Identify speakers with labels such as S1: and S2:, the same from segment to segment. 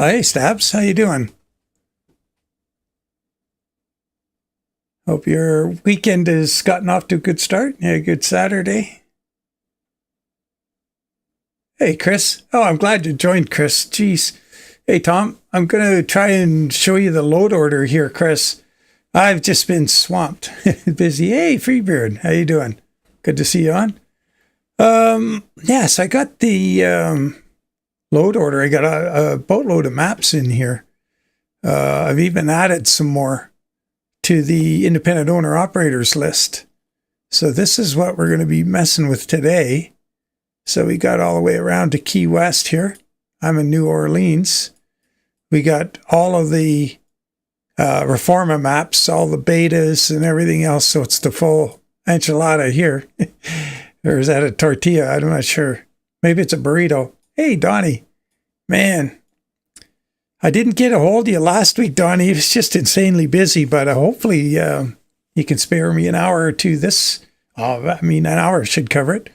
S1: Oh, hey, Stabs. How you doing? Hope your weekend has gotten off to a good start. Yeah, a good Saturday. Hey, Chris. Oh, I'm glad you joined, Chris. Jeez. Hey, Tom. I'm going to try and show you the load order here, Chris. I've just been swamped. Busy. Hey, Freebeard. How you doing? Good to see you on. Yes, I got the load order. I got a boatload of maps in here. I've even added some more to the independent owner operators list. So this is what we're going to be messing with today. So we got all the way around to Key West here. I'm in New Orleans. We got all of the Reforma maps, all the betas and everything else. So it's the full enchilada here. Or is that a tortilla? I'm not sure. Maybe it's a burrito. Hey, Donnie. Man, I didn't get a hold of you last week, Donnie. He was just insanely busy, but hopefully you can spare me an hour or two. An hour should cover it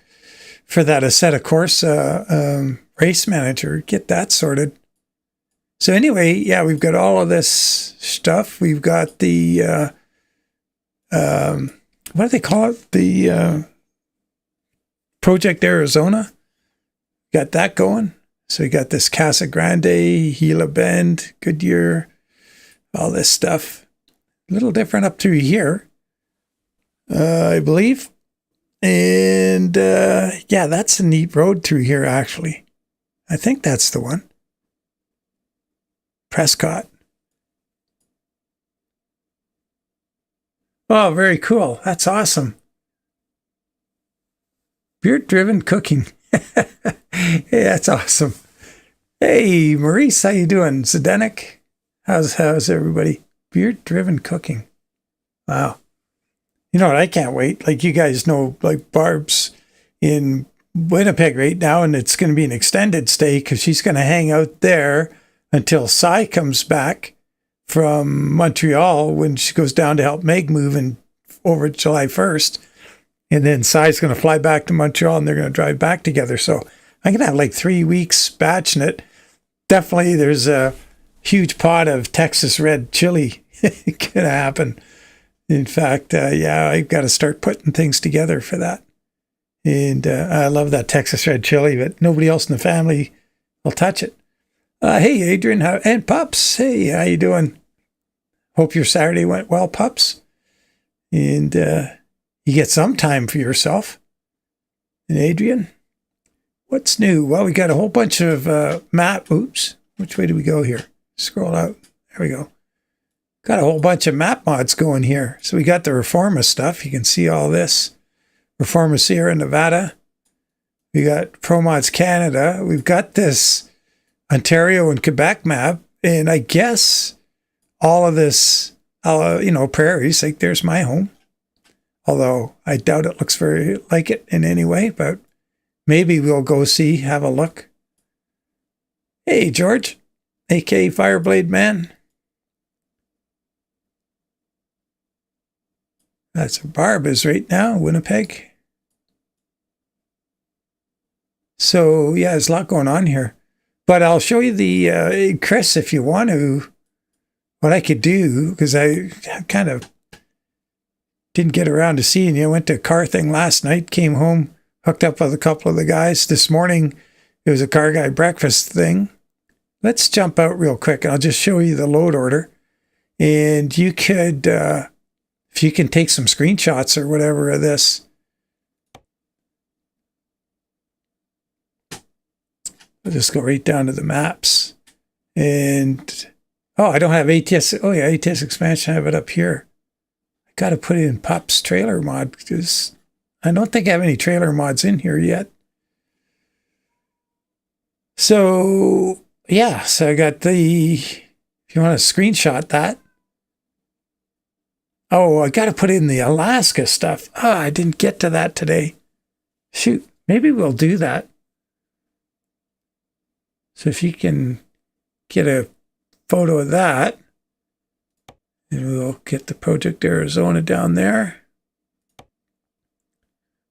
S1: for that Assetto Corsa race manager. Get that sorted. So anyway, yeah, we've got all of this stuff. We've got the, what do they call it? The Project Arizona. Got that going. So we got this Casa Grande, Gila Bend, Goodyear, all this stuff. A little different up through here, I believe. And yeah, that's a neat road through here, actually. I think that's the one. Prescott. Oh, very cool. That's awesome. Beard-driven cooking. Hey, that's awesome. Hey, Maurice, how you doing? Zdenek, how's everybody? Beard-driven cooking. Wow. You know what? I can't wait. Like you guys know, like Barb's in Winnipeg right now, and it's going to be an extended stay because she's going to hang out there until Cy comes back from Montreal when she goes down to help Meg move in over July 1st. And then Cy's going to fly back to Montreal and they're going to drive back together. So I'm going to have like 3 weeks batching it. Definitely there's a huge pot of Texas red chili going to happen. In fact, yeah, I've got to start putting things together for that. And I love that Texas red chili, but nobody else in the family will touch it. Hey, Adrian, and Pups. Hey, how you doing? Hope your Saturday went well, Pups. And you get some time for yourself. And Adrian, what's new? Well, we got a whole bunch of oops, which way do we go here? Scroll out. There we go. Got a whole bunch of map mods going here. So we got the Reforma stuff. You can see all this. Reforma Sierra Nevada. We got ProMods Canada. We've got this Ontario and Quebec map. And I guess all of this, prairies, like there's my home. Although I doubt it looks very like it in any way, but maybe we'll go see, have a look. Hey, George, a.k.a. Fireblade Man. That's where Barb is right now, Winnipeg. So, yeah, there's a lot going on here. But I'll show you the, Chris, if you want to, what I could do, because I kind of didn't get around to seeing you. I went to a car thing last night, came home, hooked up with a couple of the guys. This morning, it was a car guy breakfast thing. Let's jump out real quick, and I'll just show you the load order. And you could, if you can take some screenshots or whatever of this. I'll just go right down to the maps. And, I don't have ATS. Oh, yeah, ATS expansion. I have it up here. Got to put it in Pop's trailer mod because I don't think I have any trailer mods in here yet. So, yeah, so I got if you want to screenshot that. Oh, I got to put in the Alaska stuff. I didn't get to that today. Shoot, maybe we'll do that. So if you can get a photo of that. And we'll get the Project Arizona down there.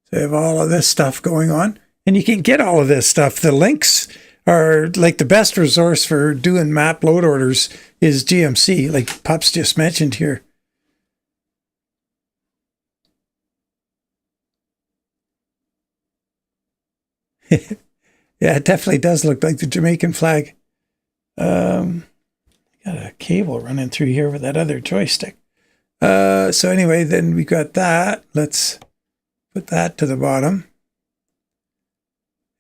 S1: So I have all of this stuff going on. And you can get all of this stuff. The links are like the best resource for doing map load orders is GMC, like Pups just mentioned here. Yeah, it definitely does look like the Jamaican flag. Got a cable running through here with that other joystick. So anyway, then we got that. Let's put that to the bottom.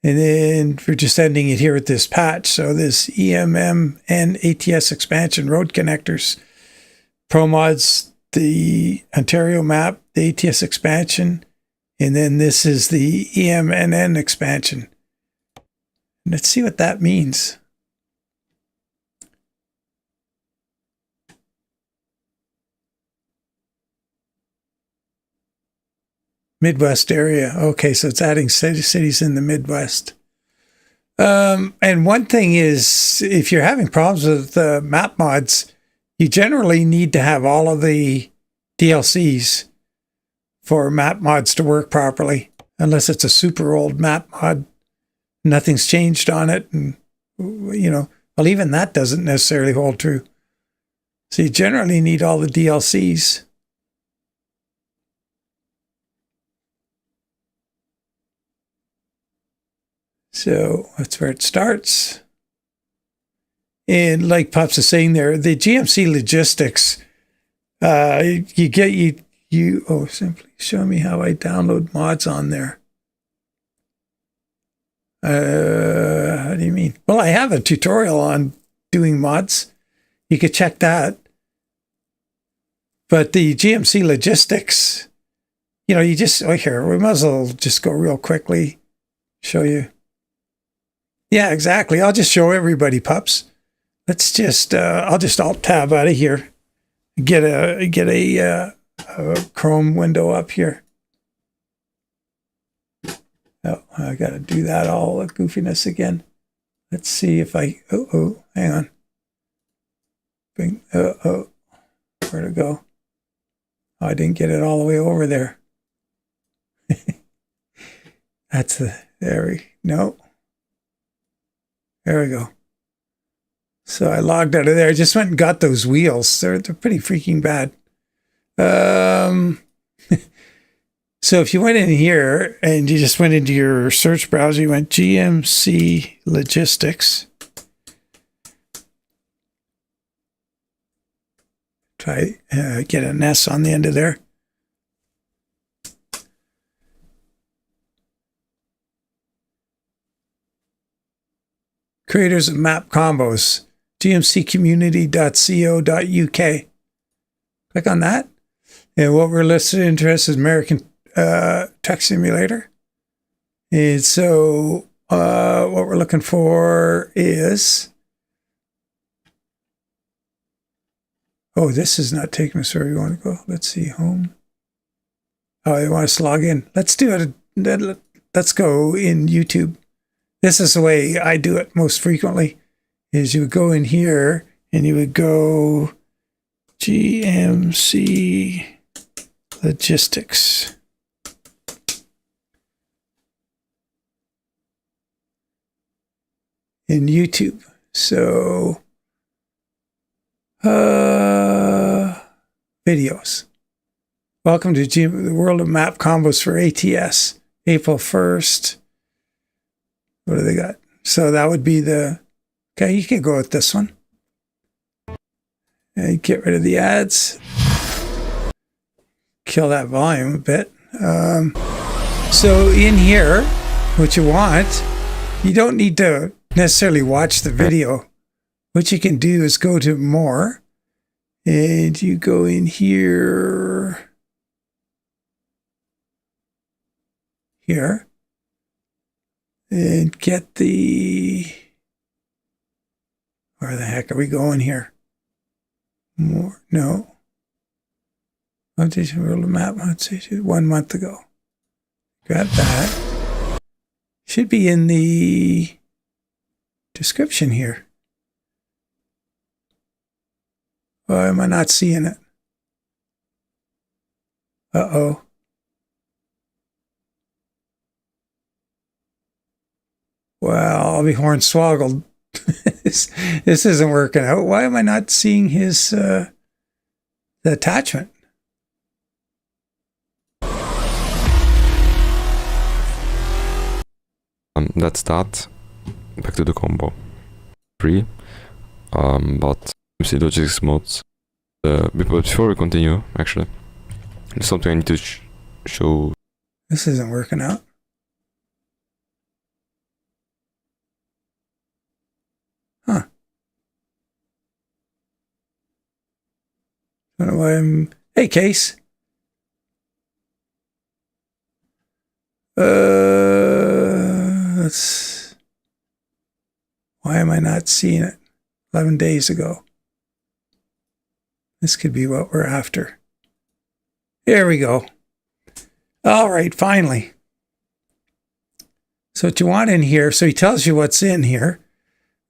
S1: And then we're just ending it here with this patch. So this EMM and ATS expansion road connectors, Pro Mods, the Ontario map, the ATS expansion, and then this is the EMNN expansion. Let's see what that means. Midwest area. Okay, so it's adding cities in the Midwest. And one thing is, if you're having problems with map mods, you generally need to have all of the DLCs for map mods to work properly, unless it's a super old map mod. Nothing's changed on it. And, you know, well, even that doesn't necessarily hold true. So you generally need all the DLCs. So that's where it starts. And like Pops is saying there, the GMC logistics, simply show me how I download mods on there. How do you mean? Well, I have a tutorial on doing mods. You could check that. But the GMC logistics, you know, you just, here, we might as well just go real quickly, show you. Yeah, exactly. I'll just show everybody, Pups. Let's just, I'll just Alt Tab out of here. Get a Chrome window up here. Oh, I got to do that all the goofiness again. Let's see if I, hang on. Where'd it go? Oh, I didn't get it all the way over there. That's no. There we go. So I logged out of there. I just went and got those wheels. They're pretty freaking bad. So if you went in here and you just went into your search browser, you went GMC Logistics. Try get an S on the end of there. Creators of map combos, gmccommunity.co.uk. Click on that. And what we're interested in is American Truck Simulator. And so what we're looking for is, this is not taking us where we want to go. Let's see, home. Oh, they want us to log in. Let's do it. Let's go in YouTube. This is the way I do it most frequently, is you would go in here and you would go GMC Logistics. In YouTube. So, videos. Welcome to the World of Map Combos for ATS, April 1st. What do they got? So that would be okay, you can go with this one. And get rid of the ads. Kill that volume a bit. So in here, what you want, you don't need to necessarily watch the video. What you can do is go to more, and you go in here, and get where the heck are we going here? More, no. World map, 1 month ago. Grab that. Should be in the description here. Why am I not seeing it? Uh-oh. Well, I'll be hornswoggled. This isn't working out. Why am I not seeing his the attachment?
S2: That's that. Back to the combo. 3. But you see logistics modes. Before we continue, actually, there's something I need to show.
S1: This isn't working out. Huh. I don't know why I'm... Hey, Case. Let's... Why am I not seeing it? 11 days ago. This could be what we're after. Here we go. All right, finally. So what you want in here, so he tells you what's in here.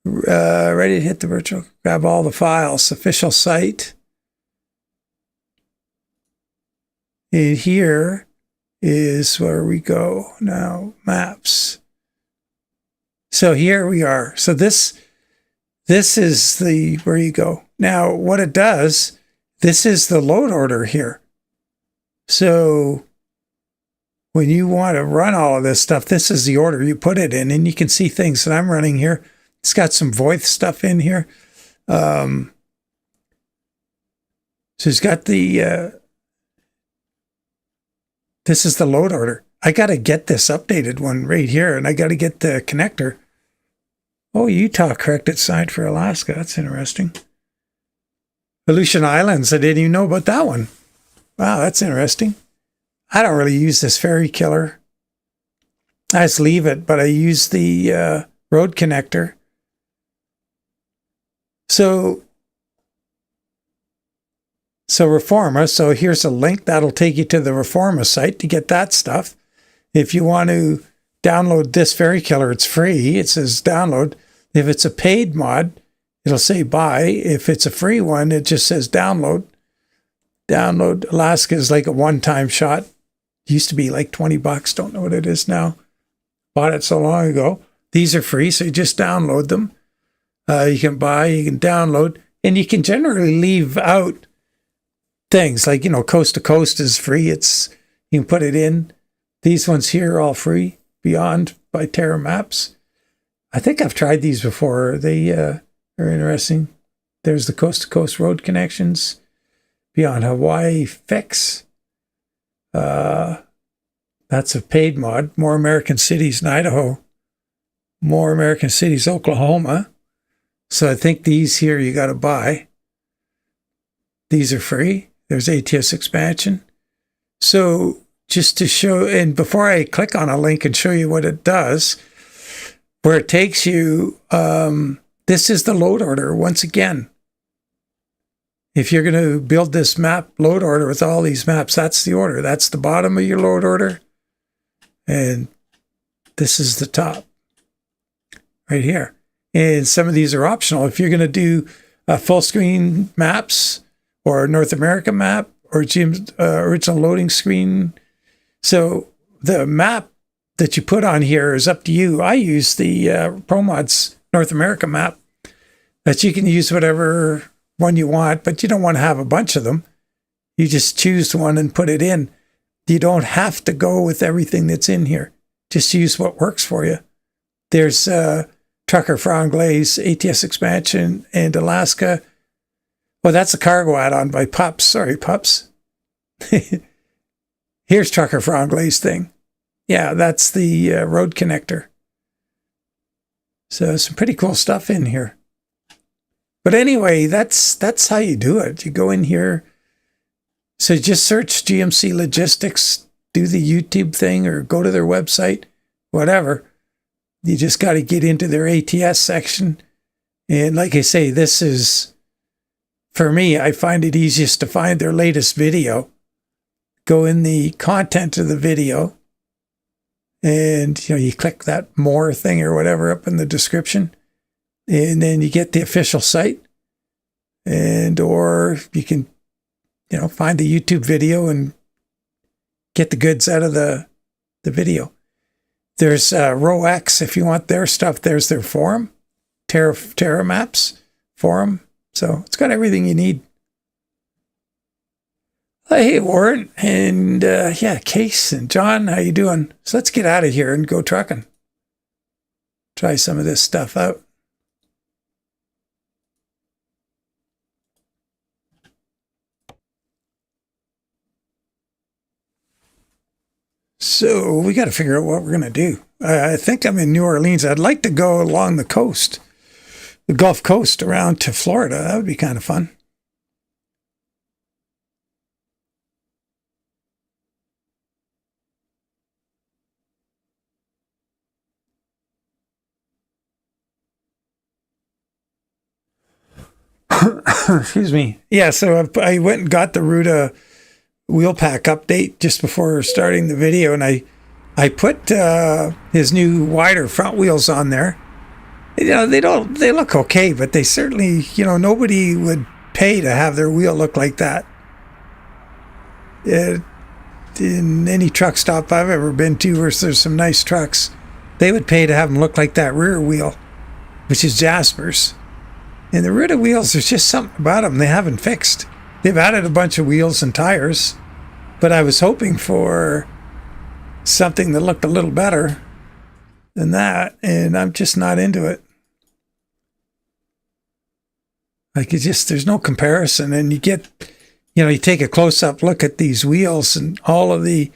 S1: Ready to hit the virtual, grab all the files, official site. And here is where we go now, maps. So here we are. So this is the where you go. Now what it does, this is the load order here. So when you want to run all of this stuff, this is the order you put it in, and you can see things that I'm running here. It's got some Voith stuff in here. So it's got the, this is the load order. I got to get this updated one right here, and I got to get the connector. Oh, Utah corrected sign for Alaska. That's interesting. Aleutian Islands, I didn't even know about that one. Wow, that's interesting. I don't really use this ferry killer. I just leave it, but I use the road connector. So Reforma, so here's a link that'll take you to the Reforma site to get that stuff. If you want to download this ferry killer, it's free. It says download. If it's a paid mod, it'll say buy. If it's a free one, it just says download. Download. Alaska is like a one-time shot. Used to be like $20. Don't know what it is now. Bought it so long ago. These are free, so you just download them. You can buy, you can download, and you can generally leave out things like, coast to coast is free. You can put it in. These ones here are all free. Beyond by Terra Maps. I think I've tried these before. They are interesting. There's the coast to coast road connections. Beyond Hawaii Fix. That's a paid mod. More American Cities in Idaho. More American Cities, Oklahoma. So I think these here you got to buy. These are free. There's ATS expansion. So just to show, and before I click on a link and show you what it does, where it takes you, this is the load order once again. If you're going to build this map load order with all these maps, that's the order. That's the bottom of your load order. And this is the top right here. And some of these are optional. If you're going to do full screen maps or North America map or original loading screen. So the map that you put on here is up to you. I use the ProMods North America map that you can use whatever one you want, but you don't want to have a bunch of them. You just choose one and put it in. You don't have to go with everything that's in here. Just use what works for you. There's Trucker Franglaise, ATS expansion, and Alaska. Well, that's a cargo add-on by Pups. Sorry, Pups. Here's Trucker Franglaise thing. Yeah, that's the road connector. So some pretty cool stuff in here. But anyway, that's how you do it. You go in here. So just search GMC Logistics, do the YouTube thing, or go to their website, whatever. You just got to get into their ATS section. And like I say, this is, for me, I find it easiest to find their latest video. Go in the content of the video. And, you click that more thing or whatever up in the description. And then you get the official site. And, or you can, find the YouTube video and get the goods out of the video. There's Row X if you want their stuff. There's their forum, Terra Maps forum. So it's got everything you need. Hey, Warren, and yeah, Case and John, how you doing? So let's get out of here and go trucking. Try some of this stuff out. So we got to figure out what we're going to do. I think I'm in New Orleans. I'd like to go along the coast, the Gulf Coast around to Florida. That would be kind of fun. Excuse me. Yeah, so I went and got the Ruta wheel pack update just before starting the video, and I put his new wider front wheels on there. You know, they look okay, but they certainly, you know, nobody would pay to have their wheel look like that. In any truck stop I've ever been to, where there's some nice trucks, they would pay to have them look like that rear wheel, which is Jasper's. And the Ruta wheels, there's just something about them they haven't fixed. They've added a bunch of wheels and tires, but I was hoping for something that looked a little better than that, and I'm just not into it. Like, there's no comparison, and you take a close-up look at these wheels, and all of the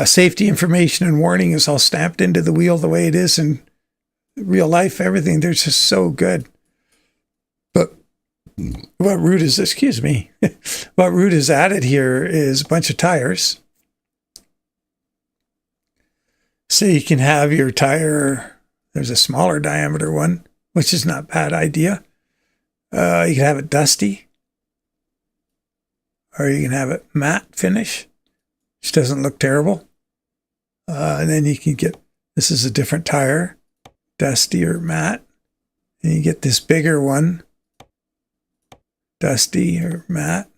S1: safety information and warning is all stamped into the wheel the way it is in real life. Everything, they're just so good. But what Ruta's added here is a bunch of tires. So you can have your tire, there's a smaller diameter one, which is not a bad idea. You can have it dusty, or you can have it matte finish, which doesn't look terrible. And then you can get, this is a different tire, dusty or matte. And you get this bigger one, dusty or matte.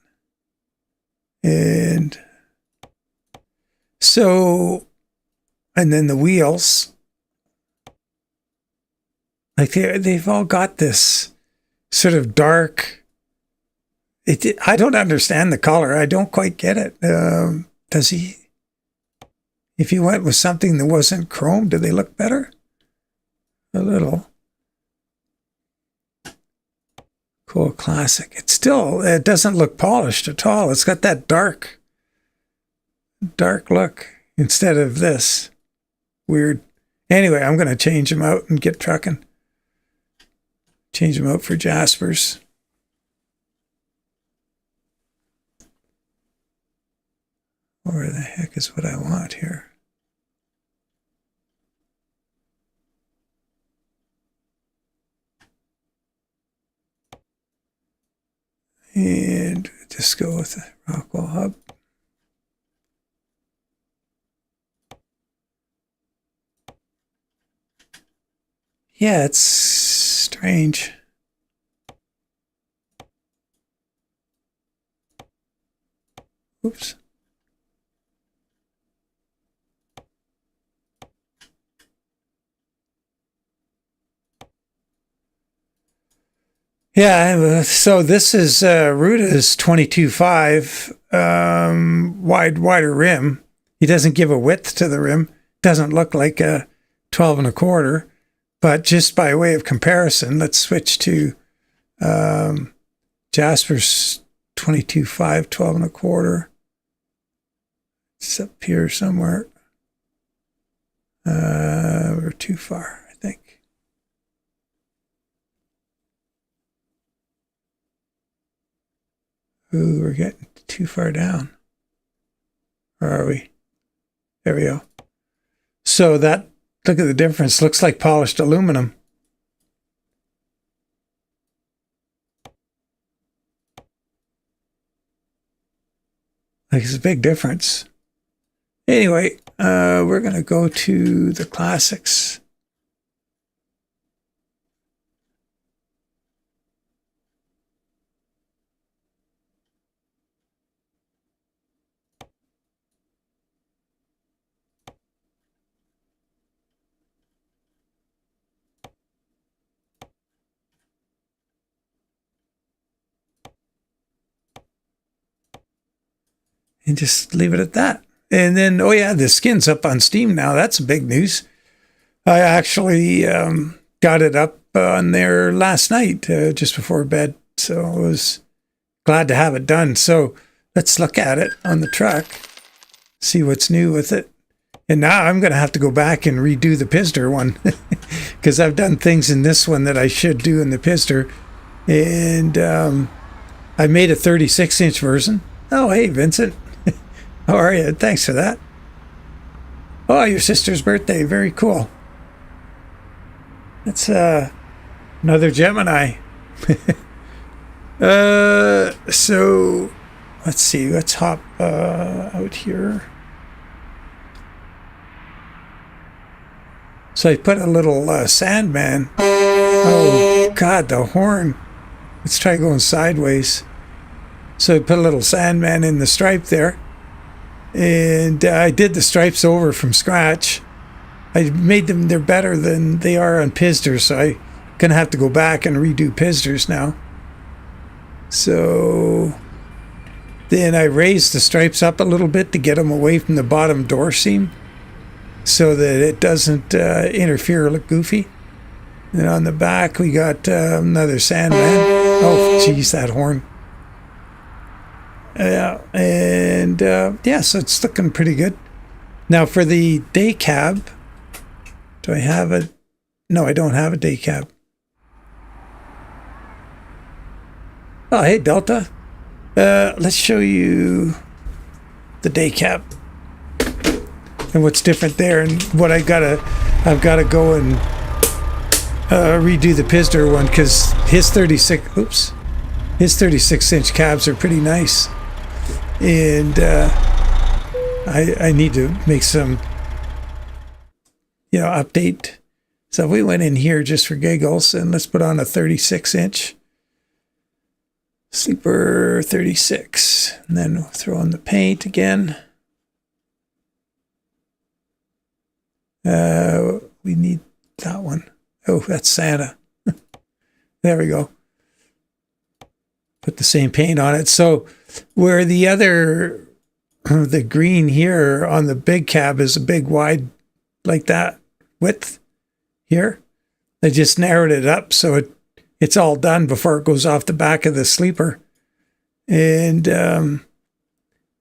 S1: And so, and then the wheels, like they've all got this sort of dark, I don't understand the color. I don't quite get it. If you went with something that wasn't chrome, do they look better? A little. Cool Classic. It doesn't look polished at all. It's got that dark look instead of this. Weird. Anyway, I'm going to change them out and get trucking. Change them out for Jasper's. Where the heck is what I want here? And just go with the Rockwell hub. Yeah, it's strange. Oops. Yeah, so this is Ruta's 22.5 wider rim. He doesn't give a width to the rim. Doesn't look like a 12 1/4. But just by way of comparison, let's switch to Jasper's 22.5 12 1/4. It's up here somewhere. We're too far, I think. Ooh, we're getting too far down. Where are we? There we go. So look at the difference. Looks like polished aluminum. Like, it's a big difference. Anyway, we're going to go to the classics. and just leave it at that. And then, oh yeah, the skin's up on Steam now. That's big news. I actually got it up on there last night, just before bed. So I was glad to have it done. So let's look at it on the truck, see what's new with it. And now I'm going to have to go back and redo the Pizder one because I've done things in this one that I should do in the Pizder. And I made a 36-inch version. Oh, hey, Vincent. How are you? Thanks for that. Oh, your sister's birthday. Very cool. That's another Gemini. So let's see. Let's hop out here. So I put a little Sandman. Oh, God, the horn. Let's try going sideways. So I put a little Sandman in the stripe there. And I did the stripes over from scratch. I made them, they're better than they are on Pizders, so I'm going to have to go back and redo Pizders now. So then I raised the stripes up a little bit to get them away from the bottom door seam so that it doesn't interfere or look goofy. And on the back, we got another Sandman. Oh, geez, that horn. Yeah, and yeah, so it's looking pretty good. Now for the day cab, do I have a... No, I don't have a day cab. Oh, hey, Delta. Let's show you the day cab and what's different there, and what I've got to go and redo the Pizder one because his 36-inch cabs are pretty nice, and I need to make some, update. So we went in here just for giggles, and let's put on a 36-inch. Sleeper 36. And then we'll throw on the paint again. We need that one. Oh, that's Santa. There we go. Put the same paint on it. So where the other, the green here on the big cab is a big wide, like that width here, I just narrowed it up so it's all done before it goes off the back of the sleeper. And yeah,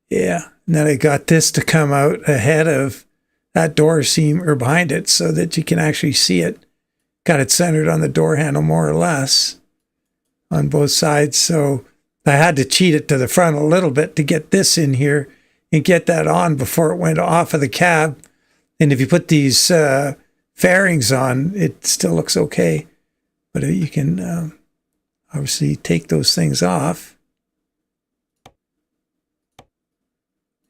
S1: and then I got this to come out ahead of that door seam or behind it so that you can actually see it. Got it centered on the door handle more or less on both sides. So I had to cheat it to the front a little bit to get this in here and get that on before it went off of the cab. And if you put these fairings on, it still looks okay. But you can obviously take those things off.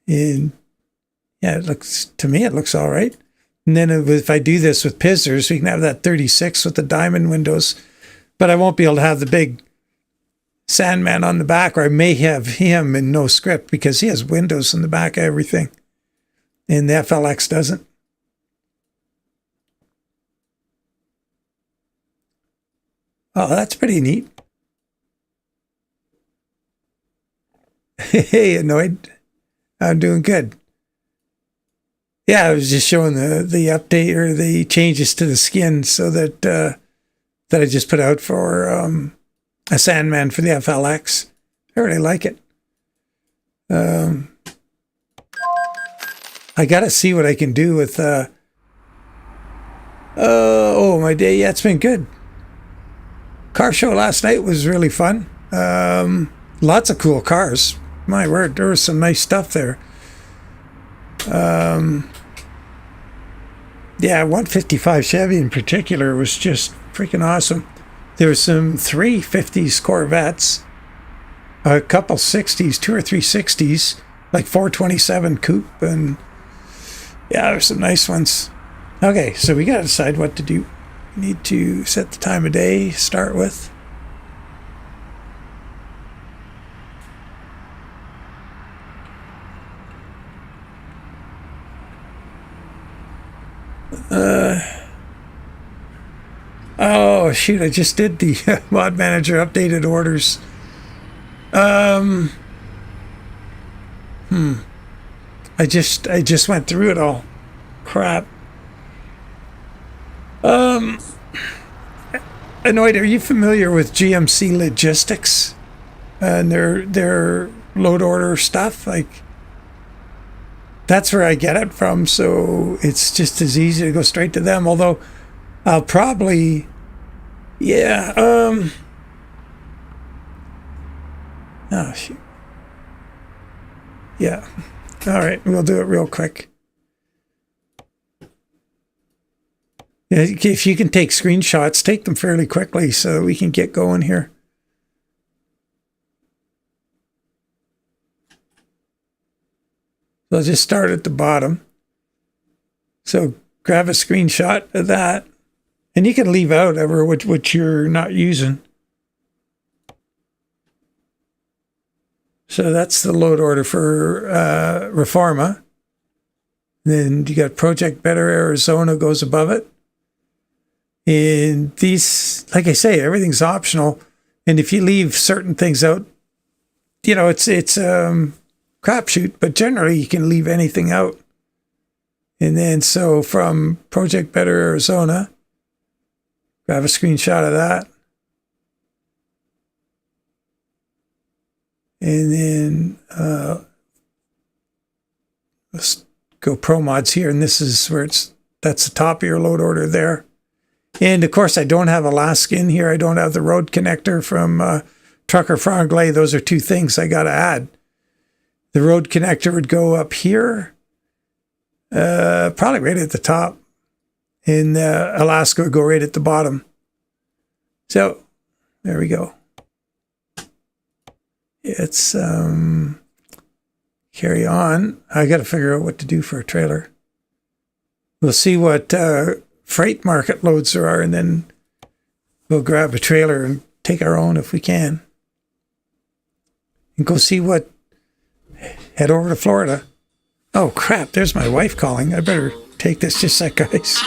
S1: And yeah, to me, it looks all right. And then if I do this with Pizders, we can have that 36 with the diamond windows. But I won't be able to have the big Sandman on the back, or I may have him in no script because he has windows in the back of everything. And the FLX doesn't. Oh, that's pretty neat. Hey, Annoyed. I'm doing good. Yeah, I was just showing the update or the changes to the skin so that that I just put out for a Sandman for the FLX. I really like it. I got to see what I can do with... oh, my day. Yeah, it's been good. Car show last night was really fun. Lots of cool cars. My word, there was some nice stuff there. Yeah, 155 Chevy in particular was just freaking awesome. There were some 350s Corvettes, a couple 60s, 2 or 3 60s, like 427 Coupe, and yeah, there's some nice ones. Okay, so we got to decide what to do. We need to set the time of day, start with. Oh, shoot, I just did the mod manager updated orders. I just went through it all. Crap. Annoyed, are you familiar with GMC Logistics and their load order stuff? Like, that's where I get it from, so it's just as easy to go straight to them. Although I'll probably, yeah. Oh shoot. Yeah. All right, we'll do it real quick. If you can take screenshots, take them fairly quickly so we can get going here. So I'll just start at the bottom. So grab a screenshot of that. And you can leave out ever what you're not using. So that's the load order for Reforma. Then you got Project Better Arizona goes above it. And these, like I say, everything's optional. And if you leave certain things out, you know, it's crapshoot, but generally you can leave anything out. And then so from Project Better Arizona, grab a screenshot of that. And then let's go Pro Mods here. And this is where that's the top of your load order there. And of course, I don't have Alaska in here. I don't have the road connector from Trucker Franglais. Those are two things I got to add. The road connector would go up here, probably right at the top. And Alaska would go right at the bottom. So there we go. It's carry on. I got to figure out what to do for a trailer. We'll see what freight market loads there are, and then we'll grab a trailer and take our own if we can. And go see what, head over to Florida. Oh crap, there's my wife calling. I better take this just a sec, guys.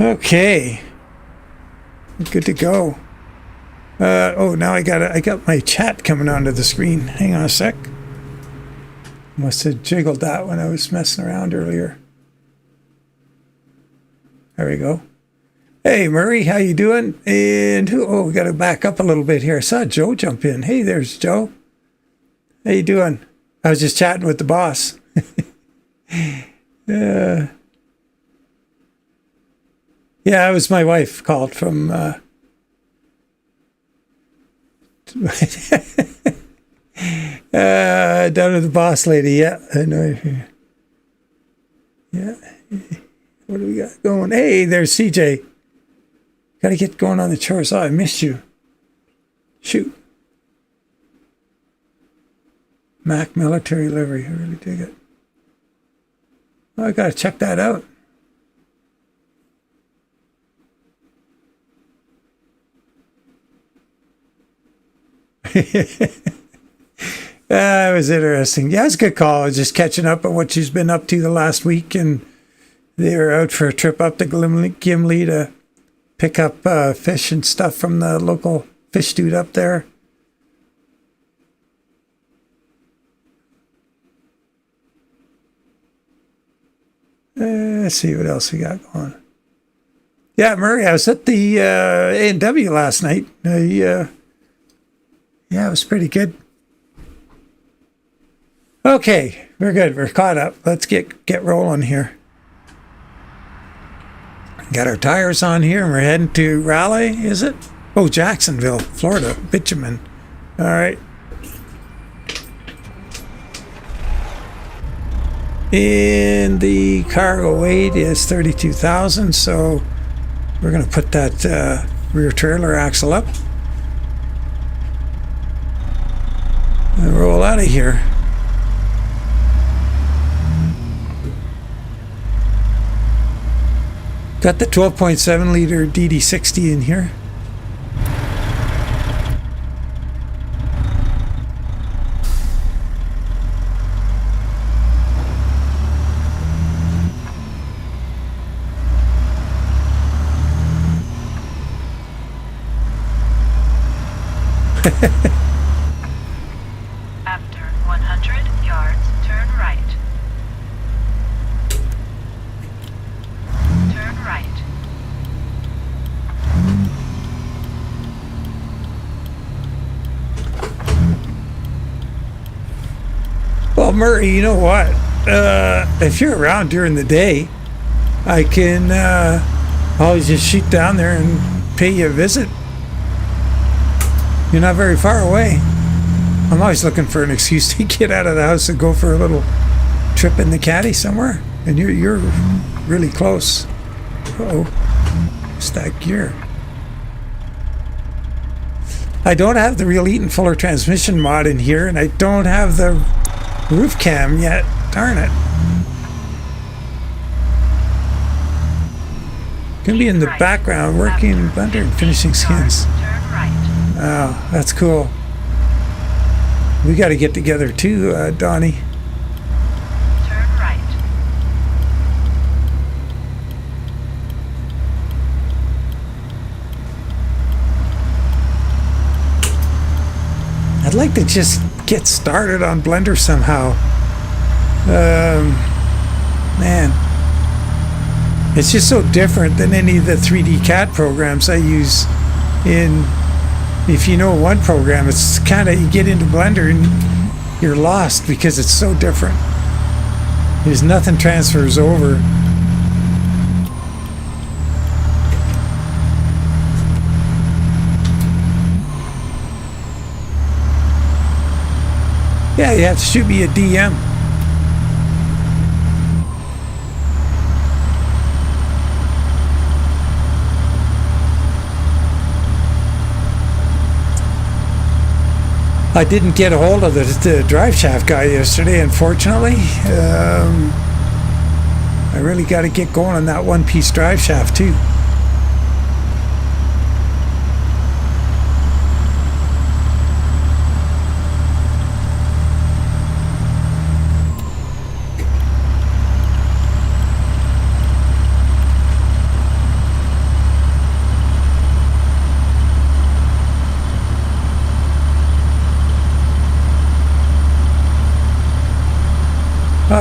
S1: Okay. Good to go. Oh, now I got my chat coming onto the screen. Hang on a sec. Must have jiggled that when I was messing around earlier. There we go. Hey, Murray, how you doing? And we got to back up a little bit here. I saw Joe jump in. Hey, there's Joe. How you doing? I was just chatting with the boss. Yeah, it was my wife called from... down to the boss lady. Yeah, I know. Yeah. What do we got going? Hey, there's CJ. Got to get going on the chores. Oh, I missed you. Shoot. Mac military livery. I really dig it. Oh, I got to check that out. It was interesting. Yeah, it's a good call. I was just catching up on what she's been up to the last week, and they were out for a trip up to Gimli to pick up fish and stuff from the local fish dude up there. Let's see what else we got going. Yeah, Murray, I was at the A&W last night. Yeah, it was pretty good. Okay, we're good. We're caught up. Let's get rolling here. Got our tires on here, and we're heading to Raleigh, is it? Oh, Jacksonville, Florida, bitumen. All right. And the cargo weight is 32,000, so we're going to put that rear trailer axle up and roll out of here. Got the 12.7 liter DD60 in here.
S3: After 100 yards, turn right. Turn right.
S1: Well, Murray, you know what? If you're around during the day, I can always just shoot down there and pay you a visit. You're not very far away. I'm always looking for an excuse to get out of the house and go for a little trip in the caddy somewhere. And you're really close. Uh-oh. What's that gear? I don't have the Real Eaton Fuller transmission mod in here, and I don't have the roof cam yet. Darn it. Gonna be in the background working in Blender and finishing skins. Oh, that's cool. We got to get together too, Donnie.
S3: Turn right.
S1: I'd like to just get started on Blender somehow. Man, it's just so different than any of the 3D CAD programs I use in. If you know one program, it's kind of, you get into Blender and you're lost because it's so different. There's nothing transfers over. Yeah, you have to shoot me a DM. I didn't get a hold of the drive shaft guy yesterday, unfortunately. I really got to get going on that one-piece drive shaft too.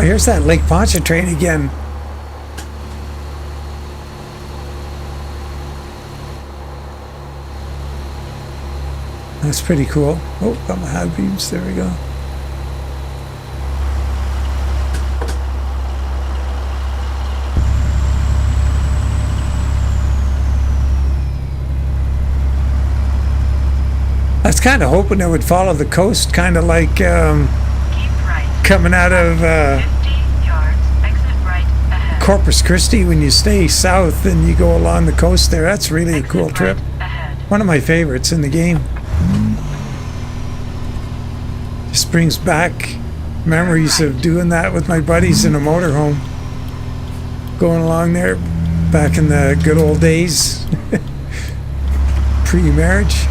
S1: here's that Lake Pontchartrain again. That's pretty cool. Oh, got my high beams. There we go. I was kind of hoping it would follow the coast, kind of like
S3: Keep right.
S1: coming out of
S3: 50 yards. Exit right ahead.
S1: Corpus Christi when you stay south and you go along the coast there. That's really a
S3: Exit
S1: cool
S3: right
S1: trip.
S3: ahead.
S1: One of my favorites in the game. Just brings back memories of doing that with my buddies in a motorhome. Going along there back in the good old days. Pre-marriage.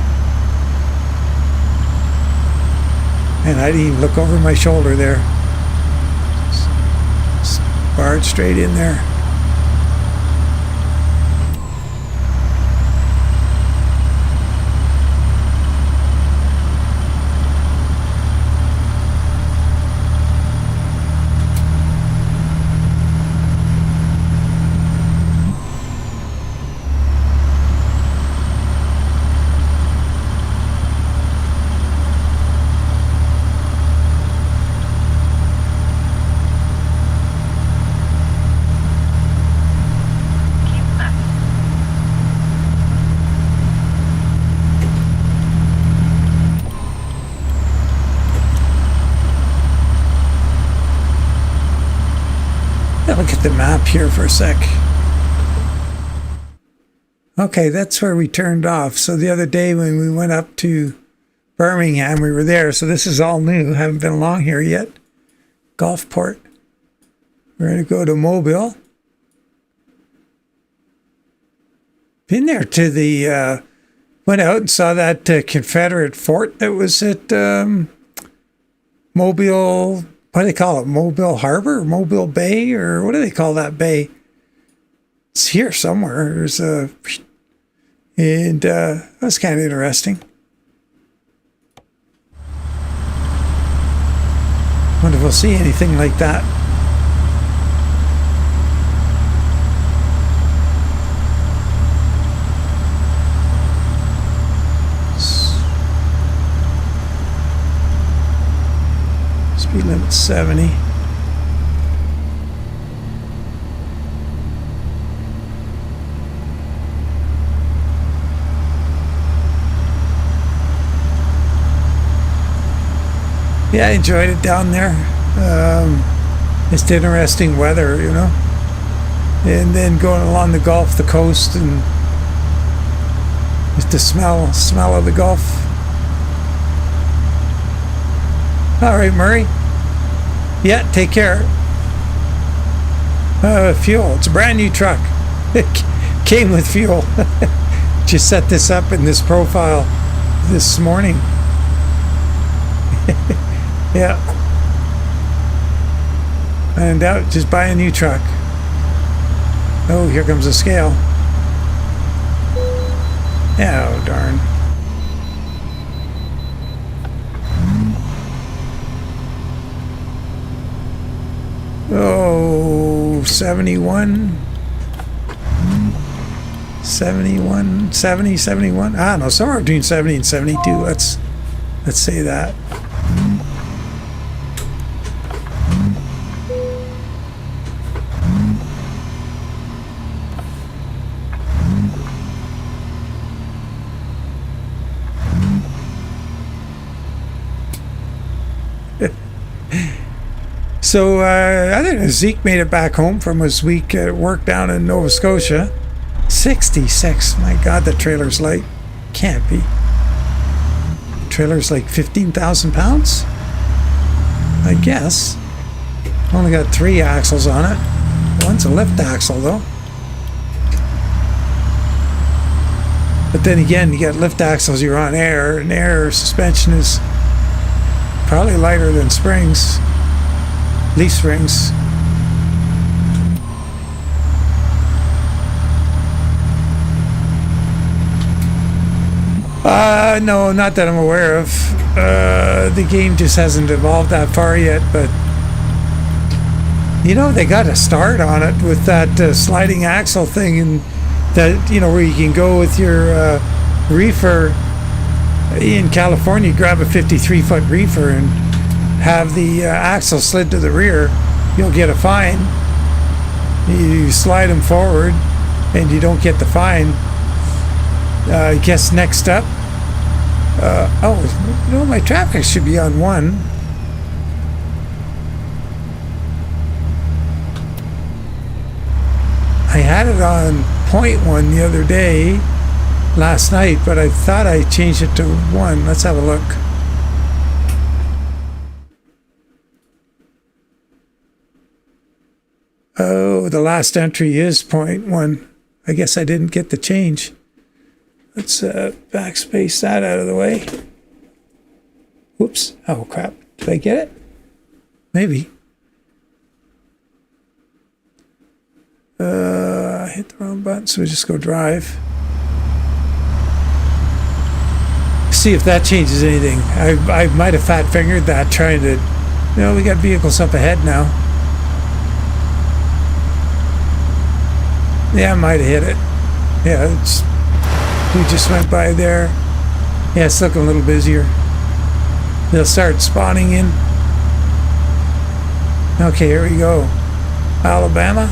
S1: And I didn't even look over my shoulder there. Just barred straight in there.
S3: Keep left.
S1: Yeah, look at the map here for a sec. Okay, that's where we turned off. So the other day when we went up to Birmingham, we were there. So this is all new. Haven't been along here yet. Gulfport. We're going to go to Mobile. Been there to the, went out and saw that Confederate fort that was at Mobile, what do they call it? Mobile Harbor? Mobile Bay? Or what do they call that bay? It's here somewhere. There's a, and that's kind of interesting. Wonder if we'll see anything like that. Speed limit 70. Yeah, I enjoyed it down there. It's interesting weather, you know. And then going along the Gulf, the coast, and just the smell of the Gulf. All right, Murray. Yeah, take care. Fuel. It's a brand new truck. It came with fuel. Just set this up in this profile this morning. Yeah. And out, just buy a new truck. Oh, here comes a scale. Oh, darn. Oh, 71. 71, 70, 71. I don't know, somewhere between 70 and 72. Let's say that. So I think Zeke made it back home from his week at work down in Nova Scotia. 66. My God, the trailer's light. Can't be. Trailer's like 15,000 pounds? I guess. Only got 3 axles on it. One's a lift axle though. But then again, you got lift axles, you're on air, and air suspension is probably lighter than springs. Leaf springs. No, not that I'm aware of. The game just hasn't evolved that far yet, but You know, they got a start on it with that sliding axle thing, and that, you know, where you can go with your reefer in California, grab a 53-foot reefer and have the axle slid to the rear. You'll get a fine. You slide them forward and you don't get the fine. I guess next up, oh, no, my traffic should be on 1. I had it on 0.1 the other day, last night, but I thought I changed it to 1. Let's have a look. Oh, the last entry is 0.1. I guess I didn't get the change. Let's backspace that out of the way. Whoops. Oh, crap. Did I get it? Maybe. I hit the wrong button, so we just go drive. See if that changes anything. I might have fat fingered that trying to, you know, we got vehicles up ahead now. Yeah, I might have hit it. Yeah, we just went by there. Yeah, it's looking a little busier. They'll start spawning in. Okay, here we go. Alabama.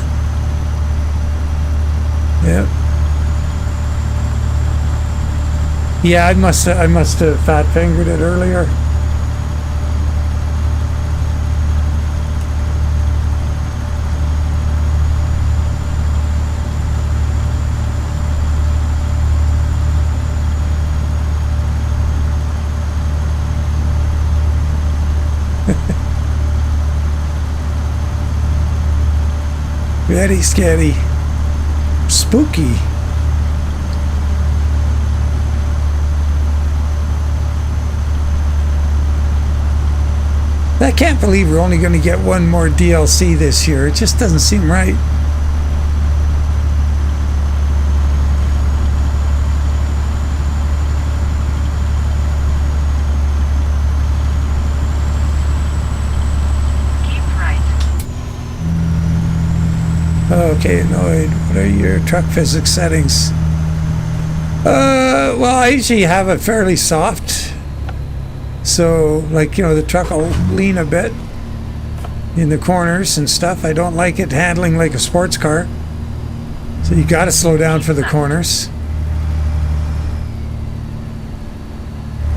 S1: Yep. Yeah, I must have fat fingered it earlier. Very scary. Spooky. I can't believe we're only going to get one more DLC this year. It just doesn't seem right. Okay, Noid, what are your truck physics settings? Well, I usually have it fairly soft. So, like, you know, the truck will lean a bit in the corners and stuff. I don't like it handling like a sports car. So you got to slow down for the corners.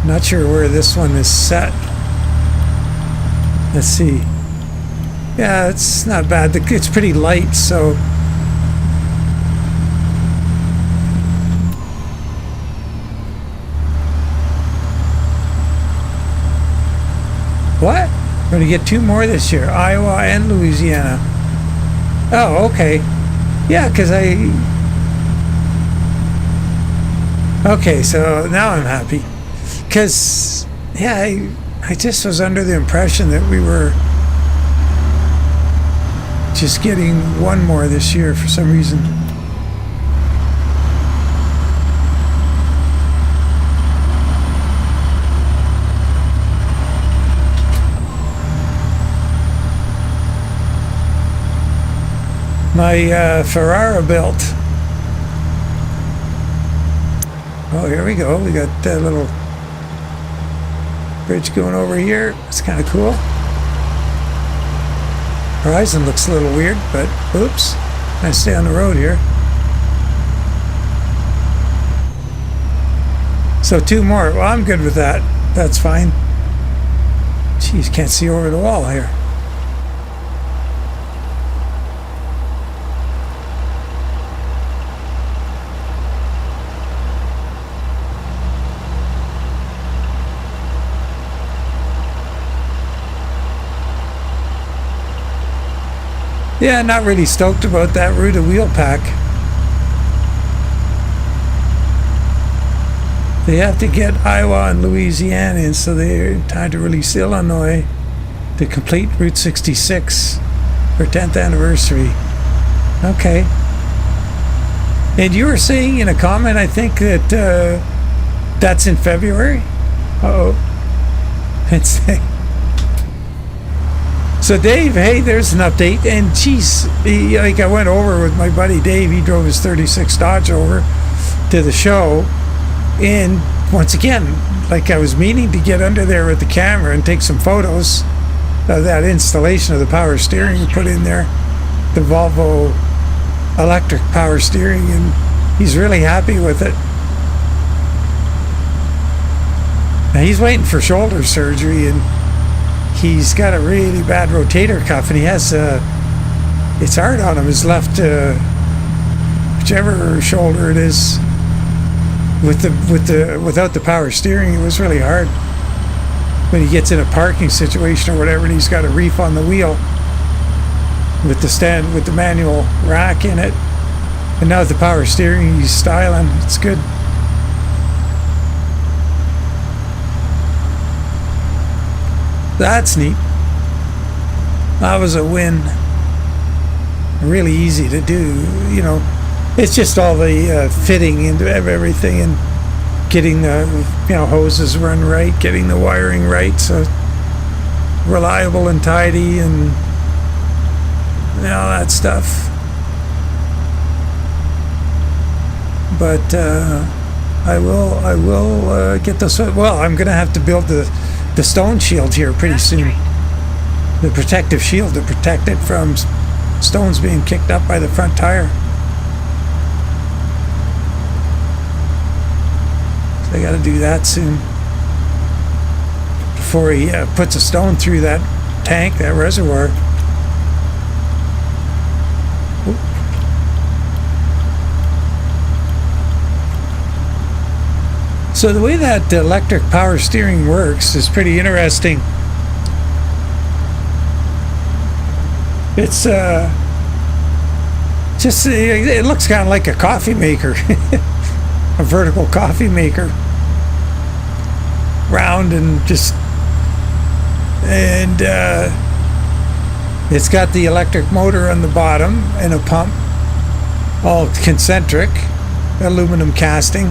S1: Not sure where this one is set. Let's see. Yeah, it's not bad. It's pretty light, so... What? We're going to get 2 more this year. Iowa and Louisiana. Oh, okay. Yeah, because Okay, so now I'm happy. Because, yeah, I just was under the impression that we were just getting 1 more this year for some reason. My Ferrara built. Oh, here we go. We got that little bridge going over here. It's kind of cool. Horizon looks a little weird, but oops. I stay on the road here. So 2 more. Well, I'm good with that. That's fine. Jeez, can't see over the wall here. Yeah, not really stoked about that Ruta wheel pack. They have to get Iowa and Louisiana in, so they're in time to release Illinois to complete Route 66 for 10th anniversary. Okay. And you were saying in a comment, I think, that that's in February? Uh-oh. It's So Dave, hey, there's an update. And geez, I went over with my buddy Dave. He drove his 36 Dodge over to the show. And once again, like I was meaning to get under there with the camera and take some photos of that installation of the power steering put in there, the Volvo electric power steering, and he's really happy with it. Now he's waiting for shoulder surgery, and he's got a really bad rotator cuff, and he has it's hard on him, his left whichever shoulder it is. Without the power steering, it was really hard when he gets in a parking situation or whatever, and he's got a reef on the wheel with the manual rack in it. And now with the power steering, he's styling. It's good. That's neat. That was a win. Really easy to do, you know. It's just all the fitting into everything and getting the hoses run right, getting the wiring right, so reliable and tidy, and all that stuff. But I will get this. Well, I'm gonna have to build the stone shield here pretty soon. The protective shield to protect it from stones being kicked up by the front tire. So I got to do that soon before he puts a stone through that tank, that reservoir. Oop. So the way that electric power steering works is pretty interesting. It's just it looks kind of like a coffee maker. A vertical coffee maker, round and it's got the electric motor on the bottom and a pump, all concentric, aluminum casting.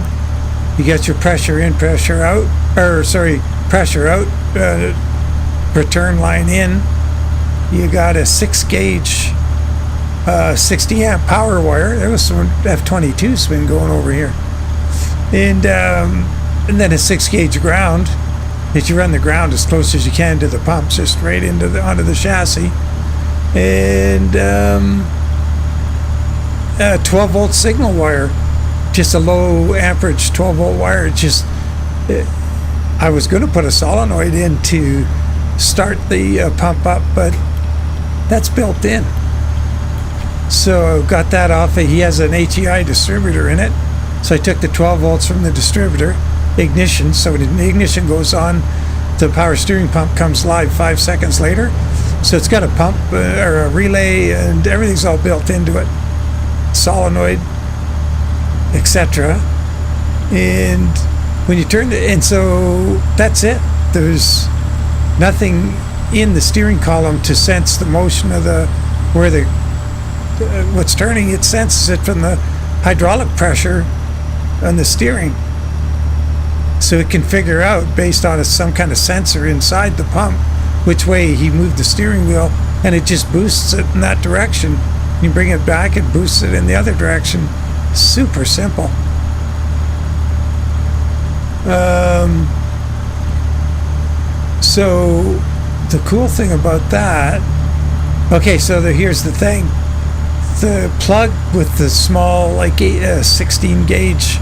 S1: You get your pressure in, pressure out, pressure out, return line in. You got a 6-gauge 60 amp power wire. There was some F22's been going over here. And then a 6-gauge ground that you run the ground as close as you can to the pump, just right onto the chassis. And a 12-volt signal wire, just a low amperage 12-volt wire. I was going to put a solenoid in to start the pump up, but that's built in. So got that off. He has an HEI distributor in it. So I took the 12 volts from the distributor, ignition, so when the ignition goes on, the power steering pump comes live 5 seconds later. So it's got a pump or a relay, and everything's all built into it, solenoid, etc. And when you turn it, and so that's it. There's nothing in the steering column to sense the motion of what's turning. It senses it from the hydraulic pressure on the steering, so it can figure out based on some kind of sensor inside the pump which way he moved the steering wheel, and it just boosts it in that direction. You bring it back, it boosts it in the other direction. Super simple. So the cool thing about that, okay, so here's the thing. The plug with the small, like 16 gauge,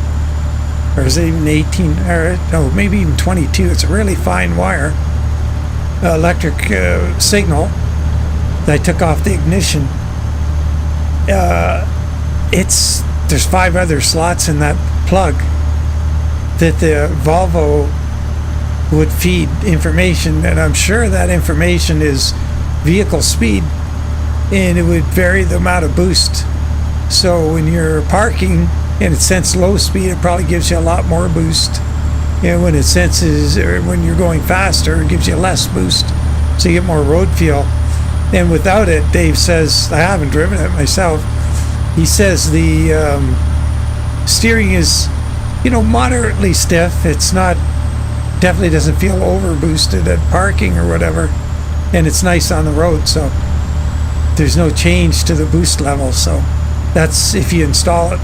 S1: or is it even 18, or no, maybe even 22, it's a really fine wire, electric signal that I took off the ignition. There's 5 other slots in that plug that the Volvo would feed information, and I'm sure that information is vehicle speed, and it would vary the amount of boost. So when you're parking and it senses low speed, it probably gives you a lot more boost. And when it senses, or when you're going faster, it gives you less boost, so you get more road feel. And without it, Dave says, I haven't driven it myself, he says the steering is, moderately stiff. It's not, definitely doesn't feel over boosted at parking or whatever. and it's nice on the road, so there's no change to the boost level. So that's if you install it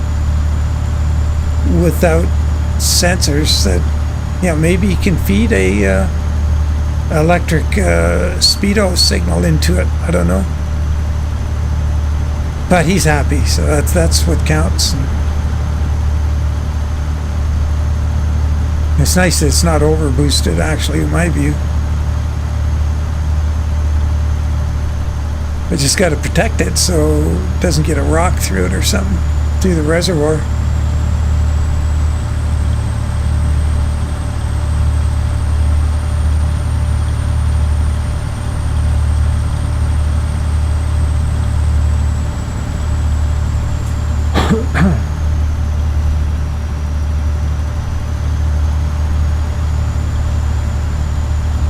S1: without sensors, that maybe you can feed a electric speedo signal into it. I don't know, but he's happy, so that's what counts. And it's nice that it's not over boosted, actually, in my view. But just got to protect it so it doesn't get a rock through it or something, through the reservoir.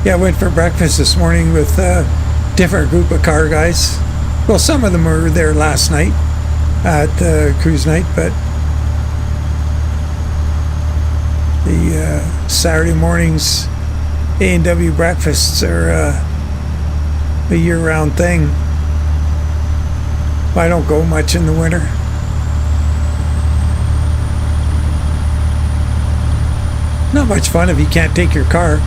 S1: Yeah, I went for breakfast this morning with a different group of car guys. Well, some of them were there last night at the cruise night, but the Saturday mornings A&W breakfasts are a year-round thing. I don't go much in the winter. Not much fun if you can't take your car.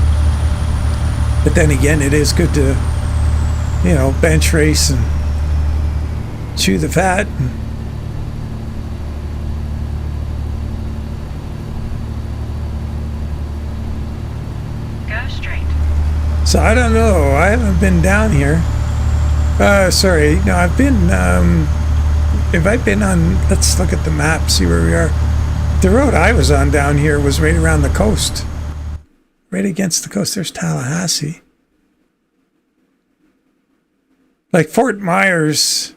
S1: But then again, it is good to, bench race and chew the fat.
S3: Go straight.
S1: So I don't know. I haven't been down here. Sorry. No, I've been, if I've been on, let's look at the map, see where we are. The road I was on down here was right around the coast. Right against the coast. There's Tallahassee. Like Fort Myers.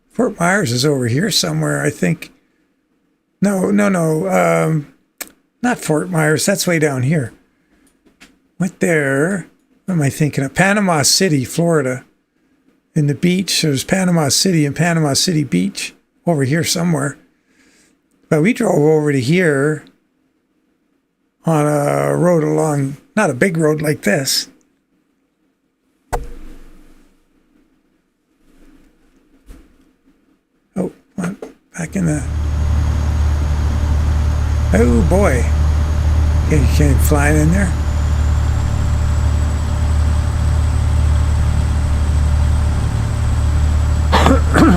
S1: Fort Myers is over here somewhere, I think. No. Not Fort Myers. That's way down here. Went there. What am I thinking of? Panama City, Florida. In the beach. There's Panama City and Panama City Beach. Over here somewhere. But we drove over to here on a road along, not a big road like this. Oh, back in the... Oh boy. Can you fly in there?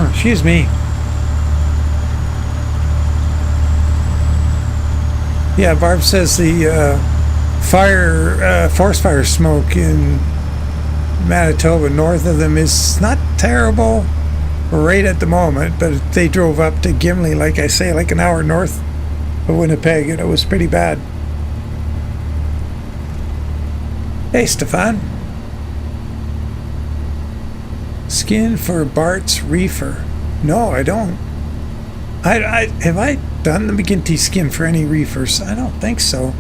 S1: Excuse me. Yeah, Barb says the forest fire smoke in Manitoba, north of them, is not terrible right at the moment, but they drove up to Gimli, like I say, like an hour north of Winnipeg, and it was pretty bad. Hey, Stefan. Skin for Bart's Reefer. No, I don't. Have I done the McGinty skin for any reefers? I don't think so.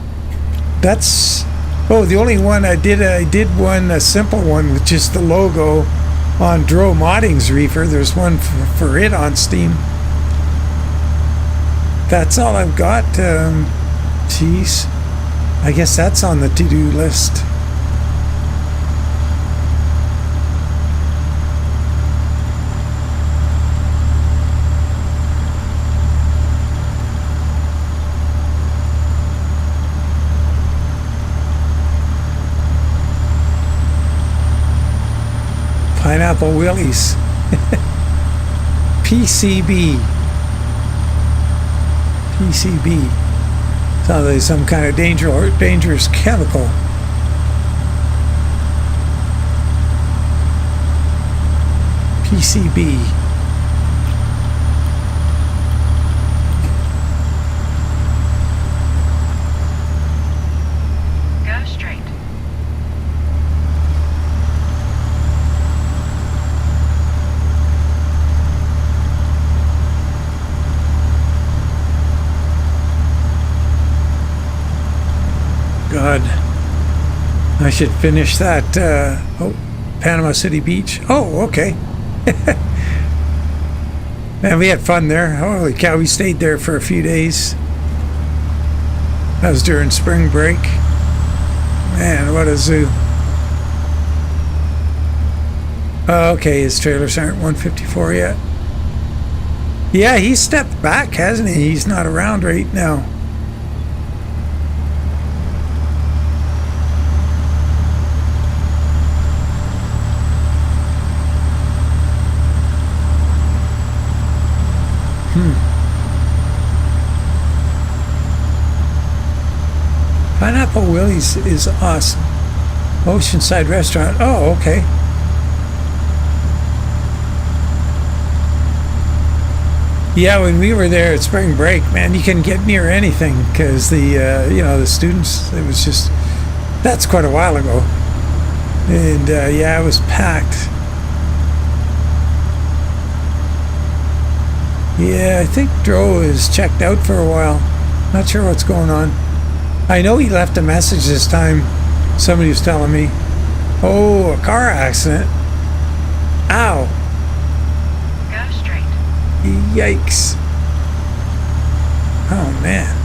S1: That's... Oh, the only one I did one, a simple one with just the logo on Dro Modding's reefer. There's one for it on Steam. That's all I've got. Geez. I guess that's on the to-do list. Pineapple Willies. PCB. Sounds like some kind of dangerous chemical. PCB.
S3: Go straight.
S1: God, I should finish that. Panama City Beach. Oh, okay. Man, we had fun there. Holy cow, we stayed there for a few days. That was during spring break. Man, what a zoo. Oh, okay, his trailers aren't 154 yet. Yeah, he's stepped back, hasn't he? He's not around right now. Pineapple Willie's is awesome. Oceanside Restaurant. Oh, okay. Yeah, when we were there at spring break, man, you couldn't get near anything because the students. It was just, that's quite a while ago, and yeah, it was packed. Yeah, I think Dro is checked out for a while. Not sure what's going on. I know he left a message this time. Somebody was telling me, oh, a car accident. Ow.
S3: Go straight.
S1: Yikes. Oh, man.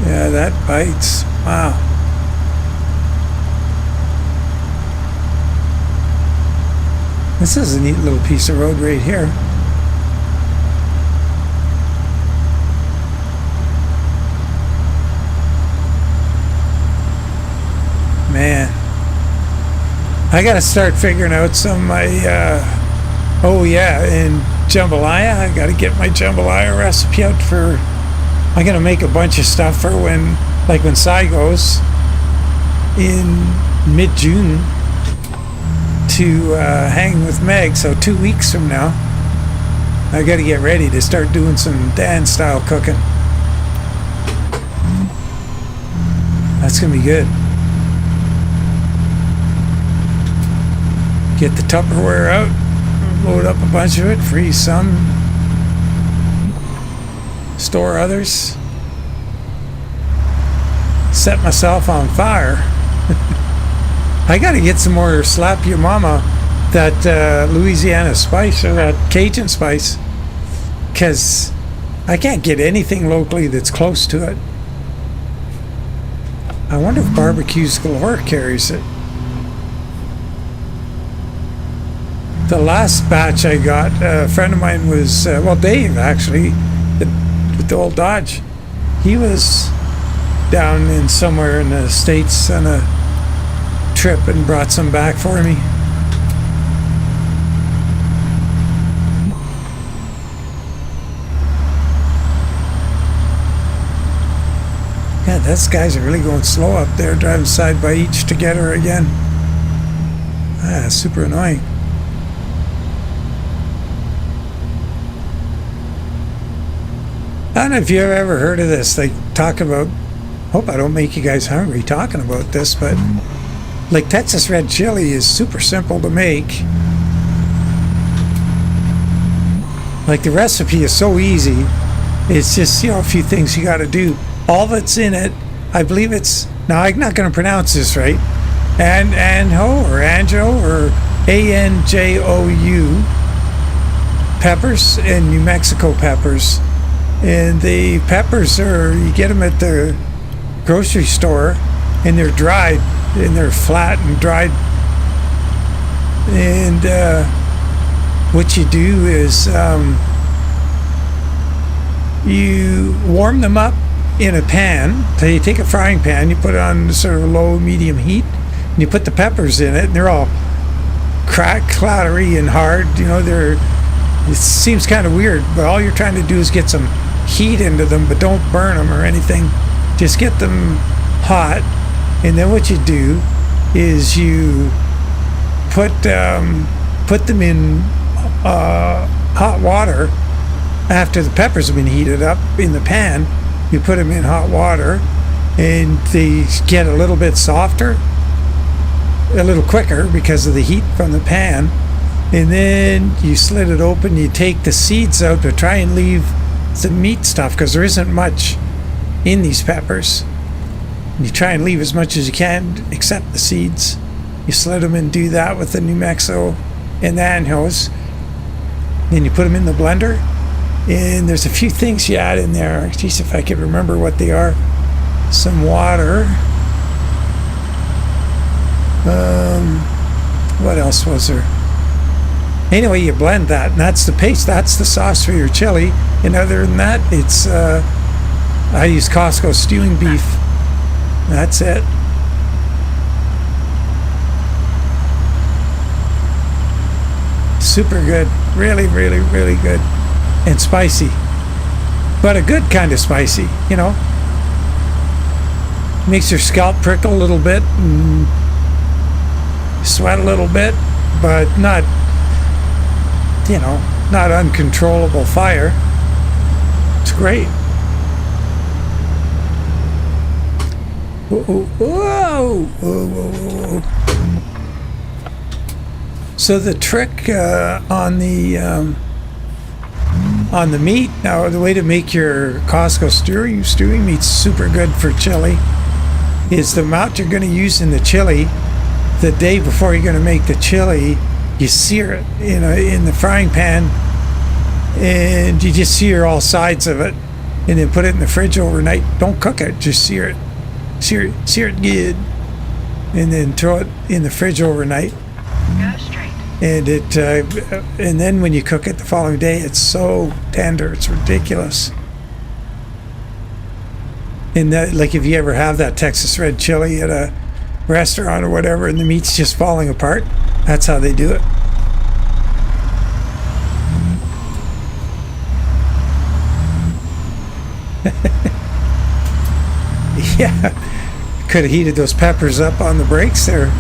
S1: Yeah, that bites. Wow. This is a neat little piece of road right here. Man, I gotta start figuring out some of my, oh yeah, in jambalaya, I gotta get my jambalaya recipe out for, I'm gonna make a bunch of stuff for when Sai goes in mid-June to hang with Meg, so 2 weeks from now I gotta get ready to start doing some Dan style cooking. That's gonna be good. Get the Tupperware out, load up a bunch of it, freeze some, store others, set myself on fire. I gotta get some more Slap Your Mama, that Louisiana spice, or that Cajun spice, because I can't get anything locally that's close to it. I wonder if Barbecues Galore carries it. The last batch I got, a friend of mine was, Dave actually, with the old Dodge. He was down in somewhere in the States on a trip and brought some back for me. Yeah, those guys are really going slow up there, driving side by each together again. Ah, super annoying. I don't know if you've ever heard of this. They talk about, hope I don't make you guys hungry talking about this, but like Texas red chili is super simple to make. Like the recipe is so easy. It's just, a few things you got to do. All that's in it, I believe it's, now I'm not going to pronounce this right, Anjo or Anjo or Anjou peppers and New Mexico peppers. And the peppers you get them at the grocery store, and they're dried, and they're flat and dried. And what you do is you warm them up in a pan. So you take a frying pan, you put it on sort of low, medium heat, and you put the peppers in it, and they're all clattery and hard. It seems kind of weird, but all you're trying to do is get some heat into them, but don't burn them or anything. Just get them hot, and then what you do is you put them in hot water after the peppers have been heated up in the pan. You put them in hot water, and they get a little bit softer, a little quicker because of the heat from the pan. And then you slit it open, you take the seeds out to try and leave the meat stuff, because there isn't much in these peppers. And you try and leave as much as you can except the seeds. You slit them and do that with the New Mexico and the anjos. Then you put them in the blender, And there's a few things you add in there. Geez, if I could remember what they are. Some water. What else was there? Anyway, you blend that, and that's the paste. That's the sauce for your chili. And other than that, it's I use Costco stewing beef. That's it. Super good. Really, really, really good. And spicy. But a good kind of spicy, you know. Makes your scalp prickle a little bit and sweat a little bit, but not, you know, not uncontrollable fire. It's great. Whoa, whoa, whoa, whoa, whoa. So the trick on the meat, now the way to make your Costco stewing meat super good for chili is the amount you're going to use in the chili. The day before you're going to make the chili, you sear it in the frying pan, and you just sear all sides of it, and then put it in the fridge overnight. Don't cook it, just sear it good, and then throw it in the fridge overnight.
S3: Go straight.
S1: And and then when you cook it the following day, it's so tender, it's ridiculous. And that, like, if you ever have that Texas red chili at a restaurant or whatever, and the meat's just falling apart, that's how they do it. Yeah, could have heated those peppers up on the brakes there.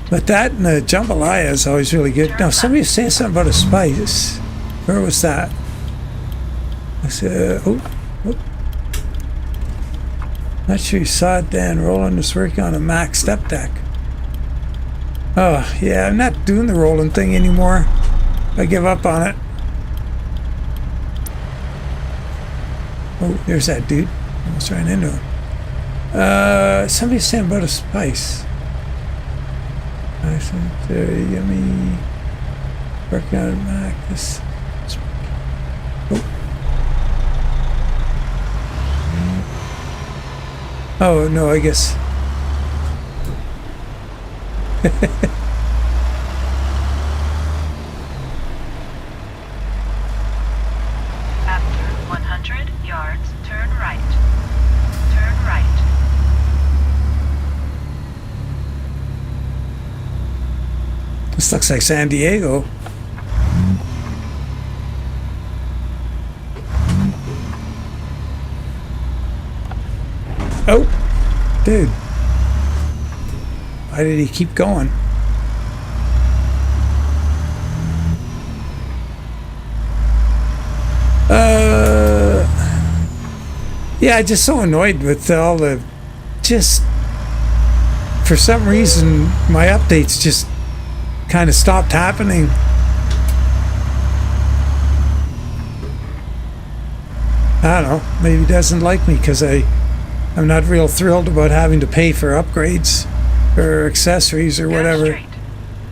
S1: But that and the jambalaya is always really good. Now, somebody was saying something about a spice. Where was that? I said, Not sure you saw it, Dan. Roland is working on a Mac step deck. Oh, yeah, I'm not doing the Roland thing anymore. I give up on it. Oh, there's that dude. Almost ran into him. Somebody was saying about a spice. I said, yummy. Working on a Mac. This. Oh, no, I guess.
S3: After 100 yards, turn right. Turn right.
S1: This looks like San Diego. Oh, dude. Why did he keep going? Yeah, I'm just so annoyed with all the, just, for some reason, my updates just kind of stopped happening. I don't know, maybe he doesn't like me because I'm not real thrilled about having to pay for upgrades or accessories or whatever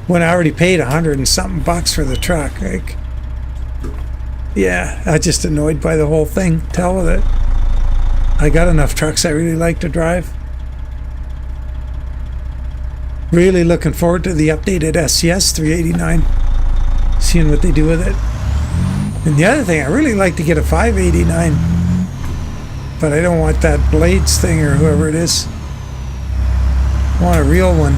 S1: when I already paid $100 and something for the truck. Like, yeah, I'm just annoyed by the whole thing. To hell with it. I got enough trucks I really like to drive. Really looking forward to the updated SCS 389, seeing what they do with it. And the other thing, I really like to get a 589, but I don't want that Blades thing or whoever it is. I want a real one.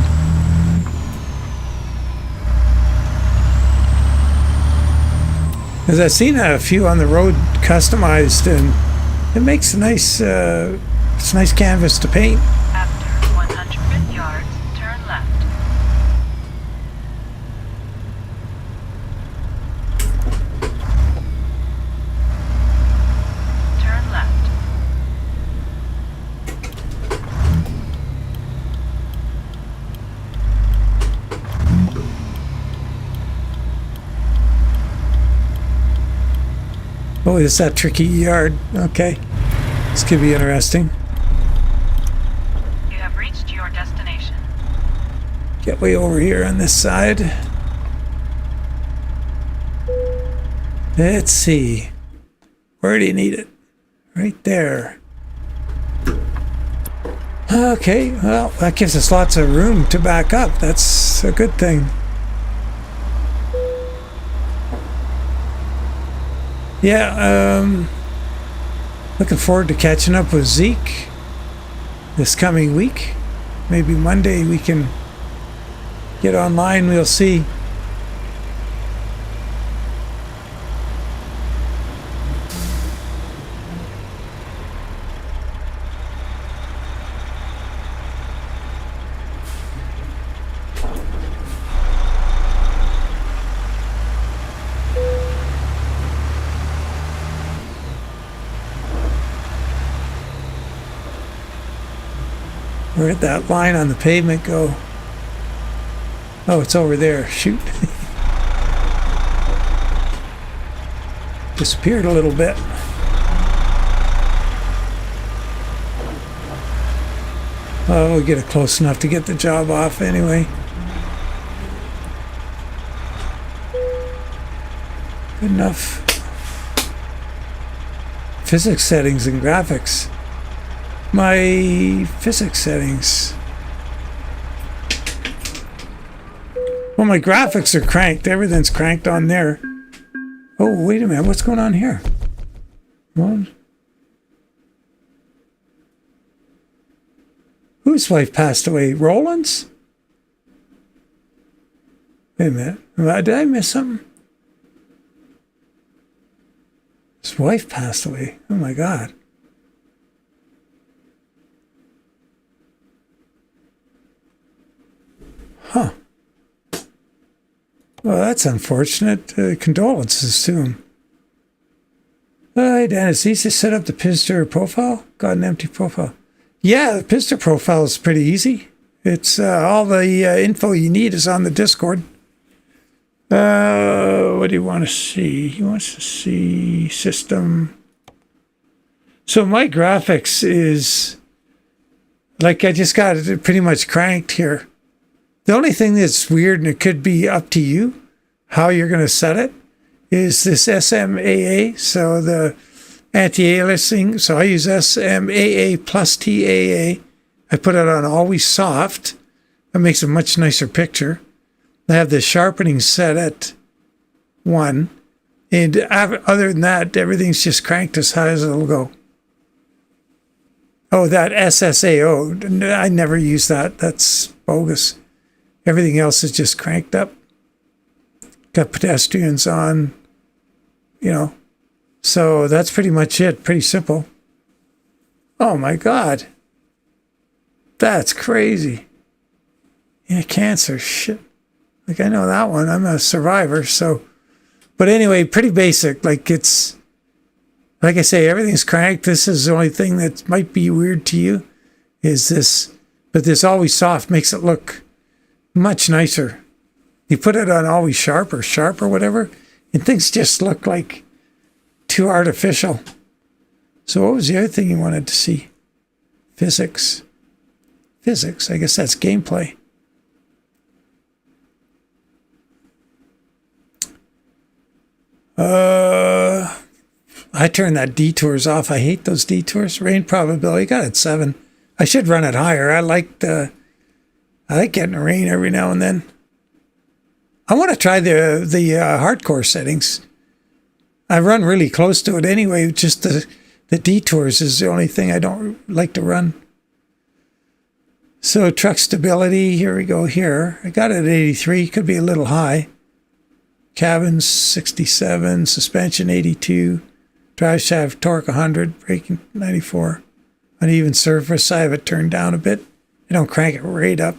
S1: Because I've seen a few on the road customized, and it makes a nice, it's nice canvas to paint.
S3: After 100 yards, turn left. Turn left.
S1: Oh, it's that tricky yard. Okay. This could be interesting.
S3: You have reached your destination.
S1: Get way over here on this side. Let's see. Where do you need it? Right there. Okay, well, that gives us lots of room to back up. That's a good thing. Yeah, looking forward to catching up with Zeke this coming week. Maybe Monday we can get online, we'll see. Where'd that line on the pavement go? Oh, it's over there. Shoot. Disappeared a little bit. Oh, we'll get it close enough to get the job off anyway. Good enough. Physics settings and graphics. My physics settings. Well, my graphics are cranked. Everything's cranked on there. Oh, wait a minute. What's going on here? What? Whose wife passed away? Roland's? Wait a minute. Did I miss something? His wife passed away. Oh my God. Huh. Well, that's unfortunate. Condolences to him. Hey, Dennis, easy to set up the Pizster profile? Got an empty profile. Yeah, the Pizster profile is pretty easy. It's all the info you need is on the Discord. What do you want to see? He wants to see system. So my graphics is like I just got it pretty much cranked here. The only thing that's weird, and it could be up to you how you're going to set it, is this SMAA, so the anti-aliasing. So I use SMAA plus TAA. I put it on always soft. That makes a much nicer picture. I have the sharpening set at 1. And other than that, everything's just cranked as high as it'll go. Oh, that SSAO, I never use that. That's bogus. Everything else is just cranked up. Got pedestrians on, you know. So that's pretty much it. Pretty simple. Oh my God. That's crazy. Yeah, cancer. Shit. Like I know that one. I'm a survivor. So, but anyway, pretty basic. Like it's, like I say, everything's cranked. This is the only thing that might be weird to you is this, but this always soft makes it look much nicer. You put it on always sharp or whatever, and things just look like too artificial. So what was the other thing you wanted to see? Physics. Physics, I guess that's gameplay. I turned that detours off. I hate those detours. Rain probability, got it at 7. I should run it higher. I like getting rain every now and then. I want to try the hardcore settings. I run really close to it anyway. Just the detours is the only thing I don't like to run. So truck stability, here we go here. I got it at 83, could be a little high. Cabins 67, suspension 82, drive shaft torque 100, braking 94. Uneven surface, I have it turned down a bit. I don't crank it right up.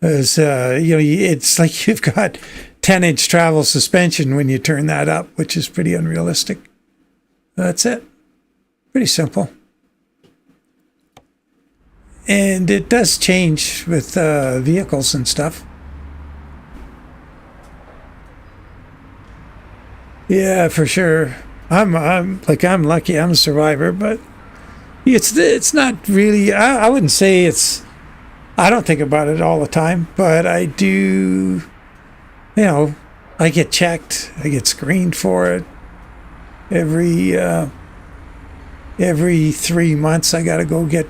S1: As it's like you've got 10-inch travel suspension when you turn that up, which is pretty unrealistic. That's it. Pretty simple. And it does change with vehicles and stuff. Yeah, for sure. I'm lucky. I'm a survivor, but it's not really. I wouldn't say it's I don't think about it all the time, but I do, I get checked, I get screened for it. Every 3 months I got to go get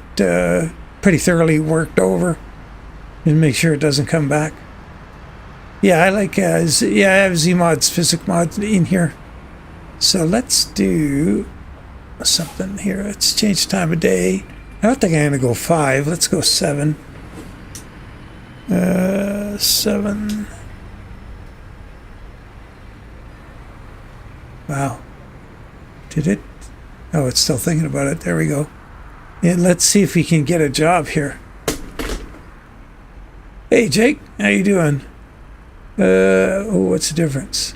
S1: pretty thoroughly worked over and make sure it doesn't come back. Yeah, I like, I have Zmods, physics mods in here. So let's do something here. Let's change time of day. I don't think I'm going to go 5. Let's go 7. 7. Wow. Did it? Oh, it's still thinking about it. There we go. And let's see if we can get a job here. Hey, Jake. How you doing? What's the difference?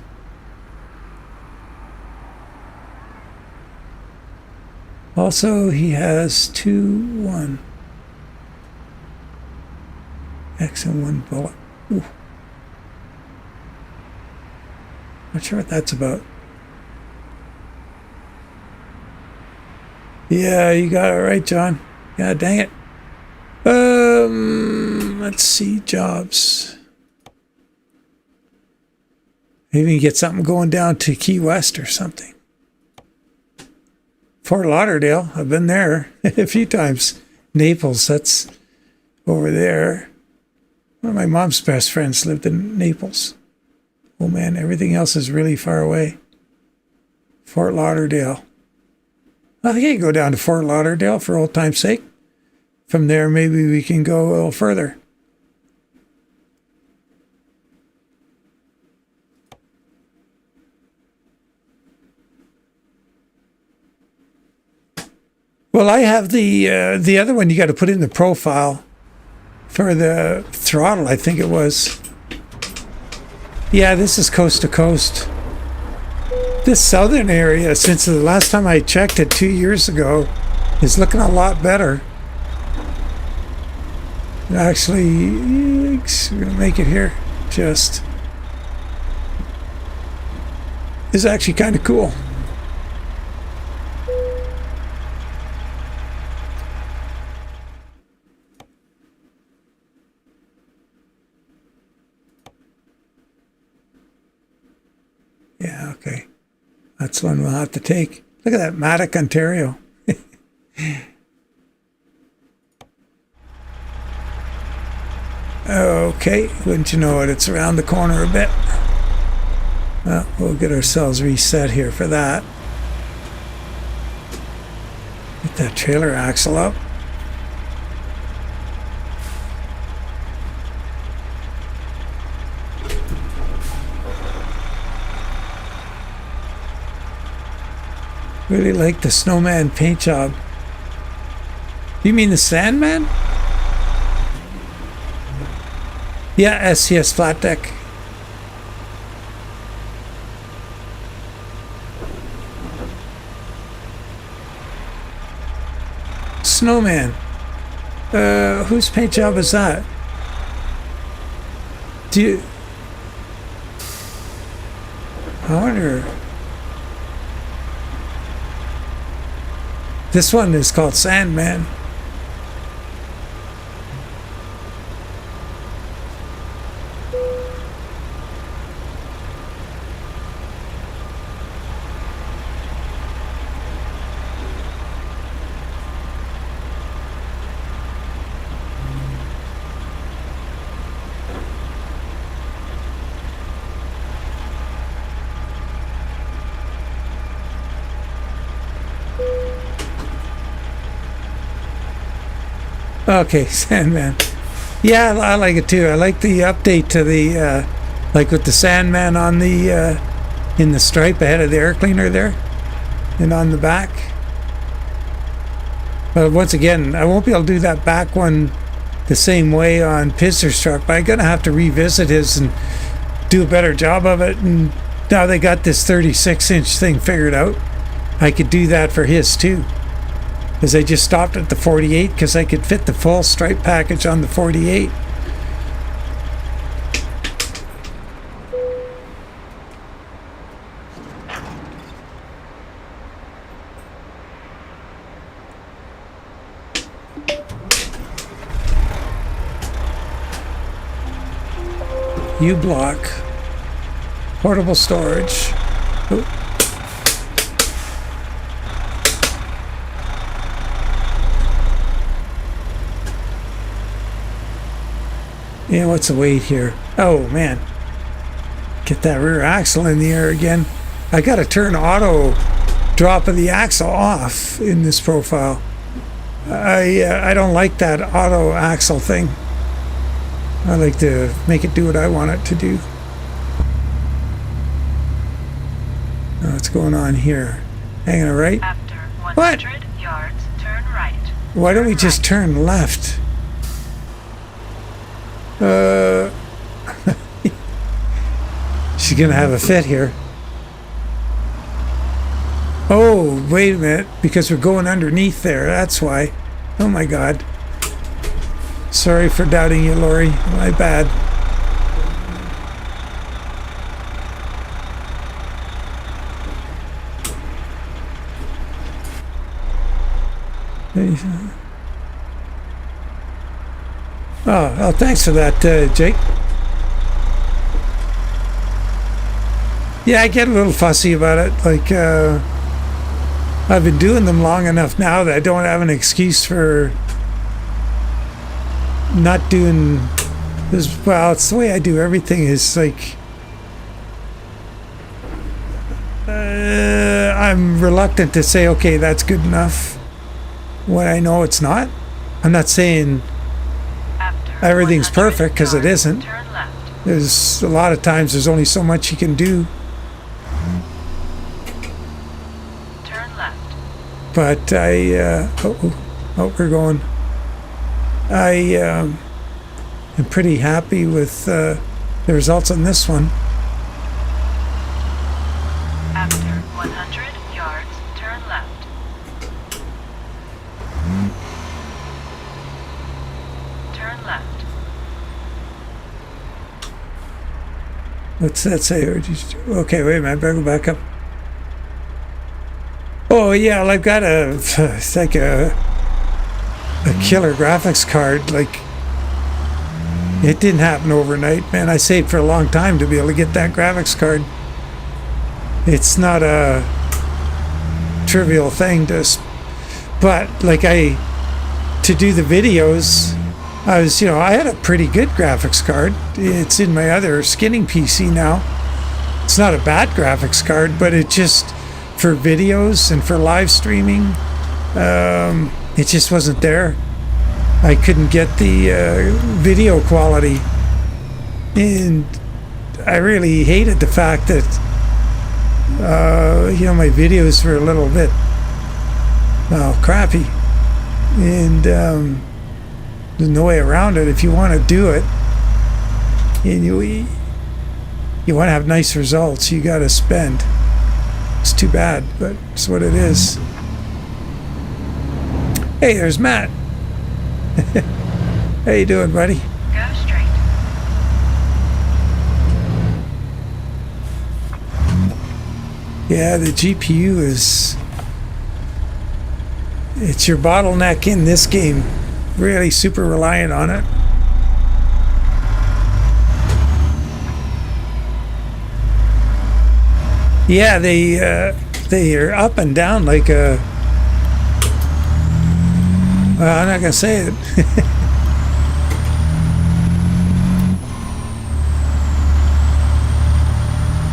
S1: Also, he has 2, 1. X and 1 bullet. Ooh. Not sure what that's about. Yeah, you got it right, John. God dang it. Let's see, jobs. Maybe you get something going down to Key West or something. Fort Lauderdale, I've been there a few times. Naples, that's over there. One of my mom's best friends lived in Naples. Oh man, everything else is really far away. Fort Lauderdale. I think I can go down to Fort Lauderdale for old time's sake. From there, maybe we can go a little further. Well, I have the other one you got to put in the profile for the throttle, I think it was. Yeah, this is coast to coast. This southern area, since the last time I checked it 2 years ago, is looking a lot better. Actually, we're going to make it here. Just. It's actually kind of cool. Yeah, okay. That's one we'll have to take. Look at that, Matic, Ontario. Okay, wouldn't you know it, it's around the corner a bit. Well, we'll get ourselves reset here for that. Get that trailer axle up. Really like the snowman paint job. You mean the Sandman? Yeah, SCS flat deck. Snowman. Whose paint job is that? Do you... I wonder... This one is called Sandman. Okay, Sandman. Yeah, I like it too. I like the update to the, like with the Sandman on the, in the stripe ahead of the air cleaner there, and on the back. But once again, I won't be able to do that back one the same way on Pizzer's truck, but I'm going to have to revisit his and do a better job of it. And now they got this 36-inch thing figured out. I could do that for his too. Because I just stopped at the 48 because I could fit the full stripe package on the 48. U-block. Portable storage. Ooh. Yeah, what's the weight here? Oh, man. Get that rear axle in the air again. I gotta turn auto drop of the axle off in this profile. I don't like that auto axle thing. I like to make it do what I want it to do. What's going on here? Hanging a right?
S3: After 100
S1: What?
S3: yards, turn right.
S1: Why don't we just turn left? She's gonna have a fit here. Oh, wait a minute, because we're going underneath there, that's why. Oh my God. Sorry for doubting you, Lori. My bad. Oh, thanks for that, Jake. Yeah, I get a little fussy about it. Like, I've been doing them long enough now that I don't have an excuse for not doing this. Well, it's the way I do everything is like, I'm reluctant to say, okay, that's good enough when I know it's not. I'm not saying
S3: After
S1: everything's
S3: 100
S1: perfect, because it
S3: yards,
S1: isn't.
S3: Turn left.
S1: There's a lot of times there's only so much you can do.
S3: Turn left.
S1: But we're going. I am pretty happy with the results on this one.
S3: After 100 yards, turn left. Turn left.
S1: What's that say? Okay, wait a minute. I better go back up. Oh yeah, I've got it's like a killer graphics card. Like, it didn't happen overnight, man. I saved for a long time to be able to get that graphics card. It's not a trivial thing but like to do the videos, I had a pretty good graphics card. It's in my other skinning PC now. It's not a bad graphics card, but it just, for videos and for live streaming, it just wasn't there. I couldn't get the video quality, and I really hated the fact that my videos were a little bit crappy, and there's no way around it. If you want to do it and you want to have nice results, you got to spend. It's too bad, but it's what it is. Hey, there's Matt. How you doing, buddy?
S3: Go straight.
S1: Yeah, the GPU it's your bottleneck in this game. Really super reliant on it. Yeah, they are up and down like a... Well, I'm not going to say it.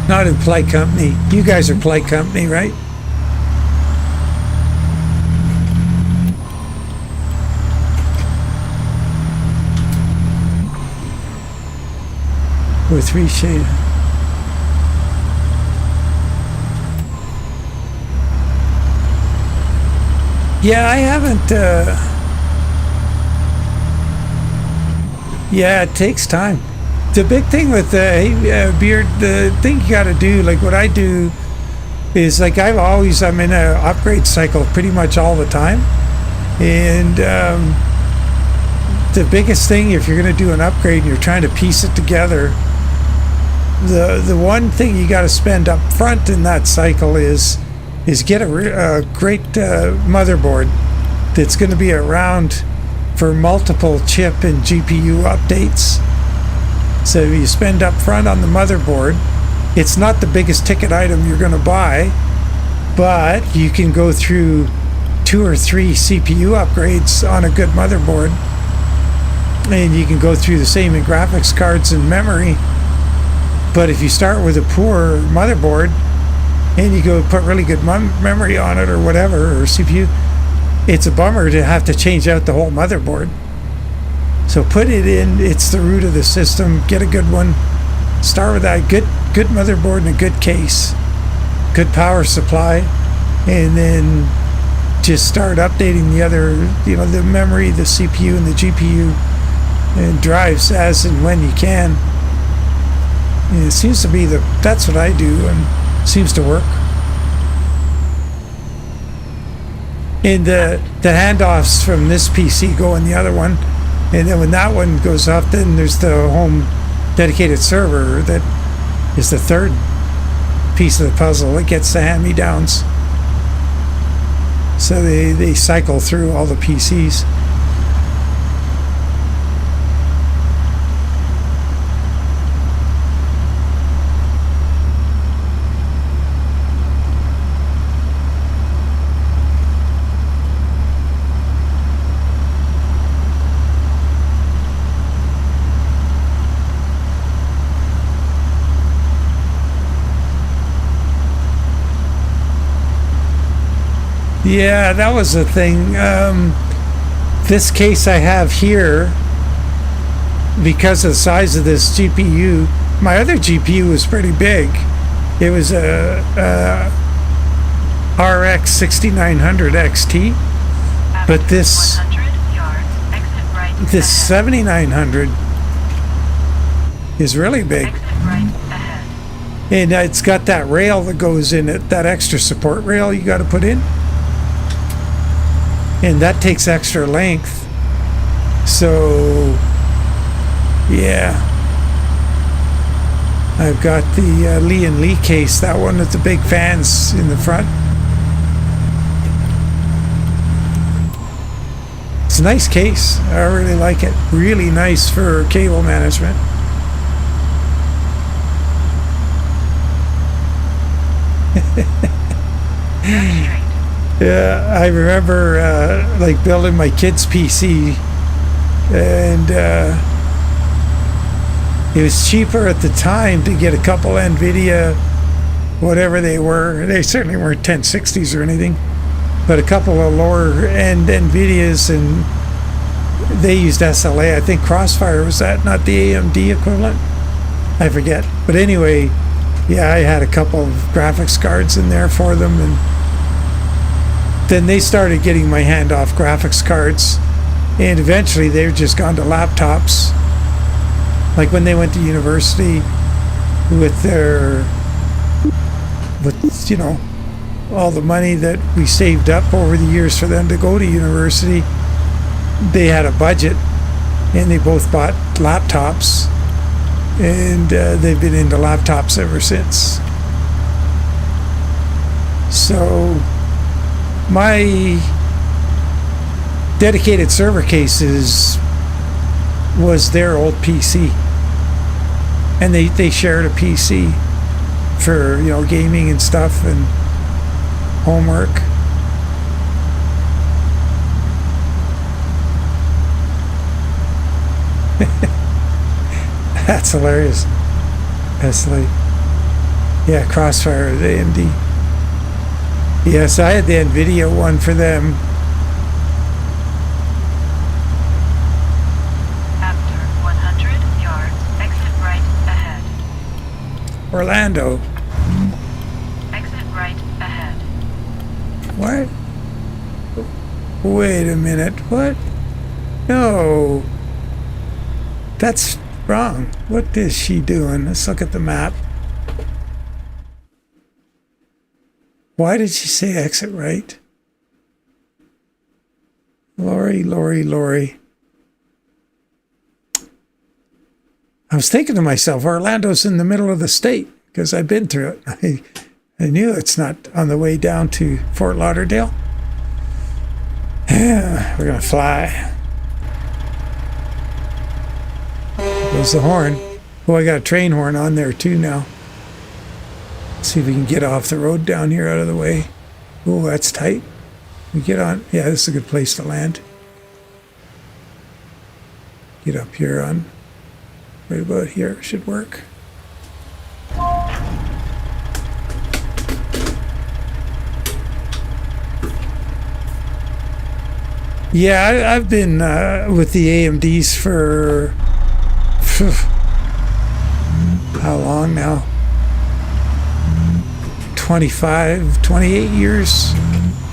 S1: Not in Polite Company. You guys are Polite Company, right? We're three shade. Yeah, I haven't. Yeah, it takes time. The big thing with Beard, the thing you got to do, like what I do, is like I'm in an upgrade cycle pretty much all the time, and the biggest thing, if you're going to do an upgrade and you're trying to piece it together, the one thing you got to spend up front in that cycle is get a great motherboard that's going to be around for multiple chip and GPU updates. So if you spend up front on the motherboard, it's not the biggest ticket item you're going to buy, but you can go through 2 or 3 CPU upgrades on a good motherboard, and you can go through the same in graphics cards and memory. But if you start with a poor motherboard and you go put really good memory on it or whatever, or CPU, it's a bummer to have to change out the whole motherboard. So put it in, it's the root of the system. Get a good one. Start with that good motherboard and a good case, good power supply, and then just start updating the other, the memory, the CPU, and the GPU, and drives as and when you can. And it seems to be that's what I do, and seems to work. And the handoffs from this PC go in the other one, and then when that one goes off, then there's the home dedicated server that is the third piece of the puzzle. It gets the hand-me-downs. So they cycle through all the PCs. Yeah, that was the thing. This case I have here, because of the size of this GPU, my other GPU was pretty big. It was a RX 6900 XT, but this 7900 is really big. And it's got that rail that goes in it, that extra support rail you got to put in. And that takes extra length. So, yeah. I've got the Lee & Lee case, that one with the big fans in the front. It's a nice case. I really like it. Really nice for cable management. Yeah, I remember like building my kid's PC, and it was cheaper at the time to get a couple NVIDIA, whatever they were. They certainly weren't 1060s or anything, but a couple of lower end NVIDIAs, and they used SLA. I think Crossfire was that, not the AMD equivalent. I forget. But anyway, yeah, I had a couple of graphics cards in there for them, and then they started getting my hand off graphics cards, and eventually they've just gone to laptops. Like when they went to university with all the money that we saved up over the years for them to go to university, they had a budget, and they both bought laptops, and they've been into laptops ever since. So my dedicated server cases was their old PC, and they shared a PC for gaming and stuff and homework. That's hilarious. That's like, yeah, Crossfire, the AMD. Yes, I had the NVIDIA one for them.
S3: After 100 yards, exit right ahead.
S1: Orlando.
S3: Exit right ahead.
S1: What? Wait a minute. What? No. That's wrong. What is she doing? Let's look at the map. Why did she say exit right? Lori. I was thinking to myself, Orlando's in the middle of the state, because I've been through it. I knew it's not on the way down to Fort Lauderdale. Yeah, we're going to fly. Goes the horn. Oh, I got a train horn on there too now. Let's see if we can get off the road down here out of the way. Oh, that's tight. We get on. Yeah, this is a good place to land. Get up here on. Right about here should work. Yeah, I've been with the AMDs for how long now? 25, 28 years,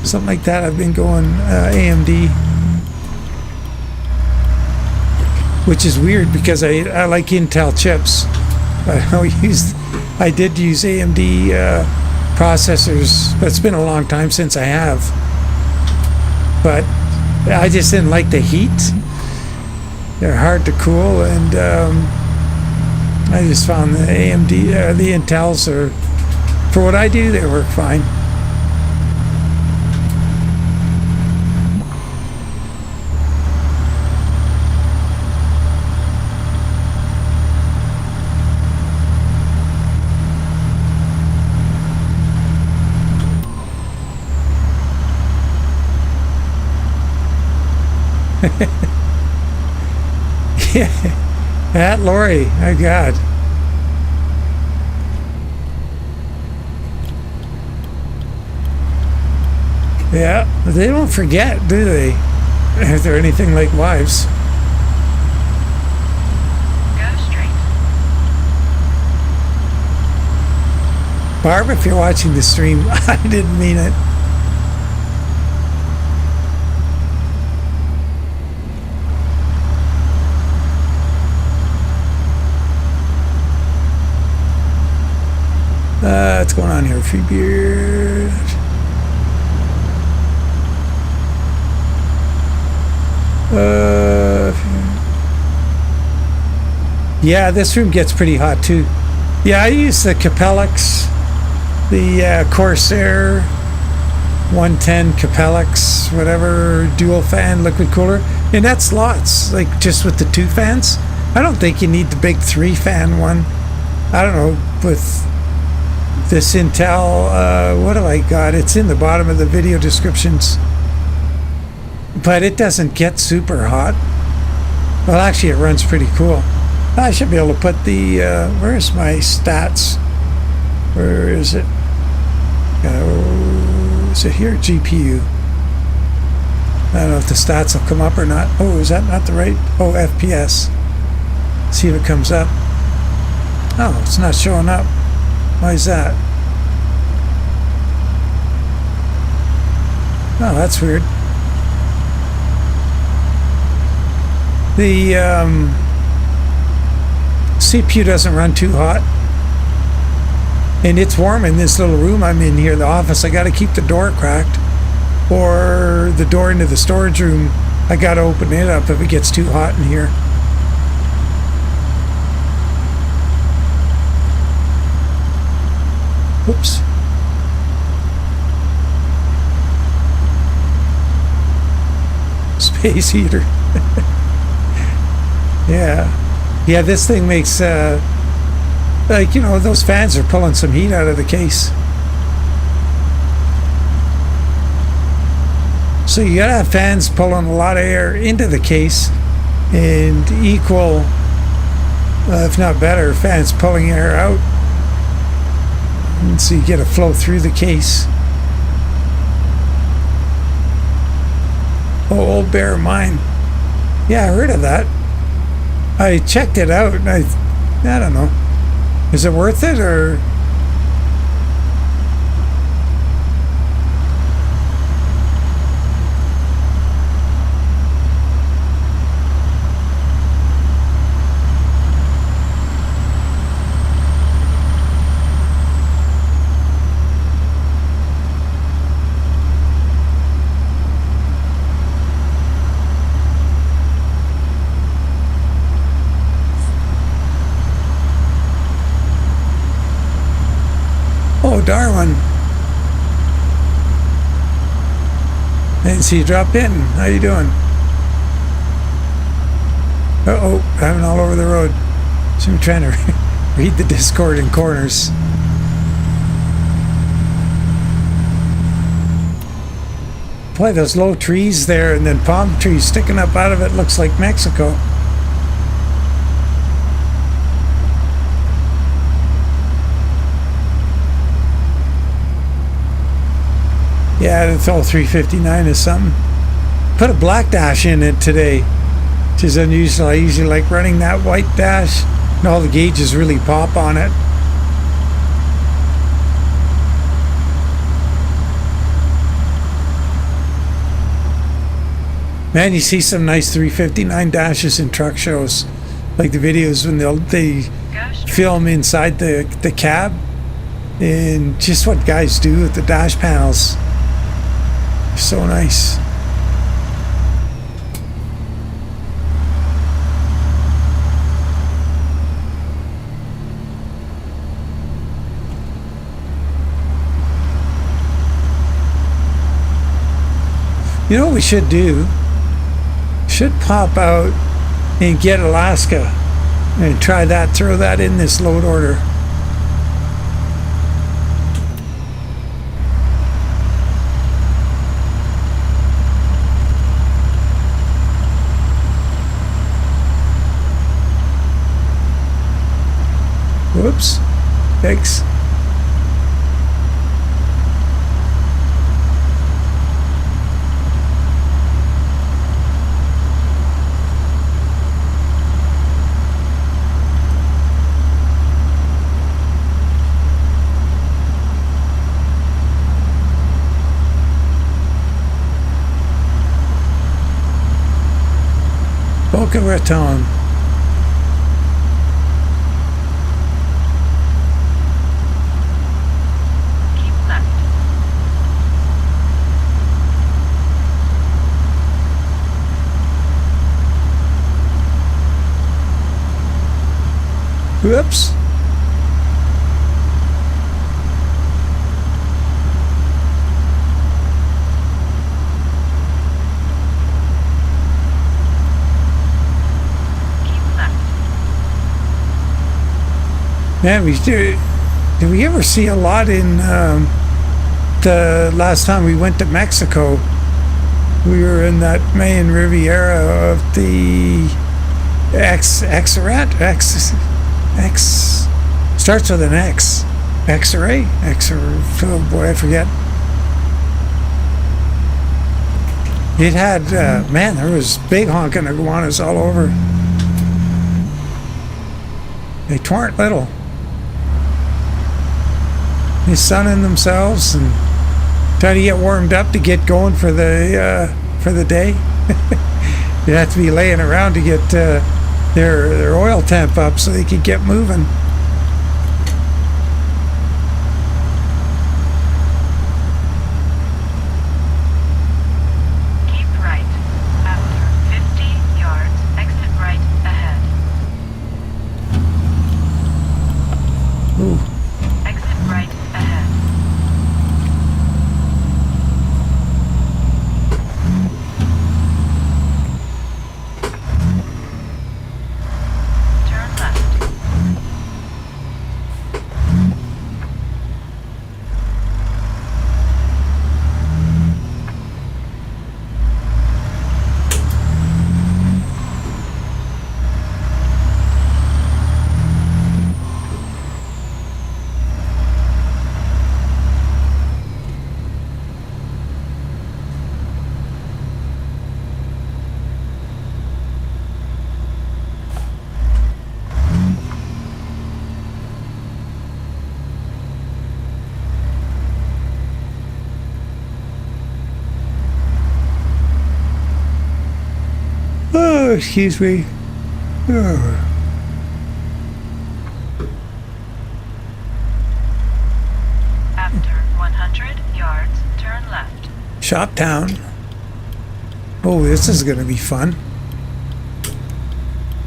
S1: something like that. I've been going AMD, which is weird because I like Intel chips. I did use AMD processors, but it's been a long time since I have. But I just didn't like the heat. They're hard to cool, and I just found the AMD, the Intels are, for what I do, they work fine. Yeah, that lorry, my God. Yeah, they don't forget, do they? If they're anything like wives.
S3: Go straight.
S1: Barb, if you're watching the stream, I didn't mean it. What's going on here? Free beer. Yeah, this room gets pretty hot too. Yeah, I use the Capellix, the Corsair 110 Capellix, whatever, dual fan liquid cooler, and that's lots, like just with the 2 fans. I don't think you need the big 3 fan one. I don't know, with this Intel, what have I got? It's in the bottom of the video descriptions. But it doesn't get super hot. Well, actually, it runs pretty cool. I should be able to put the, where's my stats? Where is it? Is it here? GPU. I don't know if the stats will come up or not. Oh, is that not the right? Oh, FPS. See if it comes up. Oh, it's not showing up. Why is that? Oh, that's weird. The CPU doesn't run too hot. And it's warm in this little room I'm in here, the office. I got to keep the door cracked. Or the door into the storage room, I got to open it up if it gets too hot in here. Whoops. Space heater. Yeah, this thing makes like, you know, those fans are pulling some heat out of the case. So you gotta have fans pulling a lot of air into the case, and equal, if not better, fans pulling air out, and so you get a flow through the case. Oh, Old Bear Mine. Yeah, I heard of that. I checked it out, and I don't know. Is it worth it, or? Oh, Darwin. I didn't see you drop in. How you doing? Uh-oh, driving all over the road. So I'm trying to read the Discord in corners. Boy, those low trees there and then palm trees sticking up out of it looks like Mexico. Yeah, it's all 359 is something. Put a black dash in it today, which is unusual. I usually like running that white dash, and all the gauges really pop on it. Man, you see some nice 359 dashes in truck shows, like the videos when they film inside the cab, and just what guys do with the dash panels. So nice. You know what we should do? Should pop out and get Alaska and try that, throw that in this load order. Whoops. Thanks. Boca Raton. Whoops. Man, did we ever see a lot in the last time we went to Mexico? We were in that Mayan Riviera of the X starts with an X. X-ray? Oh boy, I forget. It had, man, there was big honking iguanas all over. They weren't little. They sunning themselves and trying to get warmed up to get going for the day. You have to be laying around to get their oil temp up so they can get moving.
S3: Keep right. After 50 yards, exit right ahead.
S1: Ooh.
S3: Exit right ahead. Turn left.
S1: Oh, excuse me. Oh.
S3: After 100 yards, turn left.
S1: Shoptown. Oh, this is going to be fun.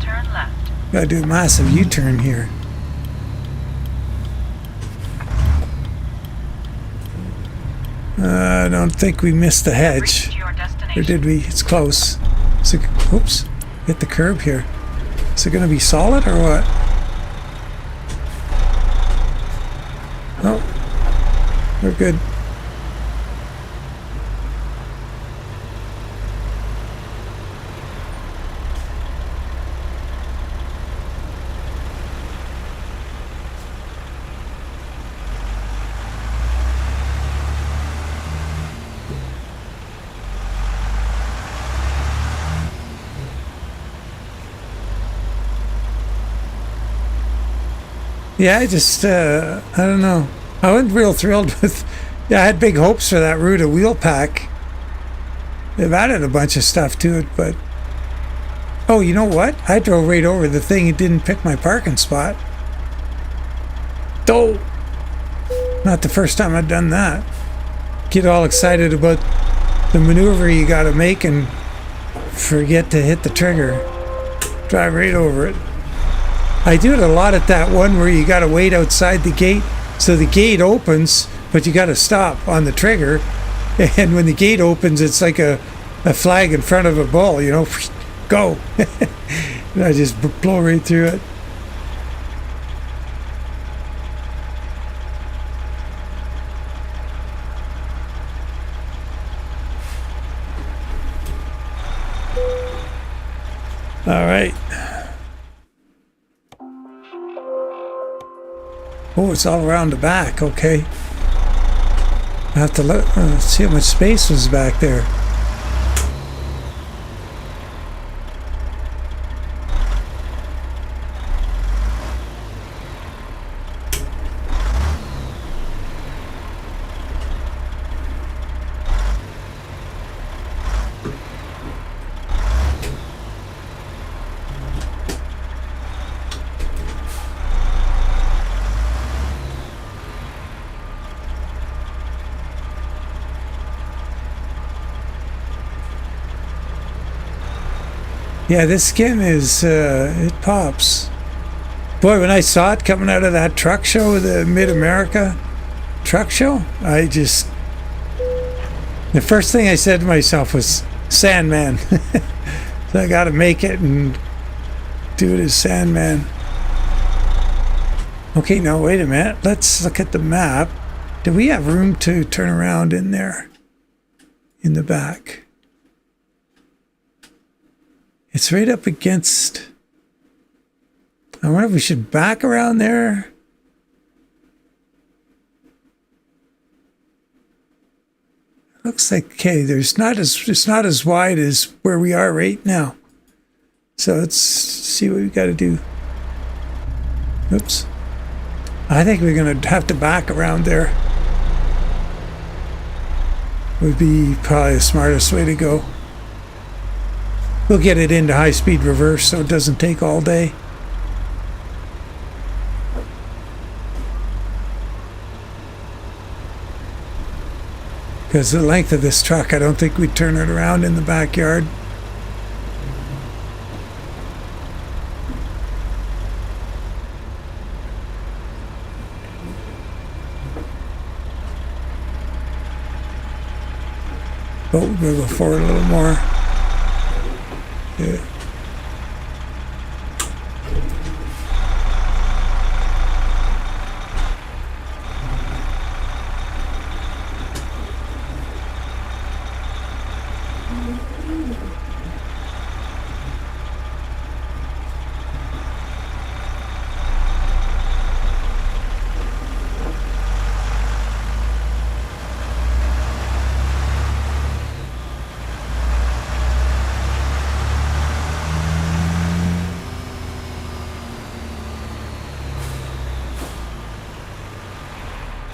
S3: Turn left.
S1: Gotta do a massive U-turn here. I don't think we missed the hedge.
S3: Reach your
S1: Or
S3: destination.
S1: did we? It's close. Oops. Hit the curb here. Is it going to be solid or what? Oh, we're good. Yeah, I don't know. I wasn't real thrilled with. Yeah, I had big hopes for that Ruta wheel pack. They've added a bunch of stuff to it, but. Oh, you know what? I drove right over the thing and didn't pick my parking spot. Oh! Not the first time I've done that. Get all excited about the maneuver you gotta make and forget to hit the trigger. Drive right over it. I do it a lot at that one where you got to wait outside the gate. So the gate opens, but you got to stop on the trigger. And when the gate opens, it's like a flag in front of a bull, you know, go. And I just blow right through it. All right. Oh, it's all around the back. Okay. I have to see how much space was back there. Yeah, this skin is, it pops. Boy, when I saw it coming out of that truck show, the Mid-America truck show, the first thing I said to myself was, Sandman. So I gotta make it and do it as Sandman. Okay, now wait a minute. Let's look at the map. Do we have room to turn around in there? In the back? It's right up against. I wonder if we should back around there. Looks like okay. It's not as wide as where we are right now. So let's see what we got to do. Oops. I think we're gonna have to back around there. Would be probably the smartest way to go. We'll get it into high-speed reverse so it doesn't take all day. Because the length of this truck, I don't think we'd turn it around in the backyard. Oh, we're going to go forward a little more. Yeah.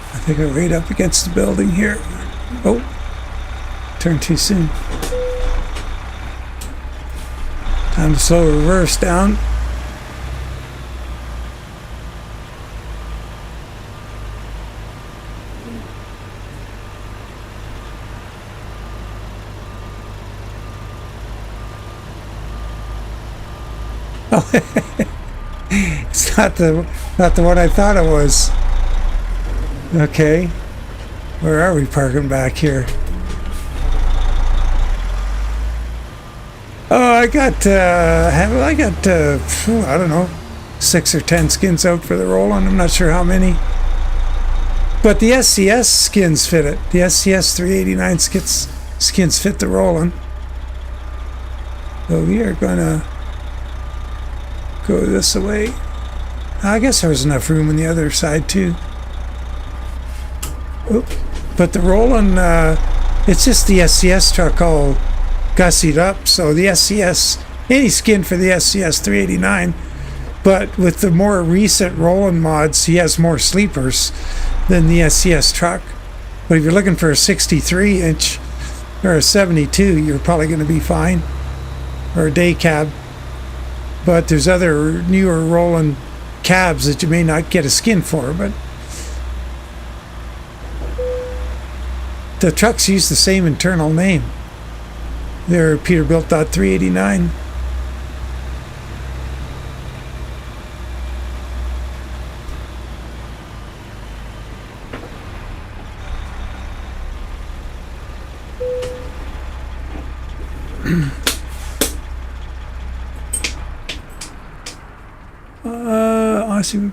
S1: I think we're right up against the building here. Oh, turned too soon. Time to slow reverse down. Oh, it's not the one I thought it was. Okay, where are we parking back here? Oh, I got I don't know, 6 or 10 skins out for the roll-on. I'm not sure how many. But the SCS skins fit it. The SCS 389 skins fit the Roland. So we are going to go this way. I guess there was enough room on the other side too. Oop. But the Roland, it's just the SCS truck all gussied up. So the SCS, any skin for the SCS 389. But with the more recent Roland mods, he has more sleepers than the SCS truck. But if you're looking for a 63-inch or a 72, you're probably going to be fine. Or a day cab. But there's other newer Roland cabs that you may not get a skin for. But the trucks use the same internal name. They're Peterbilt 389. Aussie.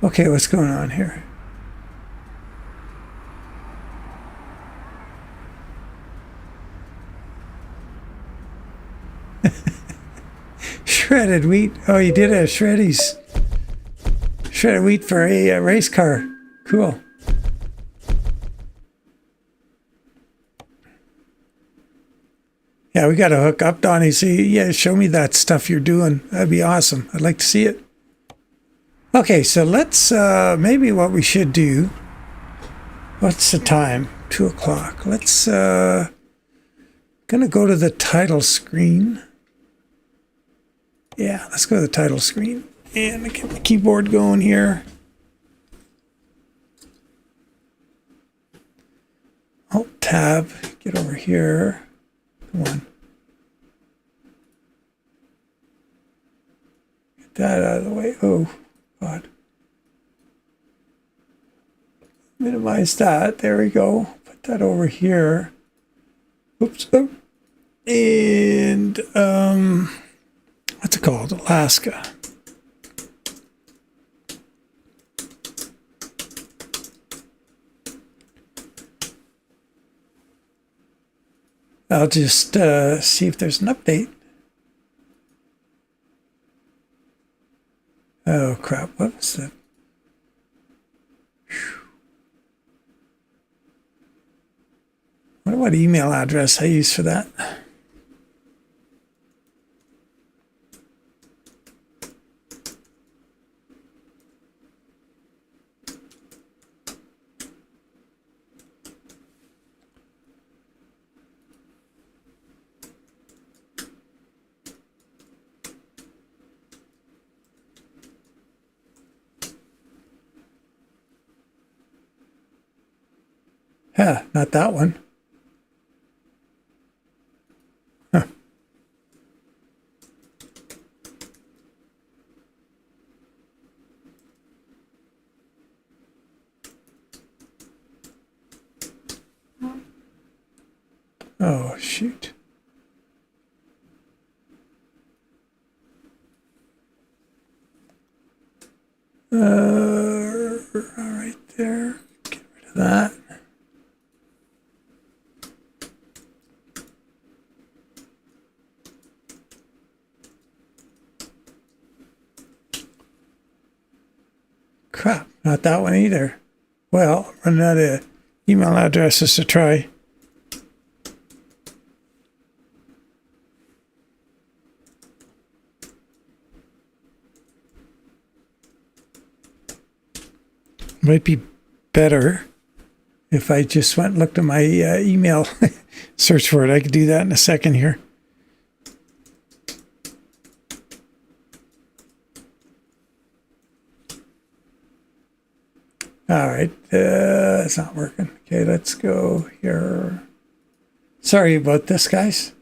S1: Okay, what's going on here? Shredded wheat. Oh, you did a shreddies. Shredded wheat for a race car. Cool. Yeah, we got to hook up, Donnie. See, yeah, show me that stuff you're doing. That'd be awesome. I'd like to see it. Okay, so let's, maybe what we should do, what's the time? 2 o'clock. Let's, gonna go to the title screen. Yeah, let's go to the title screen. And get the keyboard going here. Alt-Tab, get over here. Come on. Get that out of the way. Oh, God. Minimize that. There we go. Put that over here. Oops. Oh. And, what's it called? Alaska. I'll just see if there's an update. Oh, crap. What was that? I wonder what email address I use for that. Yeah, not that one. Huh. Oh, shoot. Right there. Get rid of that. Crap, not that one either. Well, running out of email addresses to try. Might be better if I just went and looked at my email, search for it. I could do that in a second here. All right, it's not working. Okay, let's go here. Sorry about this, guys.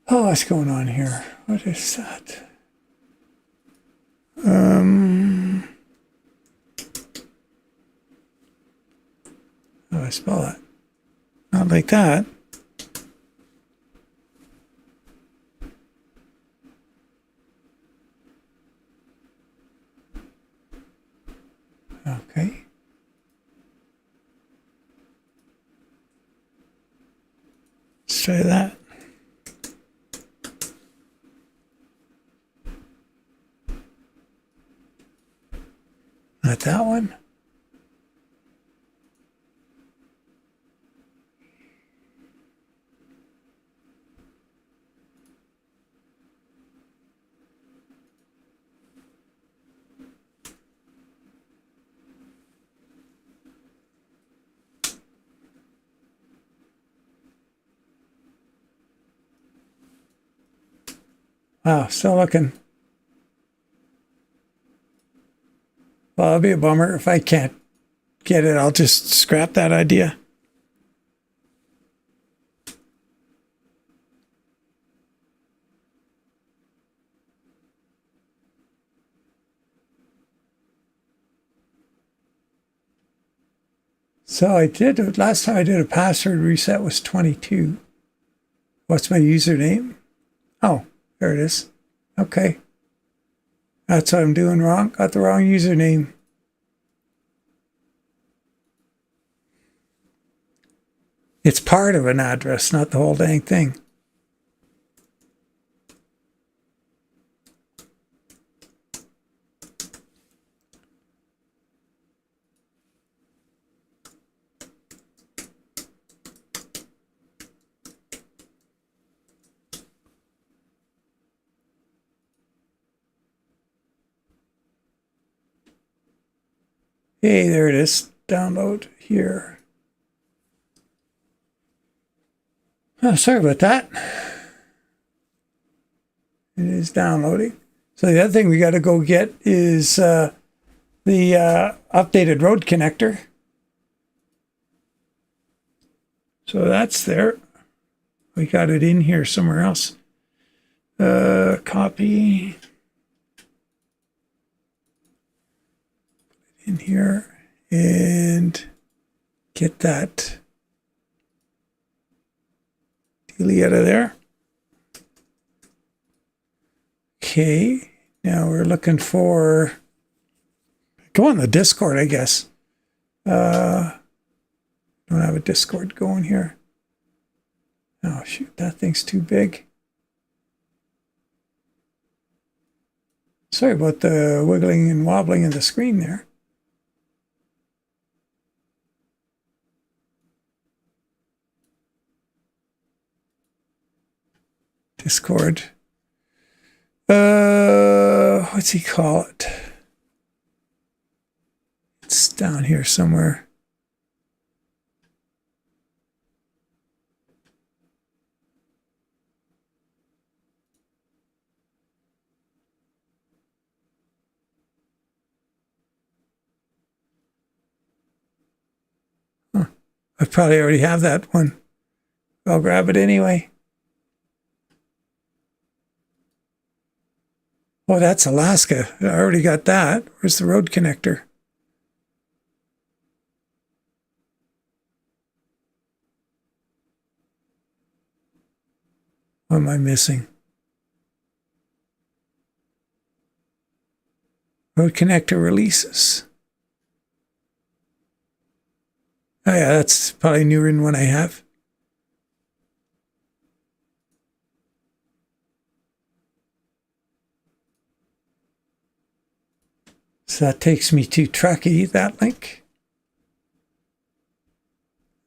S1: Oh, what's going on here? What is that? How do I spell that? Not like that. Okay. Let's try that. Not that one. Wow, still looking. Well, it'll be a bummer if I can't get it. I'll just scrap that idea. So I did, last time I did a password reset was 22. What's my username? Oh, there it is. Okay. That's what I'm doing wrong. Got the wrong username. It's part of an address, not the whole dang thing. Hey, there it is. Download here. Oh, sorry about that. It is downloading. So the other thing we got to go get is the updated road connector. So that's there. We got it in here somewhere else. Copy. In here and get that dealie out of there. Okay, now we're looking for, go on the Discord, I guess. Don't have a Discord going here. Oh shoot, that thing's too big. Sorry about the wiggling and wobbling of the screen there. Discord. What's he call it? It's down here somewhere. Huh. I probably already have that one. I'll grab it anyway. Oh, that's Alaska. I already got that. Where's the road connector? What am I missing? Road connector releases. Oh yeah, that's probably newer than one I have. So that takes me to Truckee, that link.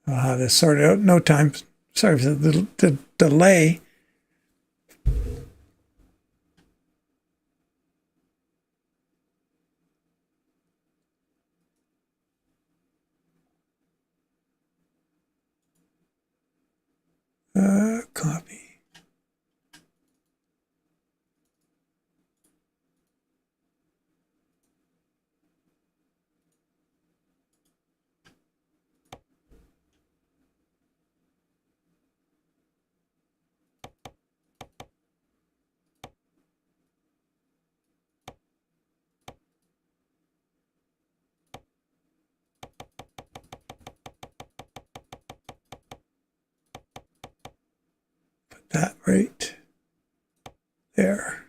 S1: I'll have this sorted out in no time. Sorry for the delay. Copy. That right there.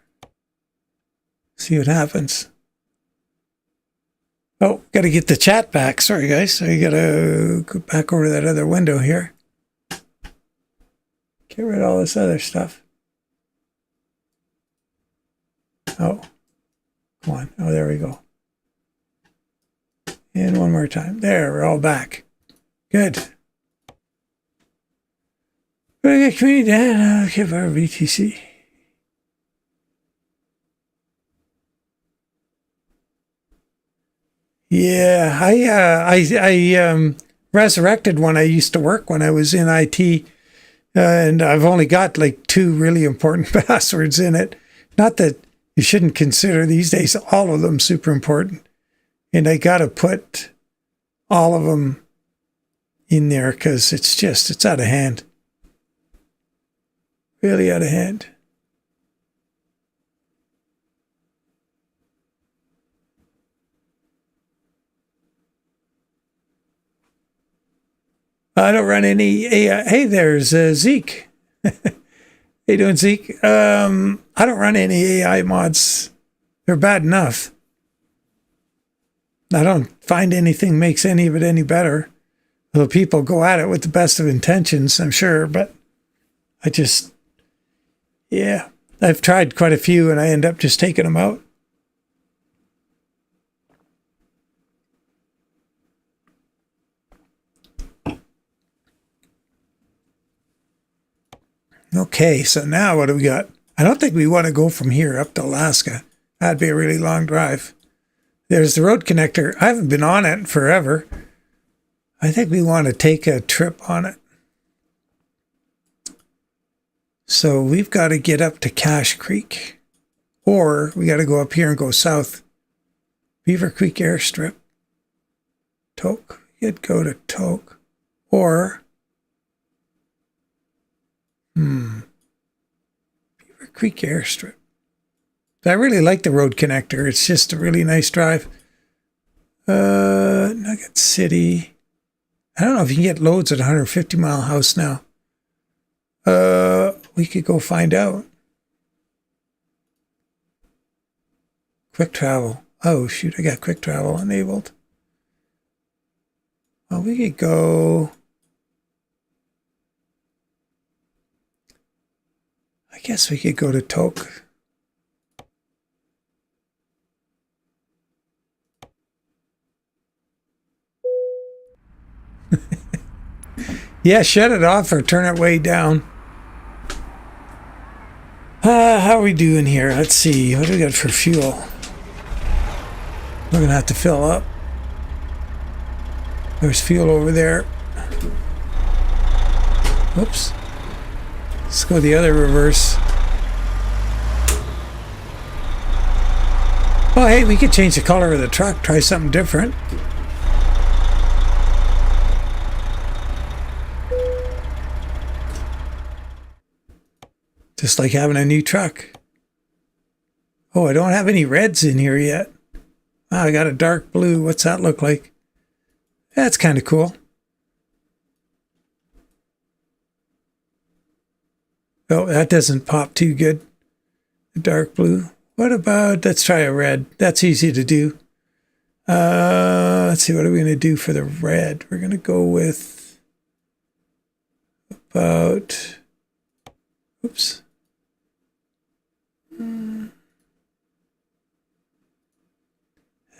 S1: See what happens. Oh, got to get the chat back. Sorry, guys. So you got to go back over to that other window here. Get rid of all this other stuff. Oh, come on. Oh, there we go. And one more time. There, we're all back. Good. Very good community. I'll give our BTC. Yeah, I resurrected one I used to work when I was in IT, and I've only got like 2 really important passwords in it. Not that you shouldn't consider these days all of them super important, and I got to put all of them in there because it's out of hand, really out of hand. I don't run any AI. Hey, there's Zeke. How you doing, Zeke? I don't run any AI mods. They're bad enough. I don't find anything makes any of it any better. Although people go at it with the best of intentions, I'm sure. But I've tried quite a few and I end up just taking them out. Okay, so now what do we got? I don't think we want to go from here up to Alaska. That'd be a really long drive. There's the road connector. I haven't been on it in forever. I think we want to take a trip on it. So we've got to get up to Cache Creek. Or we got to go up here and go south. Beaver Creek Airstrip. Tok. You'd go to Tok. Or... Beaver Creek Airstrip. I really like the road connector. It's just a really nice drive. Nugget City. I don't know if you can get loads at 150 Mile House now. We could go find out. Quick travel. Oh, shoot, I got quick travel enabled. Well, we could go... I guess we could go to Tok. Yeah, shut it off or turn it way down. How are we doing here? Let's see. What do we got for fuel? We're going to have to fill up. There's fuel over there. Oops. Let's go the other reverse. Oh, hey, we could change the color of the truck. Try something different. Just like having a new truck. Oh, I don't have any reds in here yet. Oh, I got a dark blue. What's that look like? That's kind of cool. Oh, that doesn't pop too good. The dark blue. What about, let's try a red. That's easy to do. Let's see, what are we going to do for the red? We're going to go with about, oops.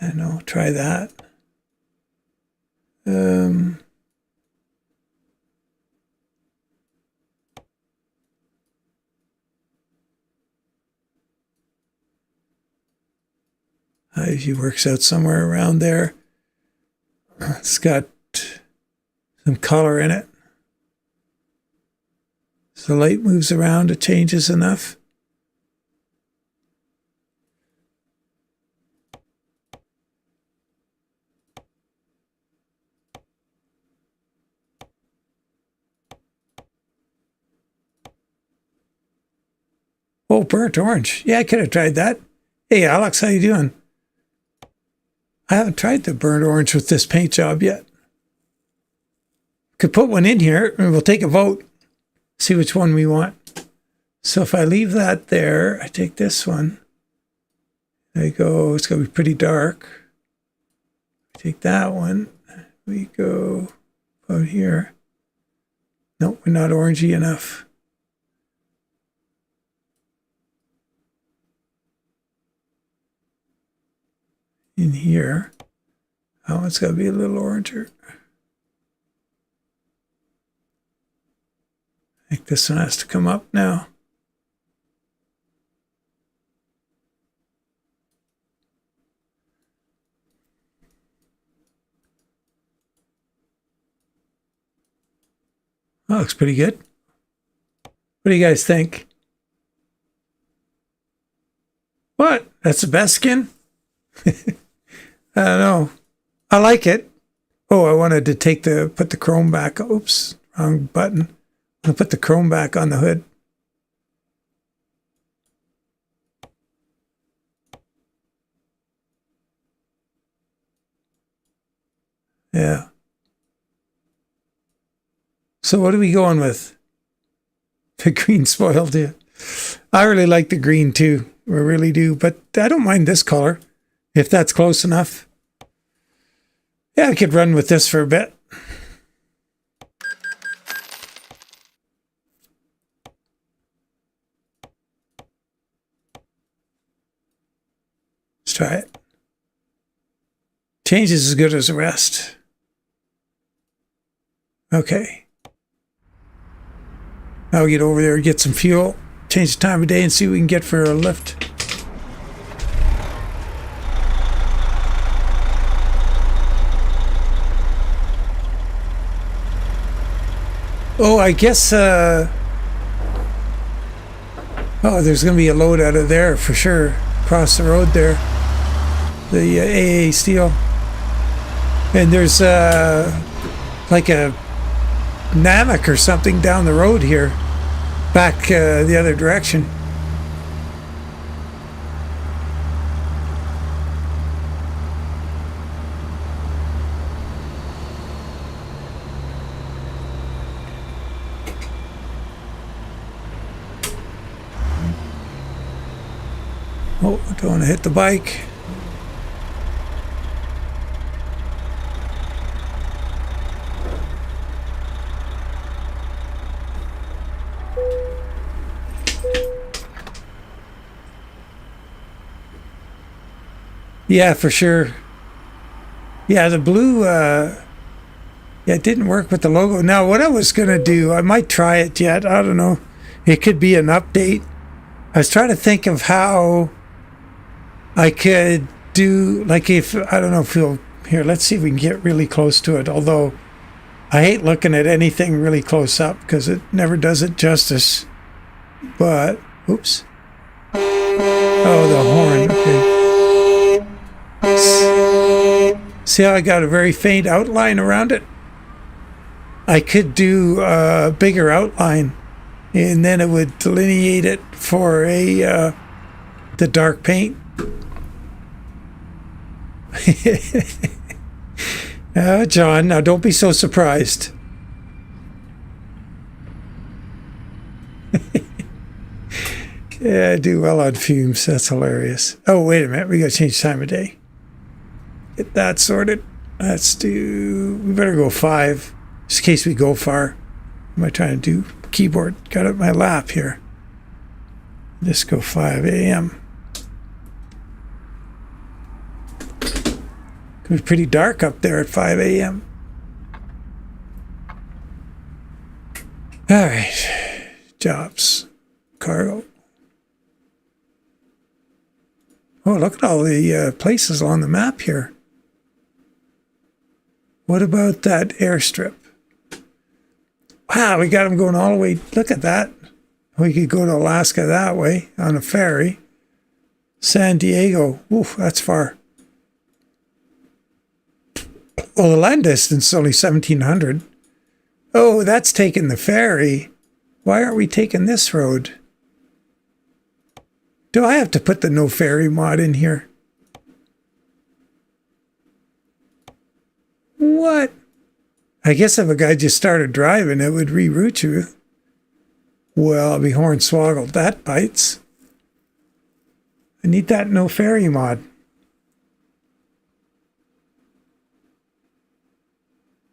S1: I don't know, try that. Usually works out somewhere around there. It's got some color in it. So the light moves around, it changes enough. Oh, burnt orange. Yeah, I could have tried that. Hey, Alex, how you doing? I haven't tried the burnt orange with this paint job yet. Could put one in here and we'll take a vote. See which one we want. So if I leave that there, I take this one. There you go. It's going to be pretty dark. Take that one. We go out here. Nope, we're not orangey enough. In here. That one's got to be a little oranger. I think this one has to come up now. That looks pretty good. What do you guys think? What? That's the best skin? I don't know. I like it. Oh, I wanted to put the chrome back. Oops, wrong button. I'll put the chrome back on the hood. Yeah. So what are we going with? The green spoiled you. I really like the green too. I really do. But I don't mind this color if that's close enough. Yeah, I could run with this for a bit. Let's try it. Change is as good as the rest. Okay. Now we get over there, get some fuel, change the time of day, and see what we can get for a lift. Oh, I guess, oh, there's going to be a load out of there for sure, across the road there. The AA steel. And there's like a Namak or something down the road here, back the other direction. Oh, don't want to hit the bike. Yeah, for sure. Yeah, the blue, yeah, it didn't work with the logo. Now, what I was going to do, I might try it yet. I don't know. It could be an update. I was trying to think of how I could do, like if, I don't know if you'll, here, let's see if we can get really close to it. Although, I hate looking at anything really close up because it never does it justice. But, oops. Oh, the horn, okay. See how I got a very faint outline around it? I could do a bigger outline and then it would delineate it for a the dark paint. John, now don't be so surprised. Yeah, I do well on fumes. That's hilarious. Oh, wait a minute. We got to change time of day. Get that sorted. Let's do... We better go 5. Just in case we go far. What am I trying to do? Keyboard. Got it in my lap here. Just go 5 a.m. It was pretty dark up there at 5 a.m. All right. Jobs. Cargo. Oh, look at all the places on the map here. What about that airstrip? Wow, we got them going all the way. Look at that. We could go to Alaska that way on a ferry. San Diego. Oof, that's far. Well, the land distance is only 1,700. Oh, that's taking the ferry. Why aren't we taking this road? Do I have to put the no ferry mod in here? What? I guess if a guy just started driving, it would reroute you. Well, I'll be hornswoggled. That bites. I need that no ferry mod.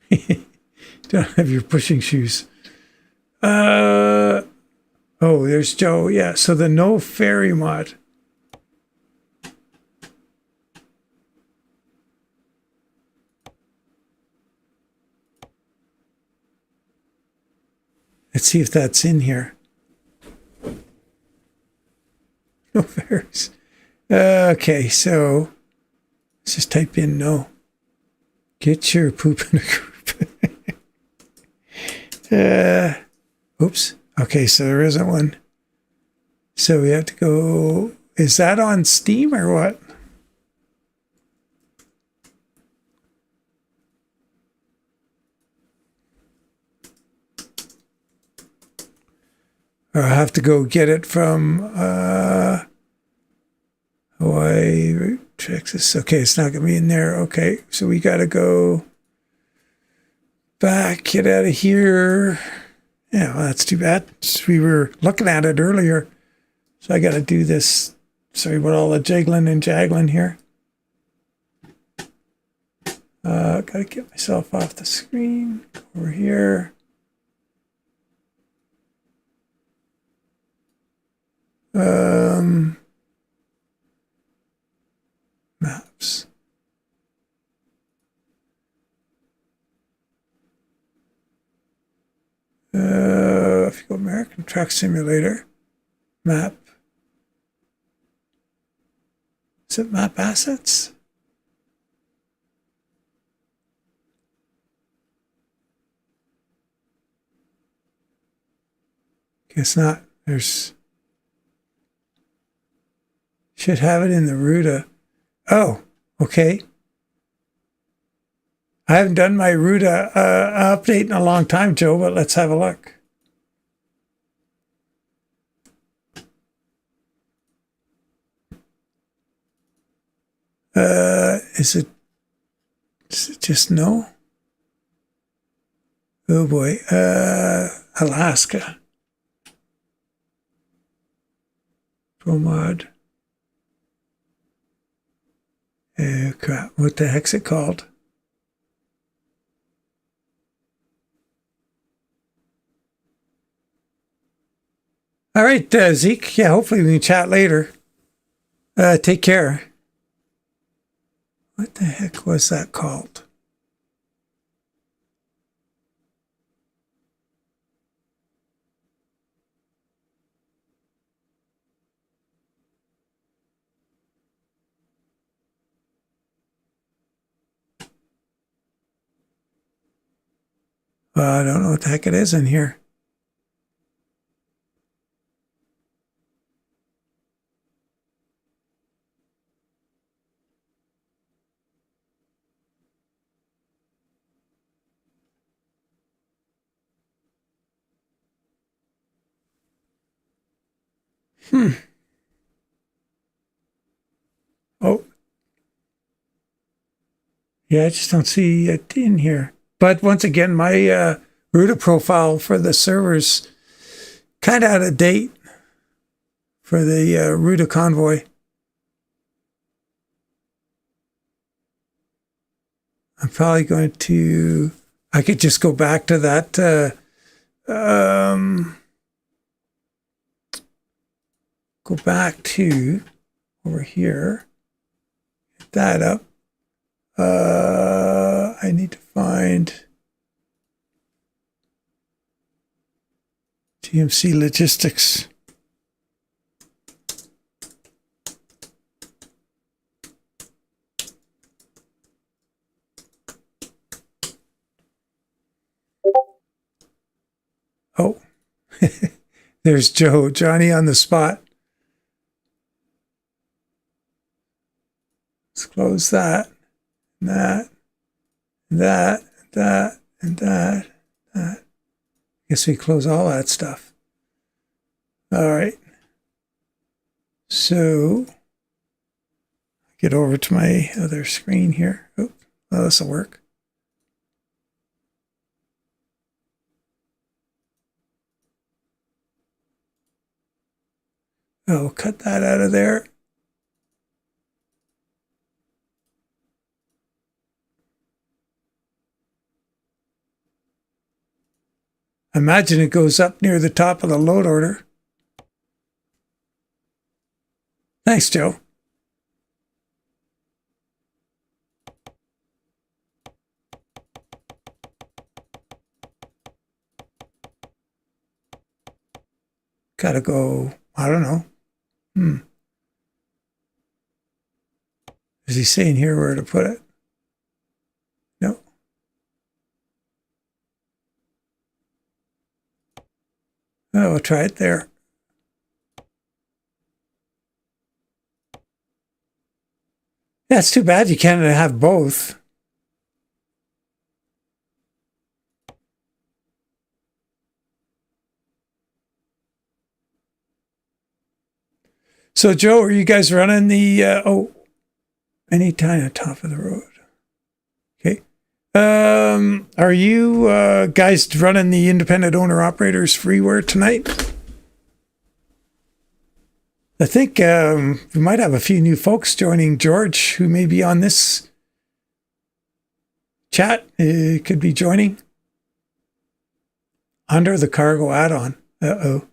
S1: Don't have your pushing shoes. Oh, there's Joe. Yeah, so the no fairy mod. Let's see if that's in here. No fairies. Okay, so let's just type in no. Get your poop in a group. Oops. Okay, so there isn't one. So we have to go. Is that on Steam or what? Or I have to go get it from Hawaii, Texas. Okay, it's not going to be in there. Okay, so we got to go back, get out of here. Yeah, well, that's too bad. We were looking at it earlier. So I got to do this. Sorry about all the jiggling and jaggling here. Got to get myself off the screen. Go over here. Maps. If you go American Truck Simulator, map. Is it map assets? Guess not. There's. Should have it in the Ruta. Oh, okay. I haven't done my Ruta update in a long time, Joe, but let's have a look. Is it just no? Oh boy. Alaska. Promod. Oh crap. What the heck's it called? All right, Zeke. Yeah, hopefully we can chat later. Take care. What the heck was that called? I don't know what the heck it is in here. Oh. Yeah, I just don't see it in here. But once again, my Ruta profile for the server's kind of out of date for the Ruta Convoy. I'm probably going to... I could just go back to that... go back to over here. Get that up. I need to find GMC Logistics. Oh, there's Joe, Johnny on the spot. Let's close that, and that, and that, and that, and that, that. Guess we close all that stuff. All right. So, get over to my other screen here. Oh, well, this will work. Oh, cut that out of there. I imagine it goes up near the top of the load order. Thanks, Joe. Gotta go, I don't know. Is he saying here where to put it? No. Oh, we'll try it there. Yeah, it's too bad you can't have both. So, Joe, are you guys running the, anytime on top of the road? Okay. Are you guys running the independent owner operators freeware tonight? I think we might have a few new folks joining. George, who may be on this chat, could be joining. Under the cargo add-on. Uh-oh.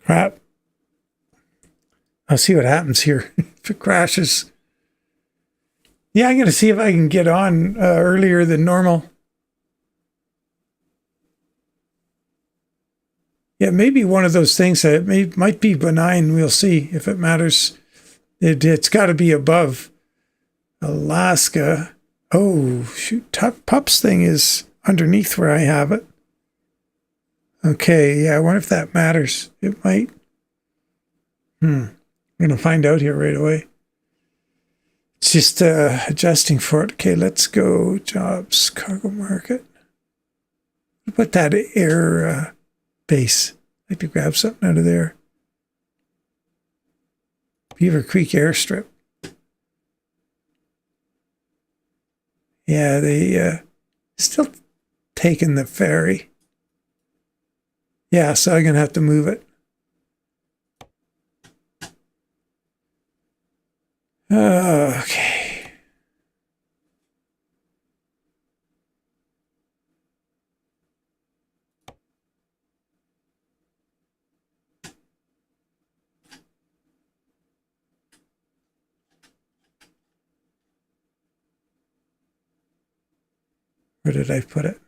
S1: Crap. I'll see what happens here. If it crashes. Yeah, I'm going to see if I can get on earlier than normal. Yeah, maybe one of those things that might be benign. We'll see if it matters. It's got to be above Alaska. Oh, shoot. Pup's thing is underneath where I have it. Okay, yeah, I wonder if that matters. It might. I'm going to find out here right away. It's just adjusting for it. Okay, let's go. Jobs, cargo market. Put that air base. I'd like to grab something out of there. Beaver Creek Airstrip. Yeah, they still taking the ferry. Yeah, so I'm going to have to move it. Okay. Where did I put it?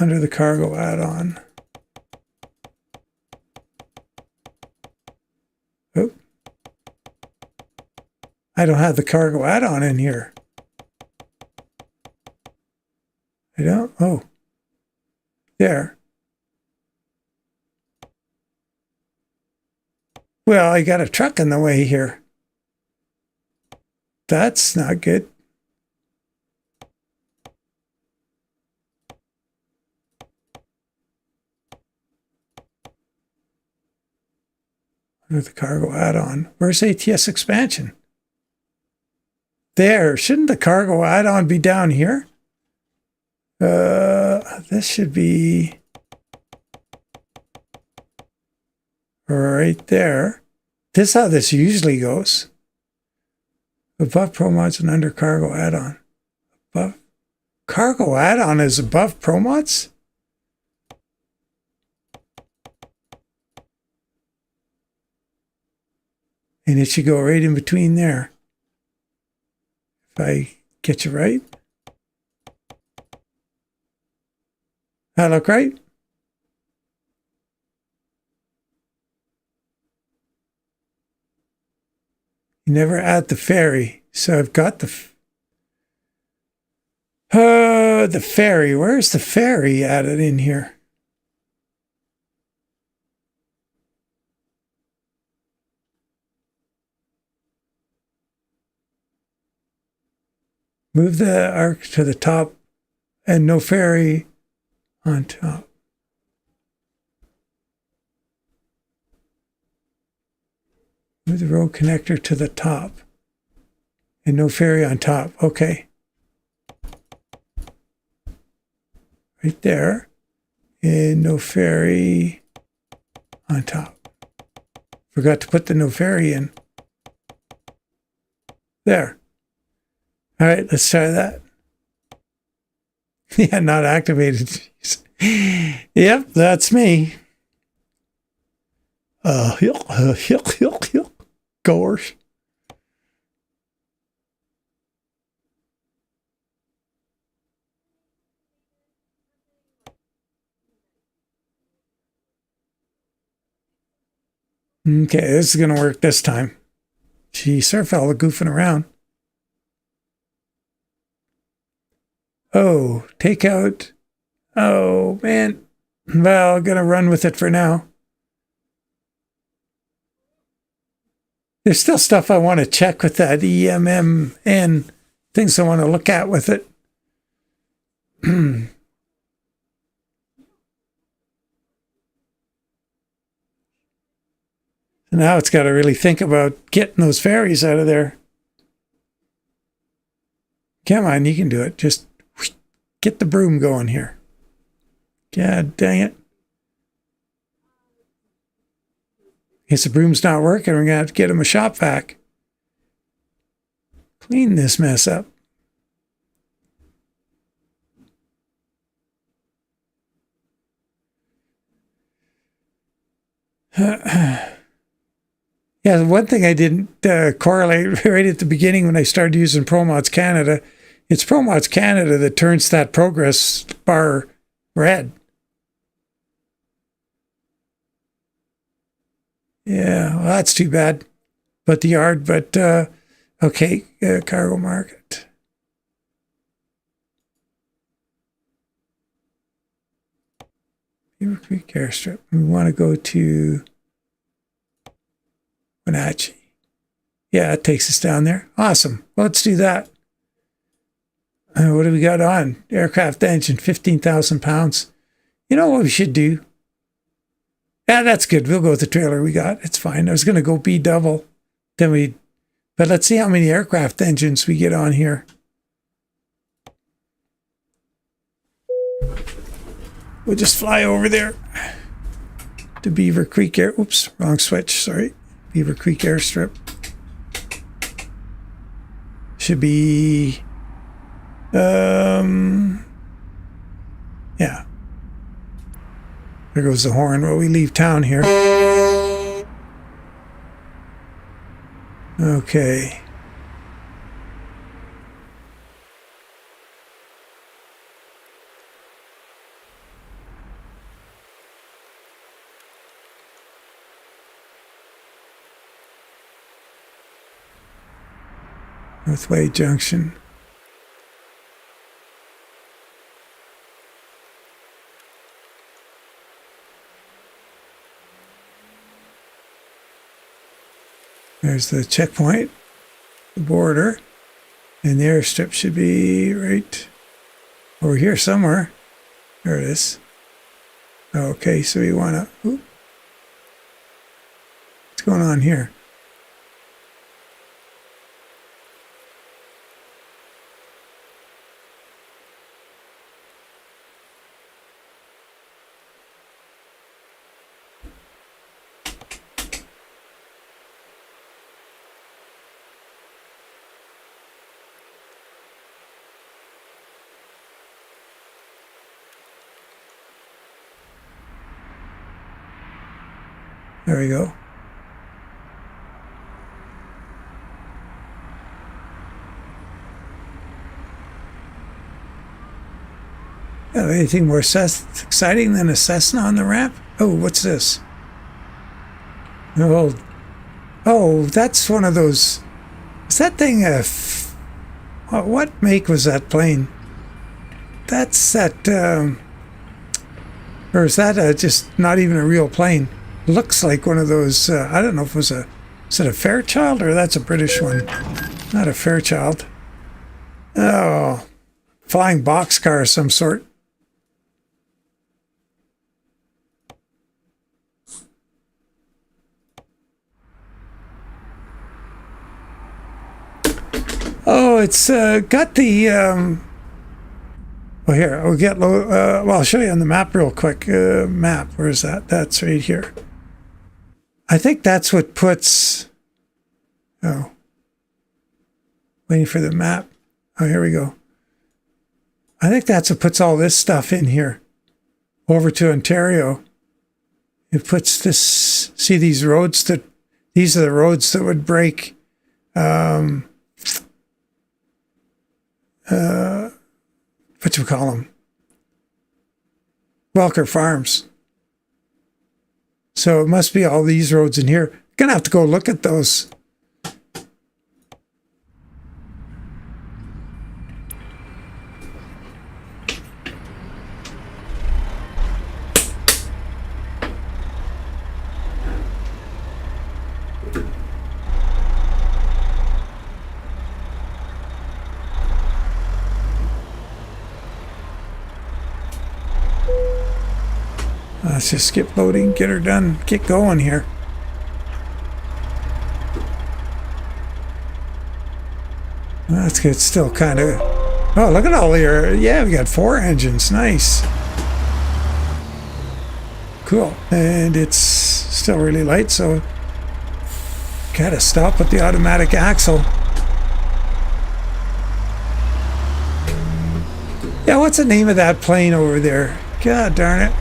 S1: Under the cargo add-on. Oh. I don't have the cargo add-on in here. I don't? Oh. There. Well, I got a truck in the way here. That's not good. Under the cargo add-on. Where's ATS expansion? There. Shouldn't the cargo add-on be down here? This should be right there. This is how this usually goes. Above ProMods and under cargo add-on. Above cargo add-on is above ProMods? And it should go right in between there. If I get you right. That look right? You never add the ferry. So I've got the ferry. Where's the ferry added in here? Move the arc to the top and no ferry on top. Move the road connector to the top and no ferry on top. Okay. Right there. And no ferry on top. Forgot to put the no ferry in. There. All right, let's try that. Yeah, not activated. Yep, that's me. Gosh. Okay, this is going to work this time. Gee, sorry for all the goofing around. Oh, take out. Oh, man. Well, I'm going to run with it for now. There's still stuff I want to check with that EMMN, things I want to look at with it. Now it's got to really think about getting those fairies out of there. Come on, you can do it. Just get the broom going here. God dang it. Guess the broom's not working. We're going to have to get him a shop vac. Clean this mess up. Yeah, one thing I didn't correlate right at the beginning when I started using ProMods Canada, it's ProMods Canada that turns that progress bar red. Yeah, well, that's too bad. But the yard, but okay, cargo market. Beaver Creek Airstrip. We want to go to Wenatchee. Yeah, it takes us down there. Awesome. Well, let's do that. What do we got on? Aircraft engine, 15,000 pounds. You know what we should do? Yeah, that's good. We'll go with the trailer we got. It's fine. I was going to go B double. But let's see how many aircraft engines we get on here. We'll just fly over there to Beaver Creek Air. Oops, wrong switch. Sorry. Beaver Creek Airstrip. Should be, yeah. There goes the horn. Well, we leave town here. Okay. Northway Junction. There's the checkpoint, the border, and the airstrip should be right over here somewhere. There it is. Okay, so we want to... What's going on here? There we go. Anything more exciting than a Cessna on the ramp? Oh, what's this? Oh, that's one of those. Is that thing what make was that plane? That's that, or is that just not even a real plane? Looks like one of those, I don't know if it was is it a Fairchild or that's a British one? Not a Fairchild. Oh, flying boxcar of some sort. Oh, it's got the, well, here, I'll get low, well, I'll show you on the map real quick. Map, where is that? That's right here. I think that's what puts, oh, waiting for the map. Oh, here we go. I think that's what puts all this stuff in here. Over to Ontario. It puts this, see these roads these are the roads that would break what you call them? Welker Farms. So it must be all these roads in here. Gonna have to go look at those. Let's just skip loading, get her done, get going here. That's good. Still kind of. Oh, look at all your. Yeah, we got 4 engines. Nice. Cool. And it's still really light, so gotta stop with the automatic axle. Yeah, what's the name of that plane over there? God darn it.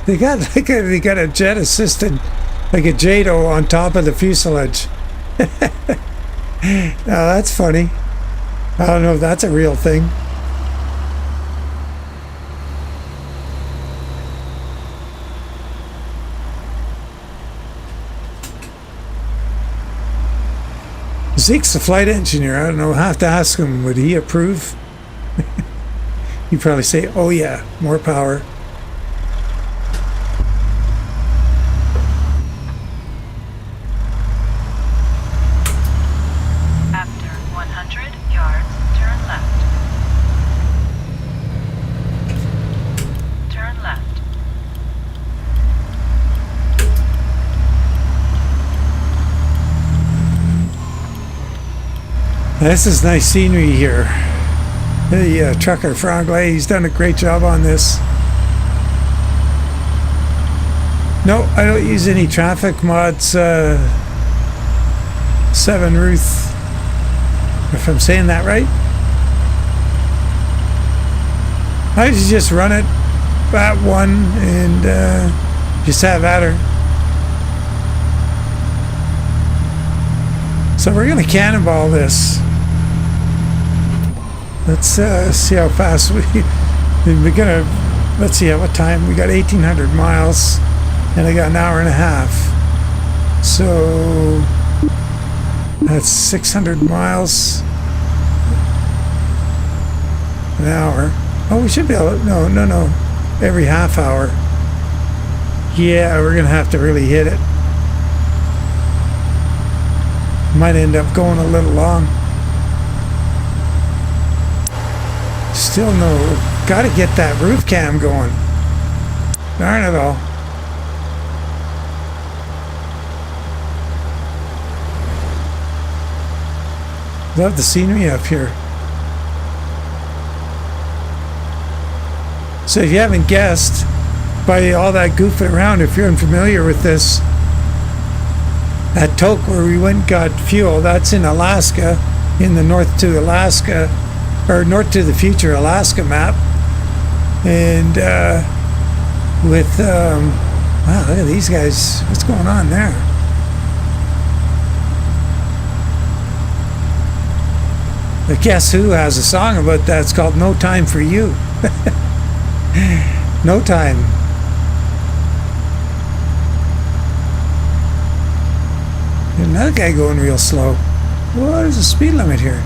S1: They got a jet assisted, like a JATO on top of the fuselage. Now that's funny. I don't know if that's a real thing. Zeke's the flight engineer. I don't know. I have to ask him, would he approve? He'd probably say, oh yeah, more power. This is nice scenery here. The trucker Franglais, he's done a great job on this. No, I don't use any traffic mods. 7 Ruth, if I'm saying that right. I usually just run it at 1 and just have at her. So we're going to cannonball this. Let's see how fast we're gonna. Let's see at what time we got. 1,800 miles, and I got an hour and a half. So that's 600 miles an hour. Oh, we should be able to. No. Every half hour. Yeah, we're gonna have to really hit it. Might end up going a little long. Still no. Gotta get that roof cam going. Darn it all. Love the scenery up here. So if you haven't guessed by all that goofing around, if you're unfamiliar with this, that toke where we went and got fuel, that's in Alaska, in the North to Alaska, or North to the Future Alaska map. And with, wow, look at these guys. What's going on there? But guess who has a song about that? It's called No Time for You. No time. Another guy going real slow. What is the speed limit here?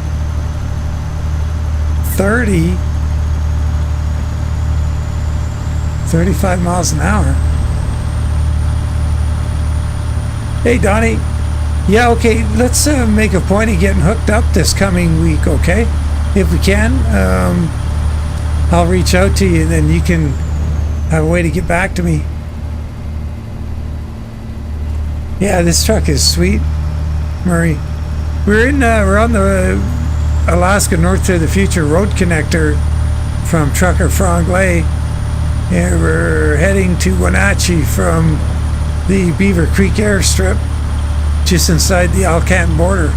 S1: 30. 35 miles an hour. Hey, Donnie. Yeah, okay, let's make a point of getting hooked up this coming week, okay? If we can, I'll reach out to you and then you can have a way to get back to me. Yeah, this truck is sweet, Murray. We're on the Alaska North to the Future Road Connector from Trucker Franglais, and we're heading to Wenatchee from the Beaver Creek Airstrip, just inside the Alcan border.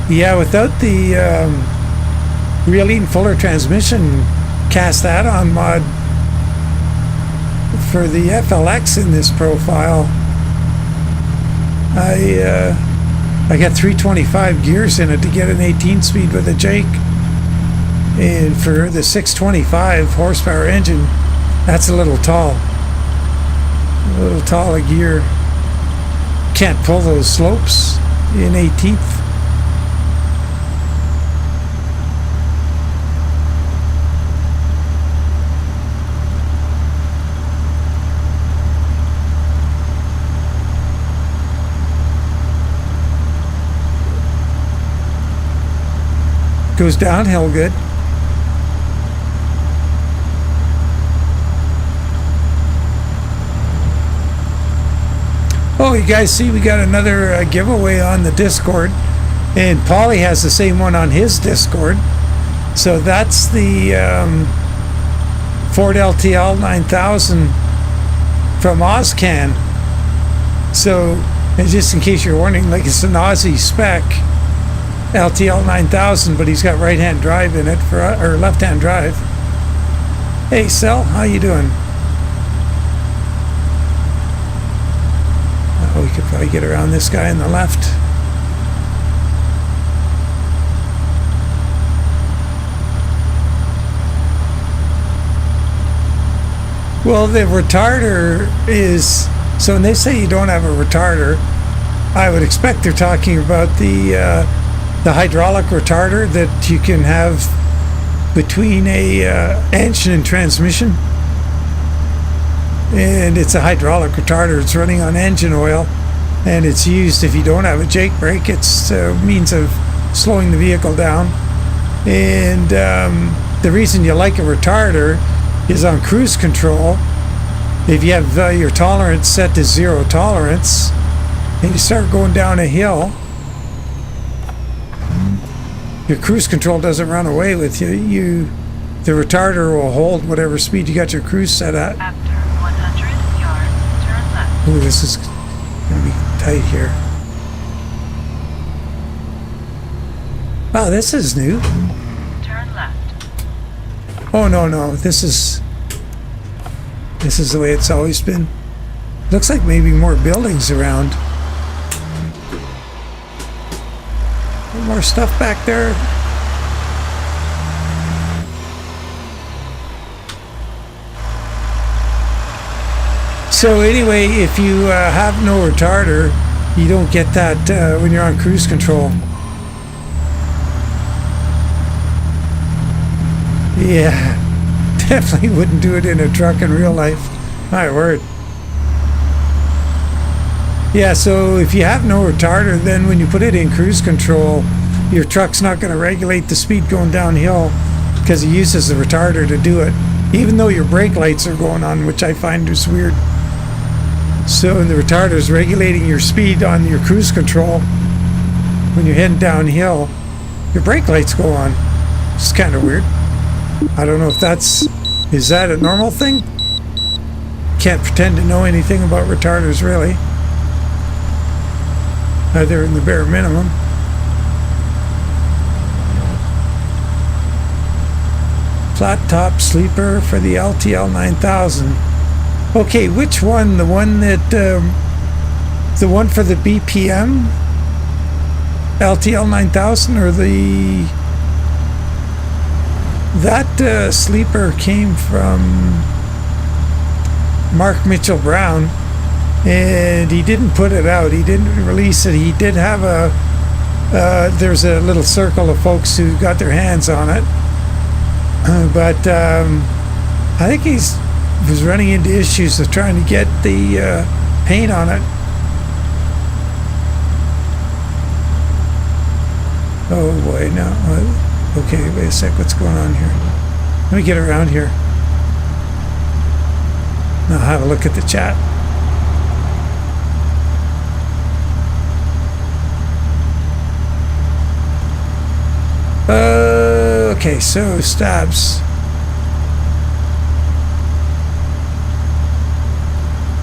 S1: Yeah, without the real Eaton Fuller transmission cast add-on mod for the FLX in this profile, I got 325 gears in it to get an 18 speed with a Jake, and for the 625 horsepower engine, that's a little tall a gear. Can't pull those slopes in 18th. Goes downhill good. Oh, you guys see we got another giveaway on the Discord, and Paulie has the same one on his Discord. So that's the Ford LTL 9000 from Ozcan. So, and just in case you're wondering, like, it's an Aussie spec LTL 9000, but he's got right-hand drive in it or left-hand drive. Hey, Sel, how you doing? Oh, we could probably get around this guy on the left. Well, the retarder is, so when they say you don't have a retarder, I would expect they're talking about the hydraulic retarder that you can have between a engine and transmission. And it's a hydraulic retarder. It's running on engine oil, and it's used if you don't have a Jake brake. It's a means of slowing the vehicle down. And the reason you like a retarder is on cruise control. If you have your tolerance set to 0 tolerance and you start going down a hill, your cruise control doesn't run away with you. The retarder will hold whatever speed you got your cruise set at.
S3: After 100 yards, turn left.
S1: Ooh, this is gonna be tight here. Wow, this is new.
S3: Turn left.
S1: Oh no, this is the way it's always been. Looks like maybe more buildings around. More stuff back there. So anyway, if you have no retarder, you don't get that when you're on cruise control. Yeah, definitely wouldn't do it in a truck in real life. My word. Yeah, so if you have no retarder, then when you put it in cruise control, your truck's not going to regulate the speed going downhill because it uses the retarder to do it, even though your brake lights are going on, which I find is weird. So the retarder is regulating your speed on your cruise control. When you're heading downhill, your brake lights go on. It's kind of weird. I don't know if is that a normal thing? Can't pretend to know anything about retarders really. Other than the bare minimum. Flat top sleeper for the LTL 9000. Okay, which one? The one that the one for the BPM LTL 9000, or that sleeper came from Mark Mitchell Brown, and he didn't put it out. He didn't release it. He did have there's a little circle of folks who got their hands on it, but I think he was running into issues of trying to get the paint on it. Oh boy, no. Okay, wait a sec. What's going on here? Let me get around here. Now have a look at the chat. Okay, so stabs.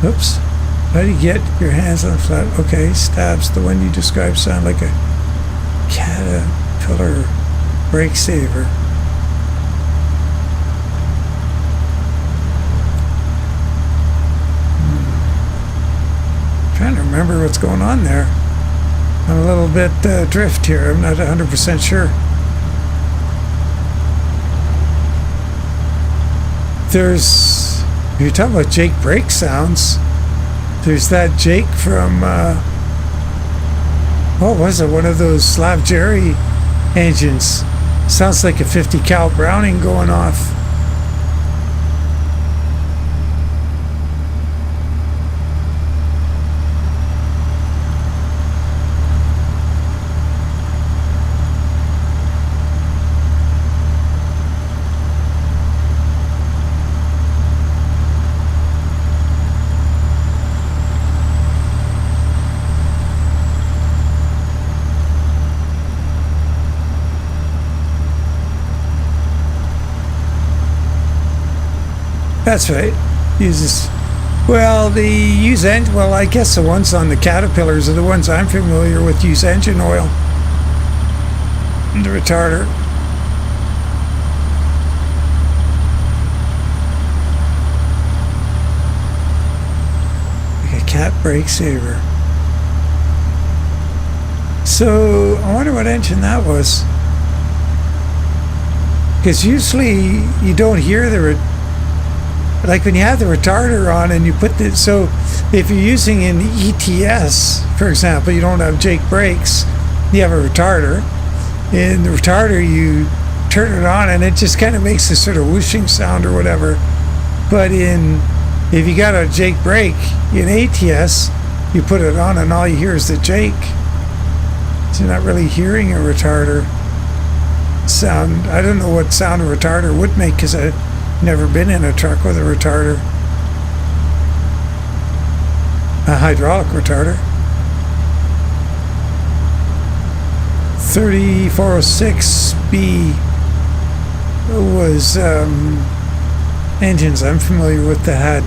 S1: Oops. How do you get your hands on flat? Okay, stabs. The one you described sound like a Caterpillar brake saver. Trying to remember what's going on there. I'm a little bit drift here. I'm not 100% sure. If you're talking about Jake brake sounds, there's that Jake from, what was it? One of those Slav Jerry engines. Sounds like a 50 cal Browning going off. That's right. Uses, well, well, I guess the ones on the Caterpillars are the ones I'm familiar with, use engine oil. And the retarder. Like a cat brake saver. So, I wonder what engine that was. Because usually you don't hear like when you have the retarder on and you put the, so if you're using an ETS, for example, you don't have Jake brakes, you have a retarder. In the retarder, you turn it on and it just kind of makes this sort of whooshing sound or whatever. But if you got a Jake brake in ATS, you put it on and all you hear is the Jake. So you're not really hearing a retarder sound. I don't know what sound a retarder would make because I've never been in a truck with a retarder. A hydraulic retarder. 3406B was engines I'm familiar with that had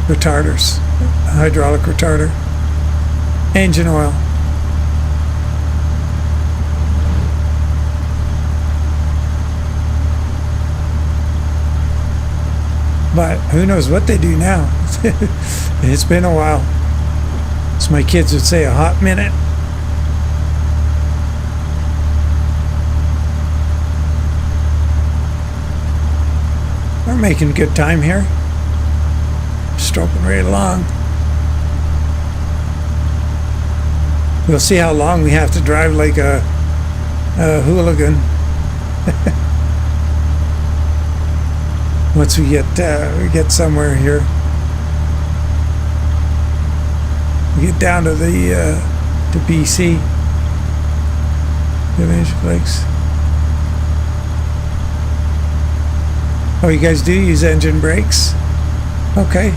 S1: retarders. A hydraulic retarder. Engine oil. But who knows what they do now. It's been a while. As my kids would say, a hot minute. We're making good time here. Stroking right along. We'll see how long we have to drive like a hooligan. Once we get somewhere here, we get down to the to BC. Diminishing brakes. Oh, you guys do use engine brakes? Okay.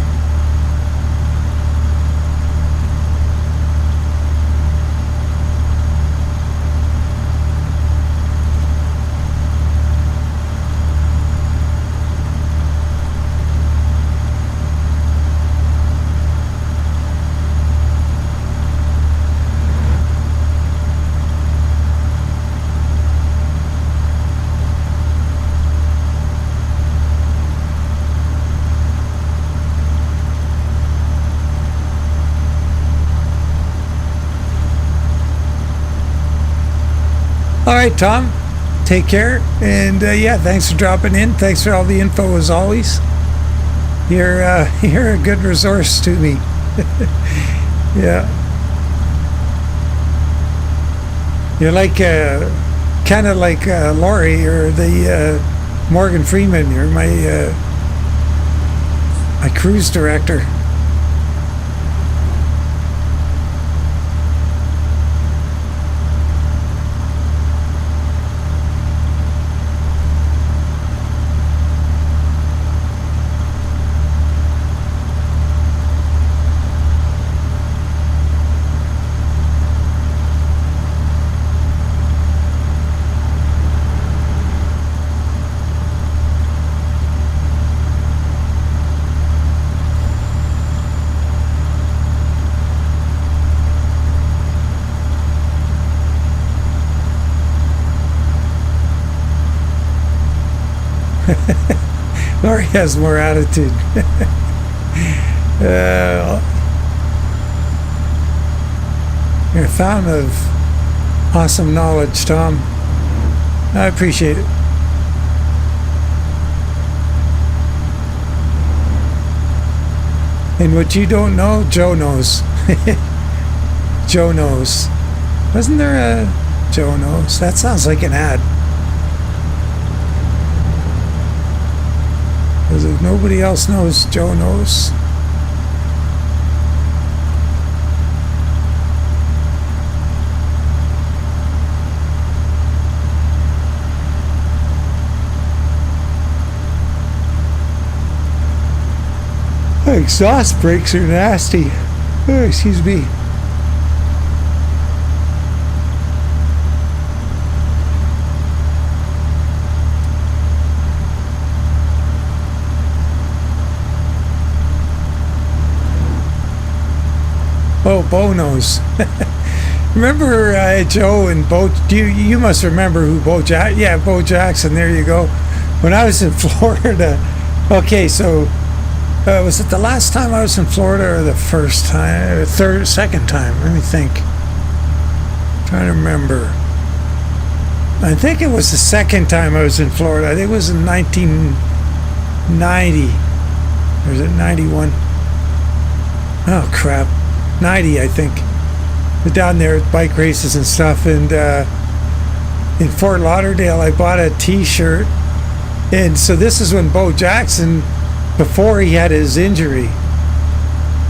S1: All right, Tom, take care. And yeah, thanks for dropping in. Thanks for all the info as always. You're a good resource to me. Yeah. You're like, kind of like Laurie or the Morgan Freeman. You're my cruise director. Lori has more attitude. You're a fountain of awesome knowledge, Tom. I appreciate it. And what you don't know, Joe knows. Joe knows. Wasn't there a Joe knows? That sounds like an ad. Because if nobody else knows, Joe knows. Exhaust brakes are nasty. Oh, excuse me. Oh, Bo knows. Remember Joe and Bo? You must remember who Bo Jackson? Yeah, Bo Jackson. There you go. When I was in Florida. Okay, so. Was it the last time I was in Florida or the first time? Second time? Let me think. Trying to remember. I think it was the second time I was in Florida. I think it was in 1990. Or is it 91? Oh, crap. 90, I think. But down there at bike races and stuff. And in Fort Lauderdale, I bought a t-shirt. And so this is when Bo Jackson... before he had his injury.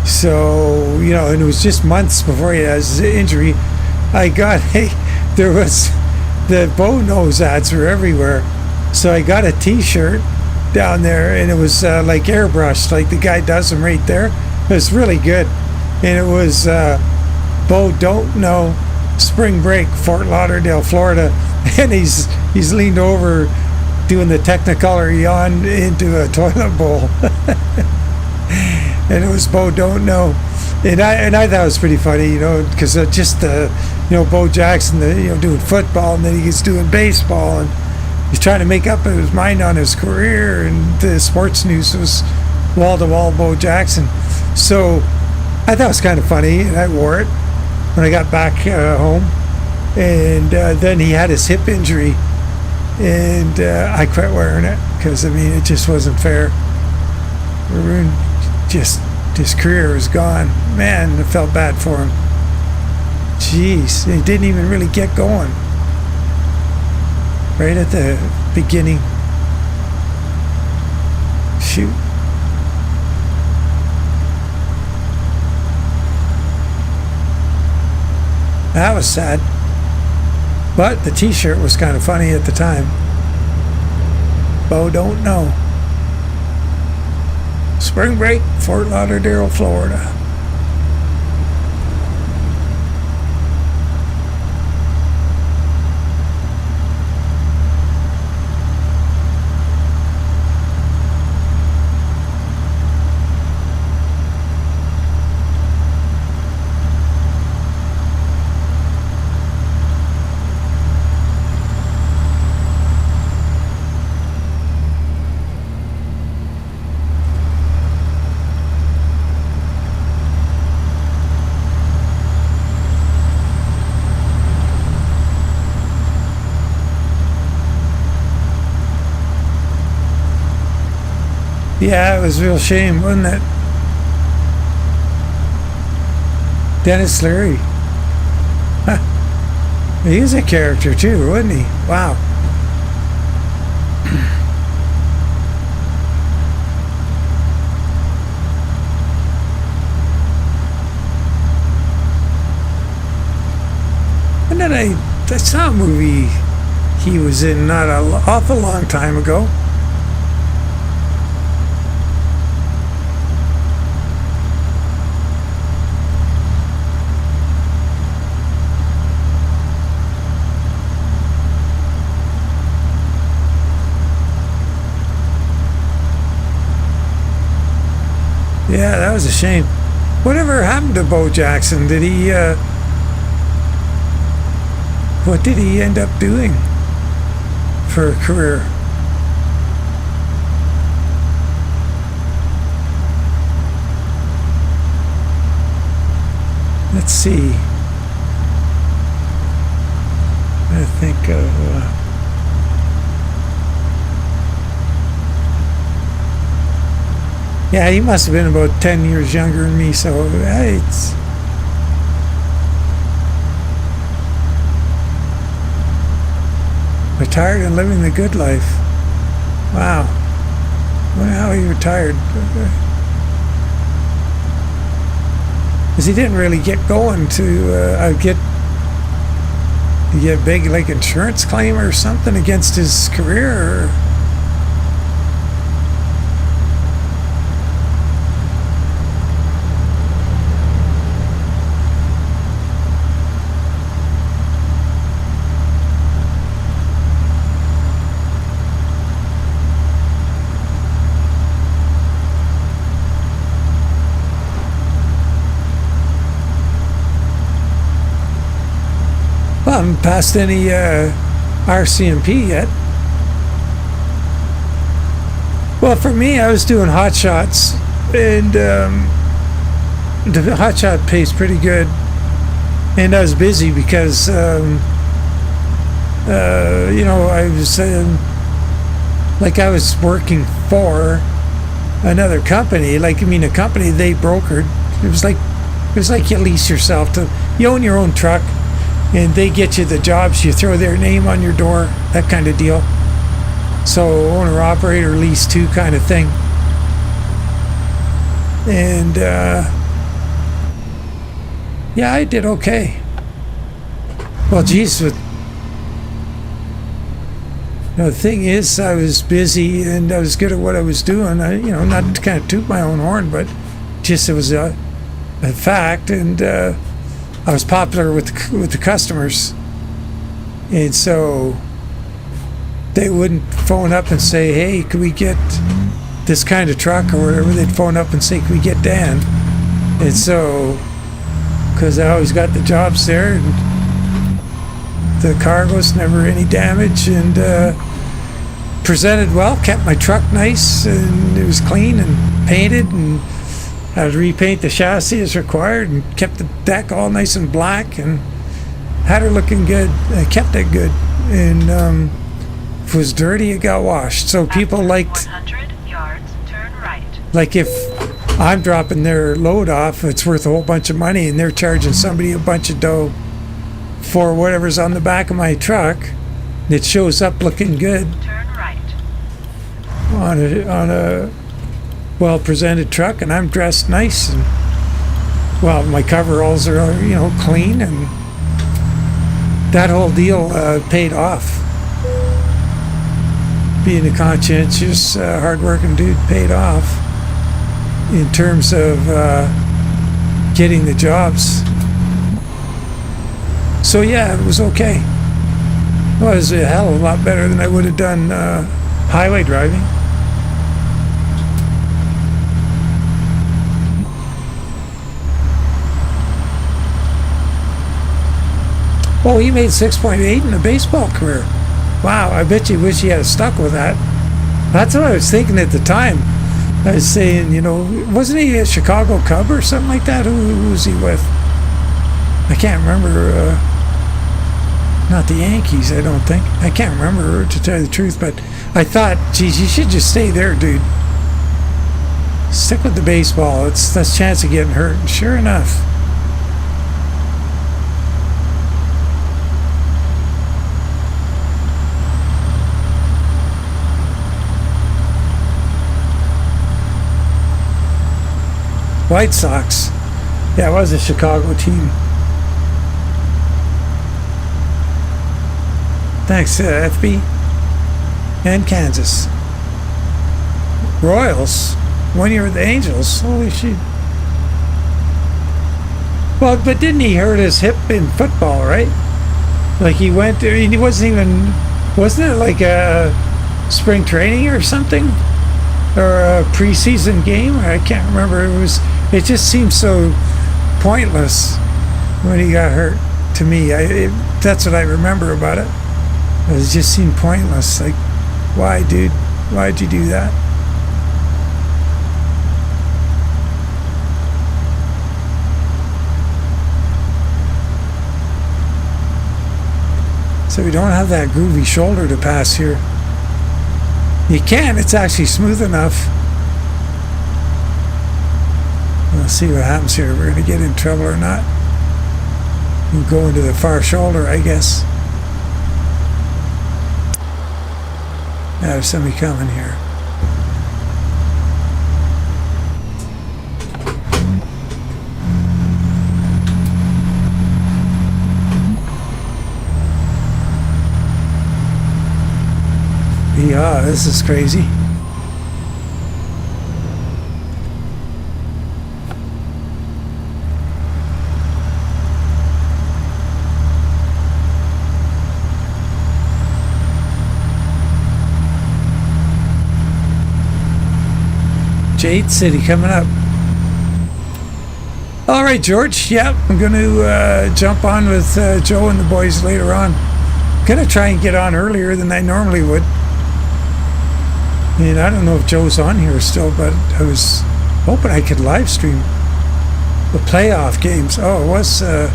S1: So, you know, and it was just months before he had his injury. There was, the Bo Nose ads were everywhere. So I got a t-shirt down there, and it was like airbrushed, like the guy does them right there. It was really good. And it was Bo Don't Know, Spring Break, Fort Lauderdale, Florida. And he's leaned over doing the Technicolor yawn into a toilet bowl. And it was Bo Don't Know. And I thought it was pretty funny, you know, because just Bo Jackson, doing football, and then he's doing baseball, and he's trying to make up his mind on his career, and the sports news was wall-to-wall Bo Jackson. So I thought it was kind of funny, and I wore it when I got back home. And then he had his hip injury. And I quit wearing it because, I mean, it just wasn't fair. Just his career was gone. Man, I felt bad for him. Jeez, he didn't even really get going. Right at the beginning. Shoot. That was sad. But the t-shirt was kind of funny at the time. Bo Don't Know. Spring Break, Fort Lauderdale, Florida. Yeah, it was a real shame, wasn't it? Dennis Leary. Huh. He was a character too, wasn't he? Wow. And then I saw a movie he was in not an awful long time ago. Yeah, that was a shame. Whatever happened to Bo Jackson? Did he, what did he end up doing for a career? let's see. I think of yeah, he must have been about 10 years younger than me, so it's retired and living the good life. Wow. Wonder how he retired. Because he didn't really get going to get a big like insurance claim or something against his career. Or, well, I haven't passed any RCMP yet. Well, for me, I was doing hot shots, and the hot shot pays pretty good. And I was busy because, you know, I was like I was working for another company. Like, I mean, a company they brokered. It was like you lease yourself to. You own your own truck. And they get you the jobs, you throw their name on your door, that kind of deal. So owner, operator, lease to kind of thing. And yeah, I did okay. Well, geez, the thing is, I was busy and I was good at what I was doing. You know, not to kind of toot my own horn, but just it was a fact. And I was popular with the customers, and so they wouldn't phone up and say, "Hey, could we get this kind of truck or whatever?" They'd phone up and say, "Could we get Dan?" And so, because I always got the jobs there, and the cargoes, never any damage, and presented well, kept my truck nice, and it was clean and painted, and I would repaint the chassis as required and kept the deck all nice and black and had her looking good. I kept it good. And if it was dirty, it got washed. So people liked,
S3: 100 yards, turn right.
S1: like if I'm dropping their load off, it's worth a whole bunch of money and they're charging somebody a bunch of dough for whatever's on the back of my truck. It shows up looking good
S3: Turn right.
S1: on a well-presented truck, and I'm dressed nice, and well, my coveralls are, you know, clean, and that whole deal paid off. Being a conscientious, hard-working dude paid off in terms of getting the jobs. So yeah, it was okay. It was a hell of a lot better than I would have done highway driving. Oh, he made 6.8 in a baseball career. Wow, I bet you wish he had stuck with that. That's what I was thinking at the time. I was saying, you know, wasn't he a Chicago Cub or something like that? Who was he with? I can't remember. Not the Yankees, I don't think. I can't remember, to tell you the truth, but I thought, geez, you should just stay there, dude. Stick with the baseball. It's less chance of getting hurt. And sure enough. White Sox. Yeah, it was a Chicago team. Thanks, FB. And Kansas. Royals. 1 year with the Angels. Holy shit. Well, but didn't he hurt his hip in football, right? Like he went there, he wasn't even, wasn't it like a spring training or something? Or a preseason game? I can't remember. It just seemed so pointless when he got hurt to me. That's what I remember about it. It just seemed pointless. Like, why, dude? Why'd you do that? So we don't have that groovy shoulder to pass here. You can, it's actually smooth enough. We'll see what happens here. We're going to get in trouble or not. We'll go into the far shoulder, I guess. Now there's somebody coming here. Yeah, this is crazy. Jade City coming up. All right, George. Yep, I'm going to jump on with Joe and the boys later on. Going to try and get on earlier than I normally would. And I don't know if Joe's on here still, but I was hoping I could live stream the playoff games. Oh, it was a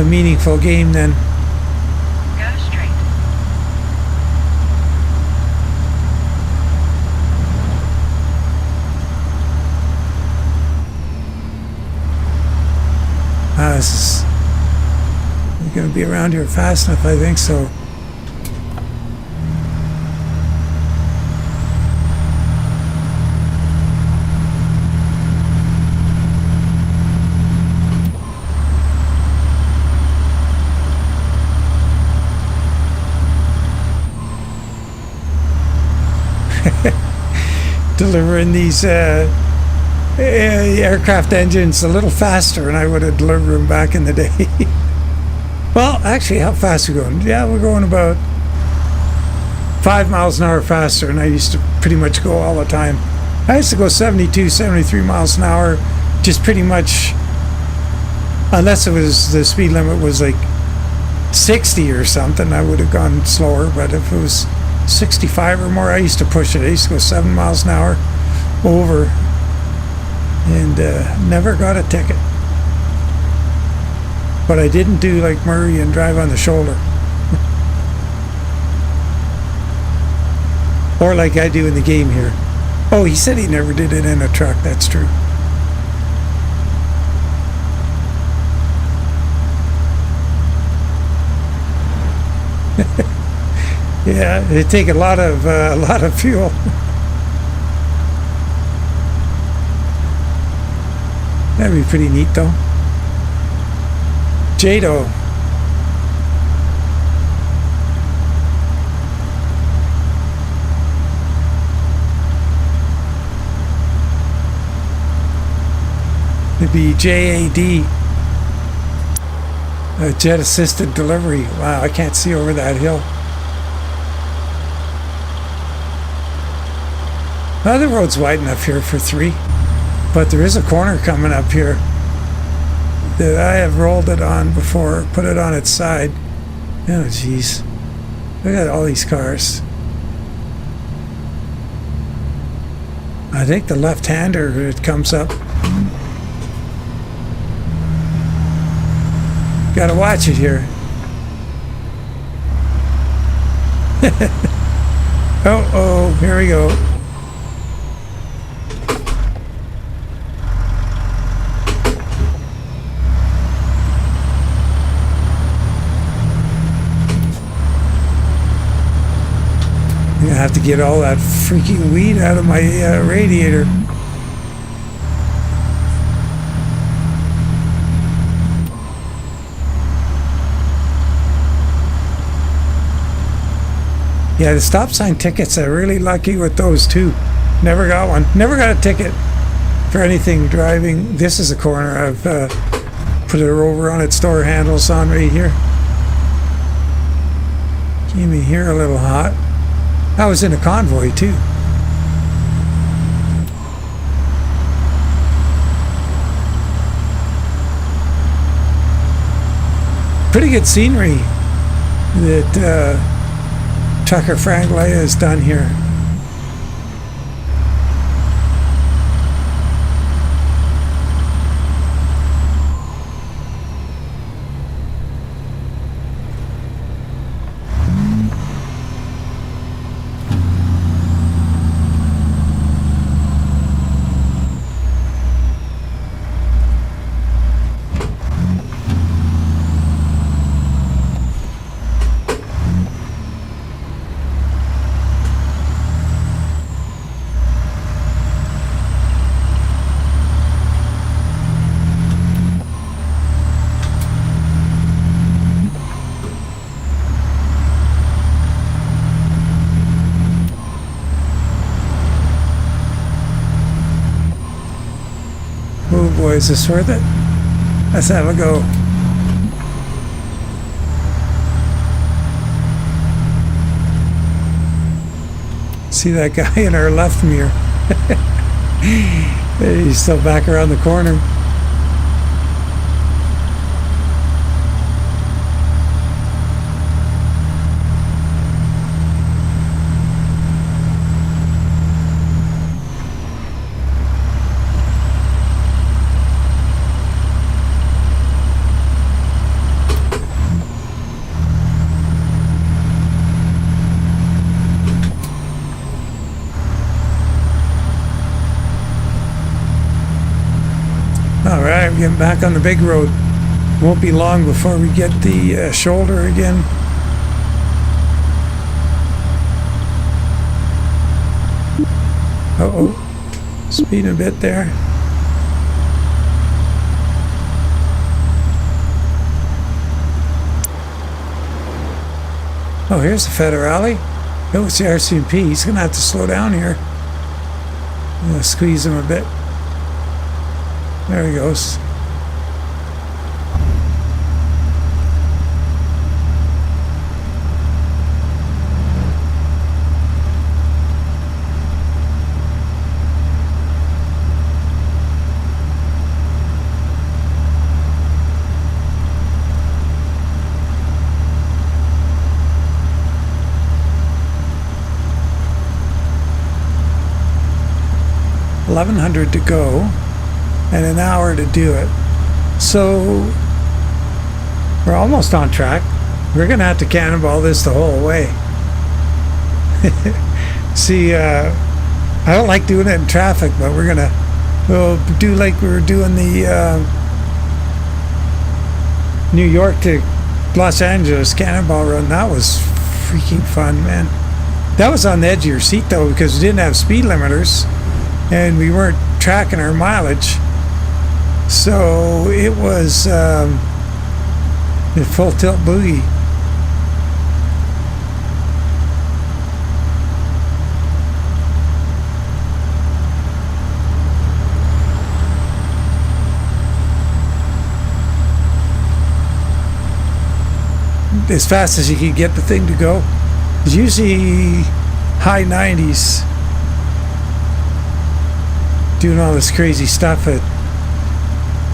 S1: meaningful game then.
S3: Go straight.
S1: This is going to be around here fast enough, I think so. Delivering these aircraft engines a little faster than I would have delivered them back in the day. Well, actually, how fast are we going? Yeah, we're going about 5 miles an hour faster than I used to pretty much go all the time. I used to go 72, 73 miles an hour, just pretty much, unless it was the speed limit was like 60 or something, I would have gone slower. But if it was 65 or more, I used to push it. I used to go 7 miles an hour over and never got a ticket. But I didn't do like Murray and drive on the shoulder. Or like I do in the game here. Oh, he said he never did it in a truck. That's true. Yeah, it take a lot of fuel. That'd be pretty neat, though. Jado. It'd be JAD. Jet assisted delivery. Wow, I can't see over that hill. Well, the road's wide enough here for 3, but there is a corner coming up here that I have rolled it on before, put it on its side. Oh, jeez. Look at all these cars. I think the left-hander, it comes up. Gotta watch it here. Oh, here we go. I'm gonna have to get all that freaking weed out of my radiator. Yeah, the stop sign tickets, I'm really lucky with those too. Never got one. Never got a ticket for anything driving. This is a corner. I've put it over on its door handles on right here. Came in here a little hot. I was in a convoy too. Pretty good scenery that Tucker Franklin has done here. is this worth it? Let's have a go. See that guy in our left mirror? He's still back around the corner. Alright, we're getting back on the big road. Won't be long before we get the shoulder again. Uh-oh. Speeding a bit there. Oh, here's the Federale. Oh, it's the RCMP. He's going to have to slow down here. I'm going to squeeze him a bit. There he goes. $1,100 to go and an hour to do it. So we're almost on track. We're gonna have to cannonball this the whole way. See, I don't like doing it in traffic, but we'll do like we were doing the New York to Los Angeles cannonball run. That was freaking fun, man. That was on the edge of your seat though, because we didn't have speed limiters and we weren't tracking our mileage. So it was a full tilt boogie. As fast as you could get the thing to go. It's usually high 90s. Doing all this crazy stuff. It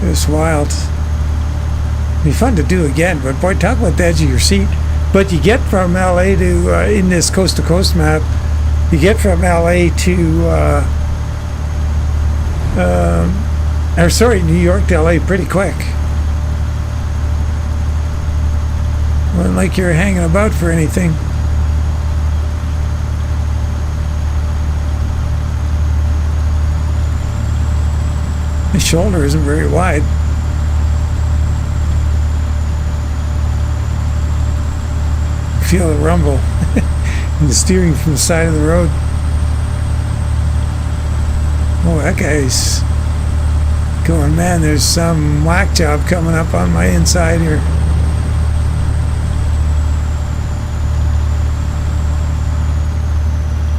S1: was wild. It'd be fun to do again, but boy, talk about the edge of your seat. But you get from LA to, in this coast to coast map, you get from LA to, New York to LA pretty quick. Wasn't like you're hanging about for anything. The shoulder isn't very wide. Feel the rumble and the steering from the side of the road. Oh, that guy's going, man, there's some whack job coming up on my inside here.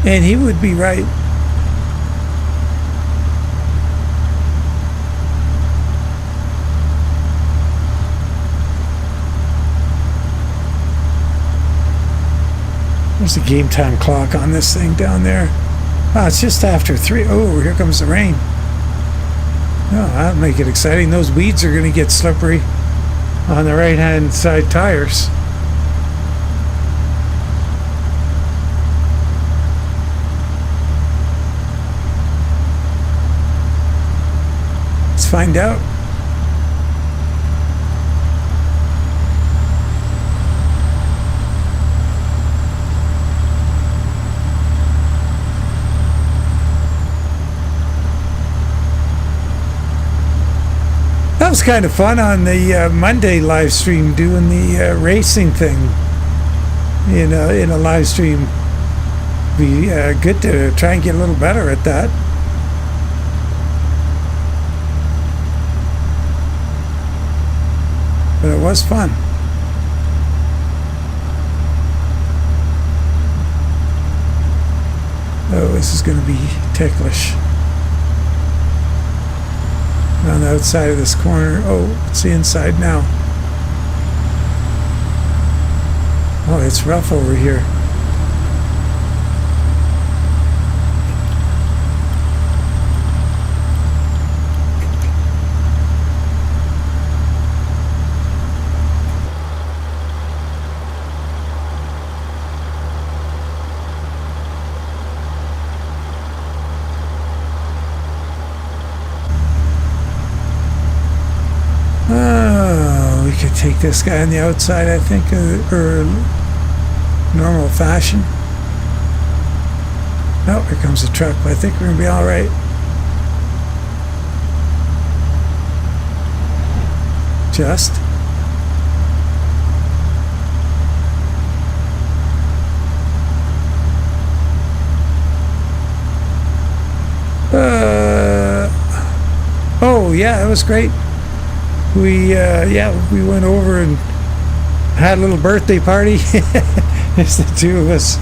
S1: And he would be right. There's a game time clock on this thing down there. Oh, it's just after 3. Oh, here comes the rain. Oh, that'll make it exciting. Those weeds are going to get slippery on the right-hand side tires. Let's find out. That was kind of fun on the Monday live stream, doing the racing thing in a live stream. Be good to try and get a little better at that. But it was fun. Oh, this is going to be ticklish. On the outside of this corner. Oh, it's the inside now. Oh, it's rough over here. Oh, we could take this guy on the outside, I think, or normal fashion. Oh, here comes a truck, but I think we're going to be all right. Just. Oh, yeah, that was great. We went over and had a little birthday party. It's the two of us.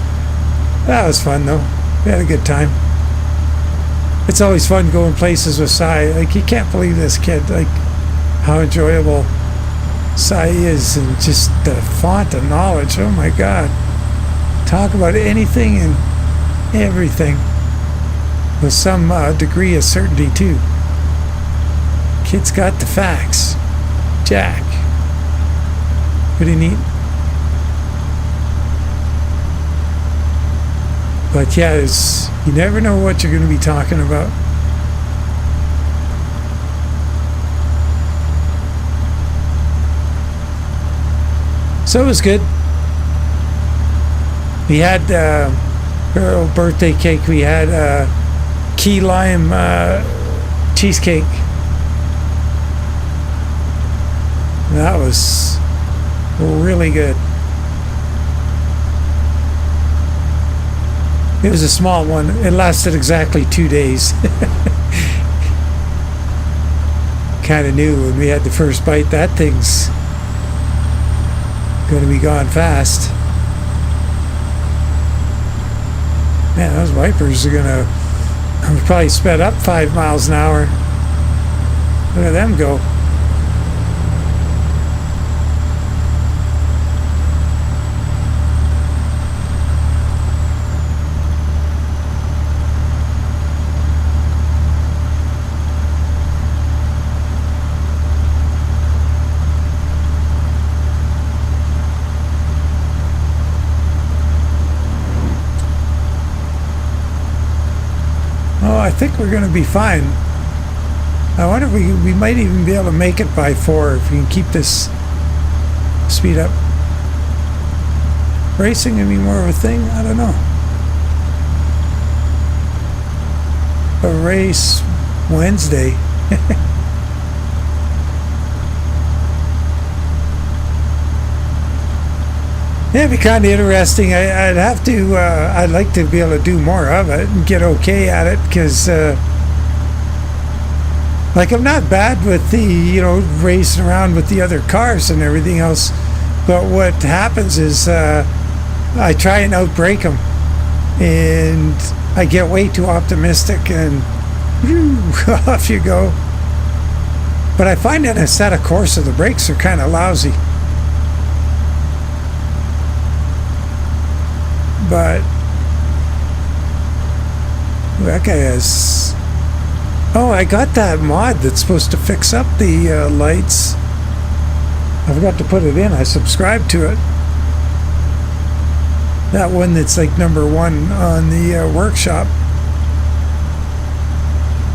S1: That was fun though. We had a good time. It's always fun going places with Cy. Like, you can't believe this kid, like how enjoyable Cy is, and just the font of knowledge. Oh my God. Talk about anything and everything with some degree of certainty too. Kid's got the facts. Jack. Pretty neat. But yeah, you never know what you're going to be talking about. So it was good. We had her birthday cake. We had key lime cheesecake. That was really good. It was a small one. It lasted exactly 2 days. Kind of knew when we had the first bite that thing's going to be gone fast. Man, those wipers are going to probably sped up 5 miles an hour. Look at them go. I think we're going to be fine. I wonder if we might even be able to make it by 4 if we can keep this speed up. Racing going to be more of a thing? I don't know. A race Wednesday. Yeah, it'd be kind of interesting. I'd have to, I'd like to be able to do more of it and get okay at it, because, like, I'm not bad with the, racing around with the other cars and everything else, but what happens is, I try and outbrake them, and I get way too optimistic, and off you go. But I find that instead of course, the brakes are kind of lousy. But that guy has... Oh, I got that mod that's supposed to fix up the lights. I forgot to put it in. I subscribed to it. That one that's like #1 on the workshop.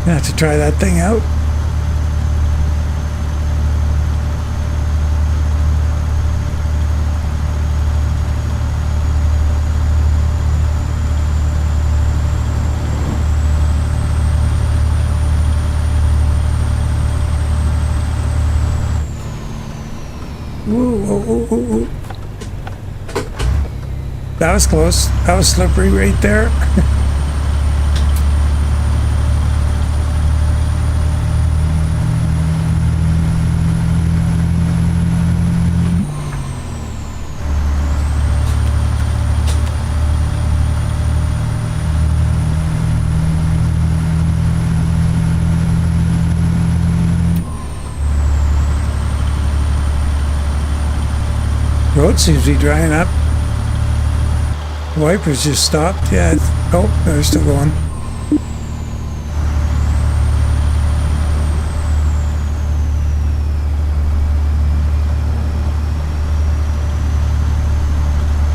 S1: I have to try that thing out. Ooh. That was close. That was slippery right there. Road seems to be drying up. Wipers just stopped. Yeah. Oh, they're still going.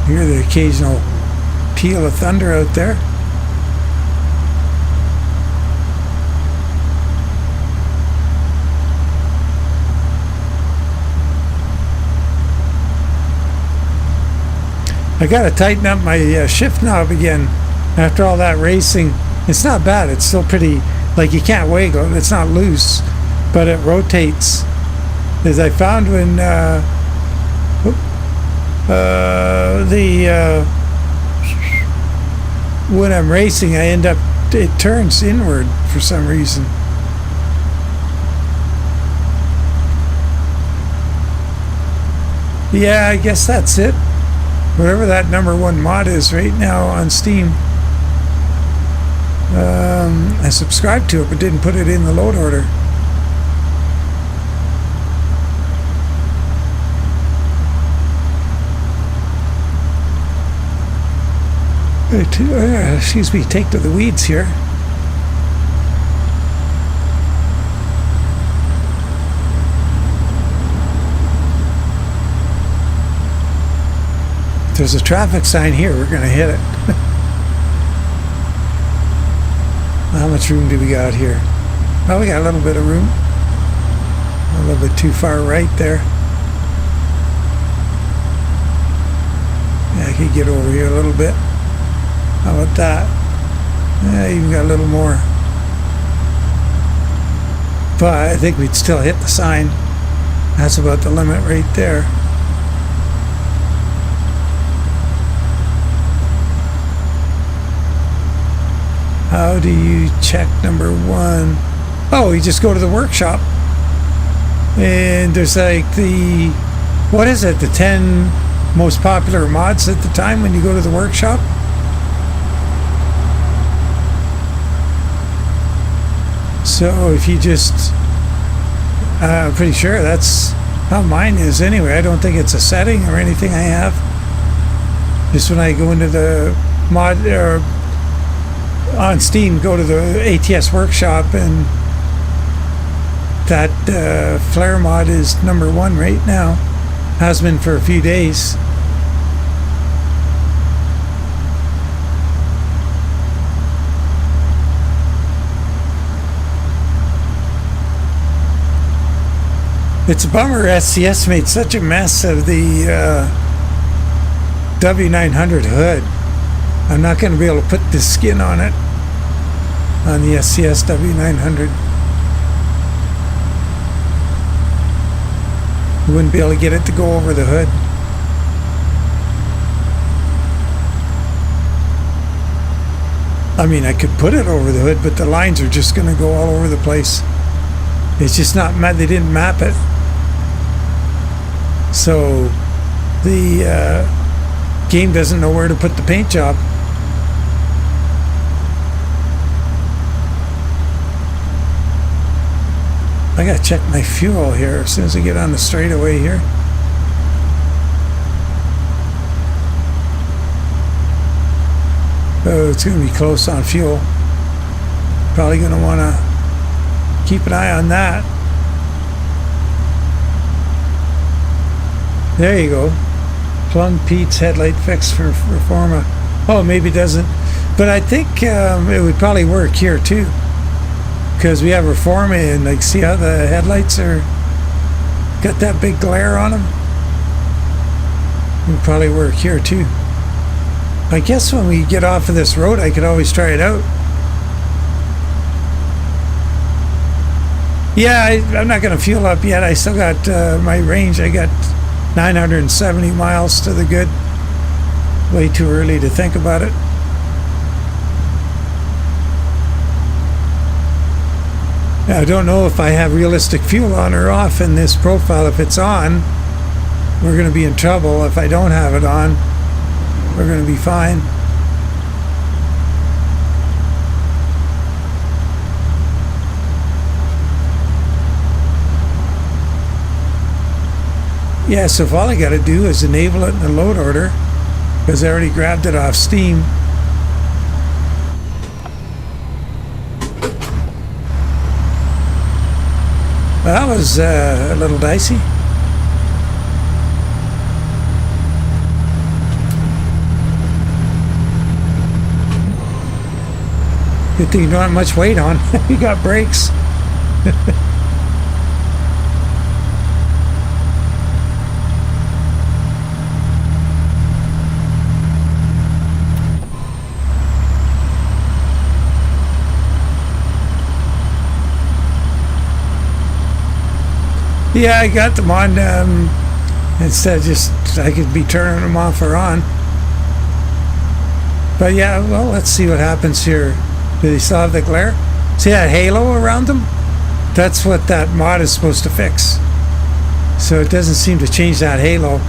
S1: Hear the occasional peal of thunder out there. I gotta tighten up my shift knob again after all that racing. It's not bad. It's still pretty, like, you can't wiggle it. It's not loose, but it rotates. As I found when when I'm racing, I end up, it turns inward for some reason. Yeah, I guess that's it. Whatever that #1 mod is right now on Steam. I subscribed to it but didn't put it in the load order. Excuse me, take to the weeds here. If there's a traffic sign here, we're going to hit it. How much room do we got here? Oh, we got a little bit of room. A little bit too far right there. Yeah, I could get over here a little bit. How about that? Yeah, even got a little more. But I think we'd still hit the sign. That's about the limit right there. How do you check #1? Oh, you just go to the workshop. And there's like the, what is it? The 10 most popular mods at the time when you go to the workshop? So if you just, I'm pretty sure that's how mine is anyway. I don't think it's a setting or anything I have. Just when I go into the mod, or on Steam, go to the ATS workshop, and that flare mod is #1 right now. Has been for a few days. It's a bummer SCS made such a mess of the W900 hood. I'm not going to be able to put the skin on it, on the SCS W900. You wouldn't be able to get it to go over the hood. I mean, I could put it over the hood, but the lines are just going to go all over the place. It's just not, they didn't map it. So the game doesn't know where to put the paint job. I gotta check my fuel here as soon as I get on the straightaway here. Oh, it's gonna be close on fuel. Probably gonna wanna keep an eye on that. There you go. Plum Pete's headlight fix for Reforma. Oh, maybe it doesn't. But I think it would probably work here too. Because we have Reforma, and like, see how the headlights are got that big glare on them? It would probably work here too. I guess when we get off of this road, I could always try it out. Yeah, I'm not going to fuel up yet. I still got my range. I got 970 miles to the good. Way too early to think about it. I don't know if I have realistic fuel on or off in this profile. If it's on, we're going to be in trouble. If I don't have it on, we're going to be fine. Yeah, so if all I got to do is enable it in the load order, because I already grabbed it off Steam. Well, that was a little dicey. Good thing you don't have much weight on. You got brakes. Yeah, I got them on. Instead of just, I could be turning them off or on. But yeah, well, let's see what happens here. Do they still have the glare? See that halo around them? That's what that mod is supposed to fix. So it doesn't seem to change that halo.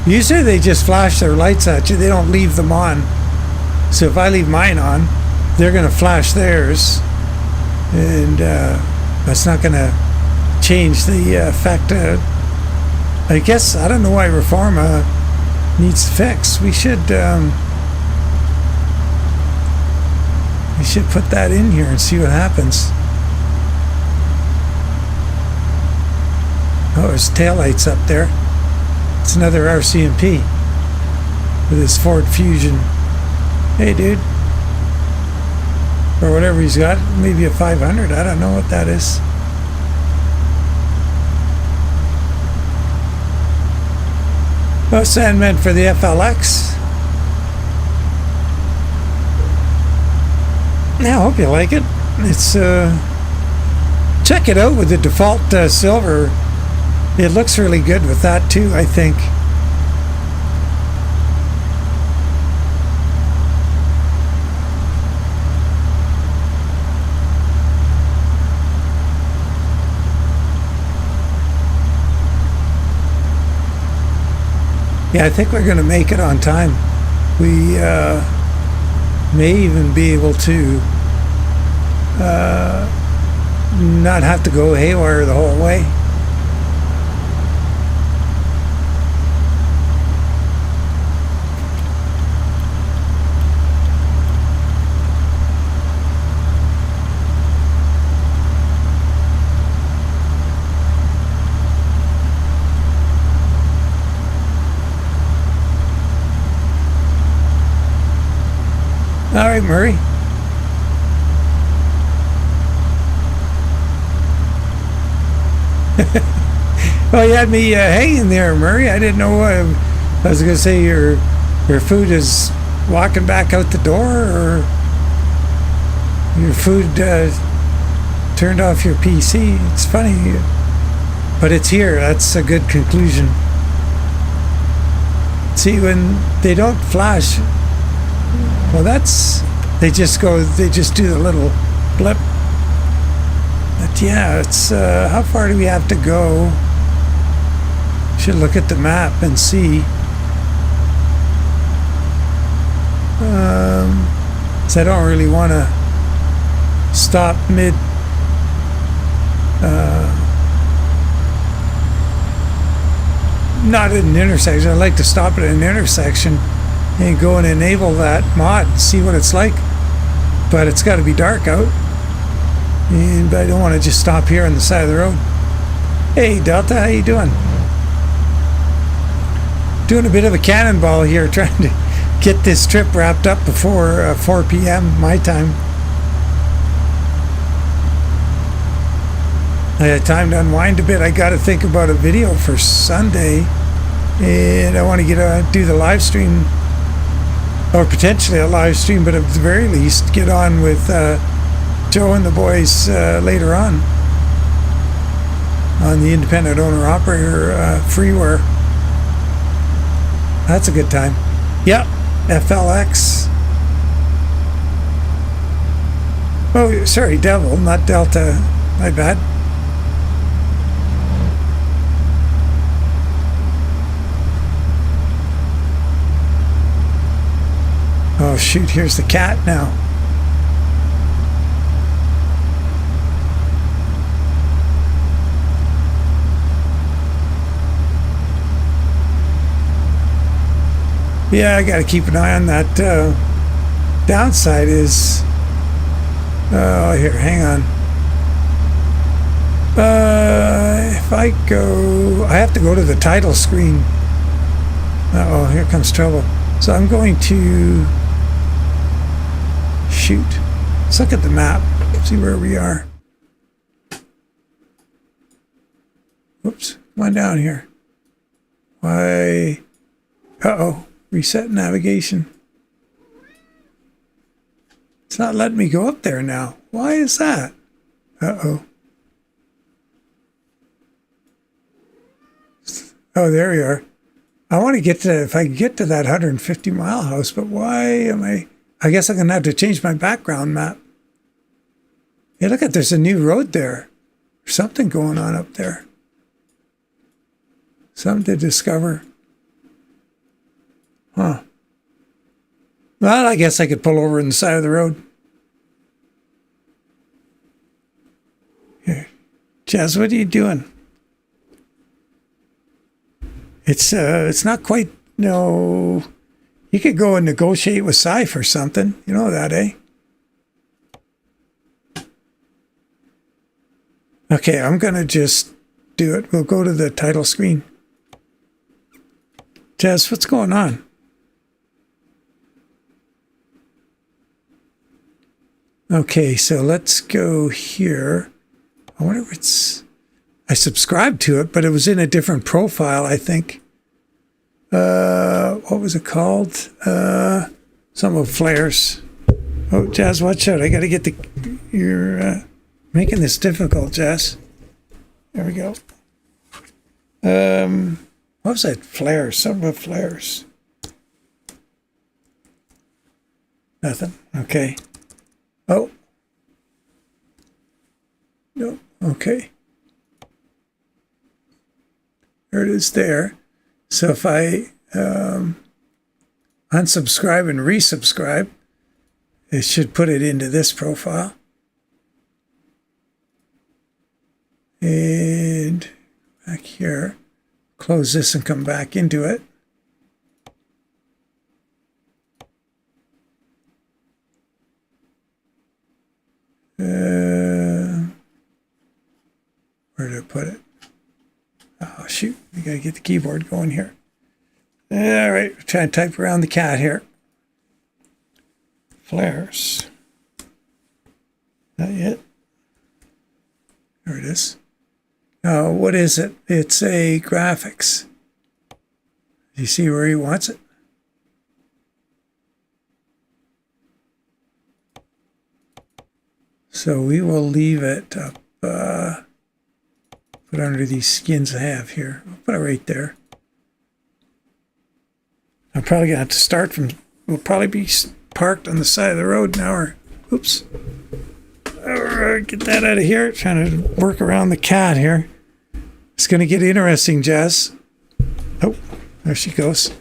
S1: Usually they just flash their lights at you. They don't leave them on. So if I leave mine on, they're going to flash theirs. And that's not going to change the effect. I guess, I don't know why Reforma needs to fix. We should put that in here and see what happens. Oh, there's taillights up there. It's another RCMP with his Ford Fusion. Hey, dude. Or whatever he's got. Maybe a 500. I don't know what that is. Oh, Sandman for the FLX. Yeah, I hope you like it. It's check it out with the default silver. It looks really good with that too, I think. Yeah, I think we're going to make it on time. We may even be able to not have to go haywire the whole way. All right, Murray. Well, you had me hanging there, Murray. I didn't know. I was going to say your food is walking back out the door, or your food turned off your PC. It's funny, but it's here. That's a good conclusion. See, when they don't flash. Well, they just do the little blip. But yeah, it's, how far do we have to go? Should look at the map and see. So I don't really want to stop mid, not at an intersection. I like to stop at an intersection and go and enable that mod and see what it's like. But it's got to be dark out. And I don't want to just stop here on the side of the road. Hey Delta, how you doing? Doing a bit of a cannonball here, trying to get this trip wrapped up before 4 p.m. my time. I had time to unwind a bit. I got to think about a video for Sunday, and I want to do the live stream, or potentially a live stream, but at the very least get on with Joe and the boys later on the independent owner operator freeware. That's a good time. Yep, FLX. Oh, sorry, Devil, not Delta. My bad. Oh shoot, here's the cat now. Yeah, I got to keep an eye on that. Downside is, oh, here, hang on. If I go, I have to go to the title screen. Oh, here comes trouble. So I'm going to shoot. Let's look at the map, see where we are. Whoops, come on down here. Why? Uh-oh, reset navigation. It's not letting me go up there now. Why is that? Uh-oh. Oh, there we are. I want to get to, if I can get to that 150-mile house, but why am I guess I'm going to have to change my background map. Hey, look at, there's a new road there. There's something going on up there. Something to discover. Huh. Well, I guess I could pull over on the side of the road. Here. Jazz, what are you doing? It's not quite, no. You could go and negotiate with Syph or something. You know that, eh? Okay, I'm going to just do it. We'll go to the title screen. Jazz, what's going on? Okay, so let's go here. I wonder if it's... I subscribed to it, but it was in a different profile, I think. What was it called? Some of Flares. Oh, Jazz, watch out. I got to get the... You're making this difficult, Jazz. There we go. What was that? Flares. Some of Flares. Nothing. Okay. Oh. No. Okay. There it is there. So if I unsubscribe and resubscribe, it should put it into this profile. And back here, close this and come back into it. Where did I put it? Oh, shoot. We got to get the keyboard going here. All right. Try and type around the cat here. Flares. Not yet. There it is. Oh, what is it? It's a graphics. Do you see where he wants it? So we will leave it up. Put under these skins I have here. I'll put it right there. I'm probably going to have to start from... We'll probably be parked on the side of the road now. Or, oops. Get that out of here. Trying to work around the cat here. It's going to get interesting, Jazz. Oh, there she goes.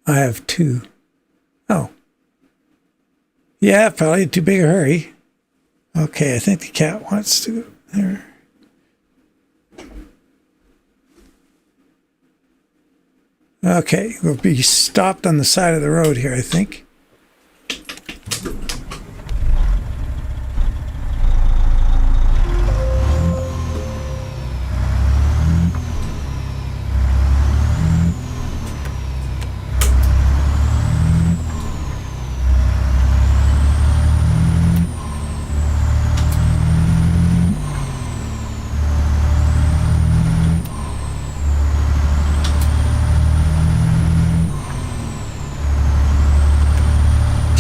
S1: I have two. Oh. Yeah, probably too big a hurry. Okay, I think the cat wants to go there. Okay, we'll be stopped on the side of the road here, I think.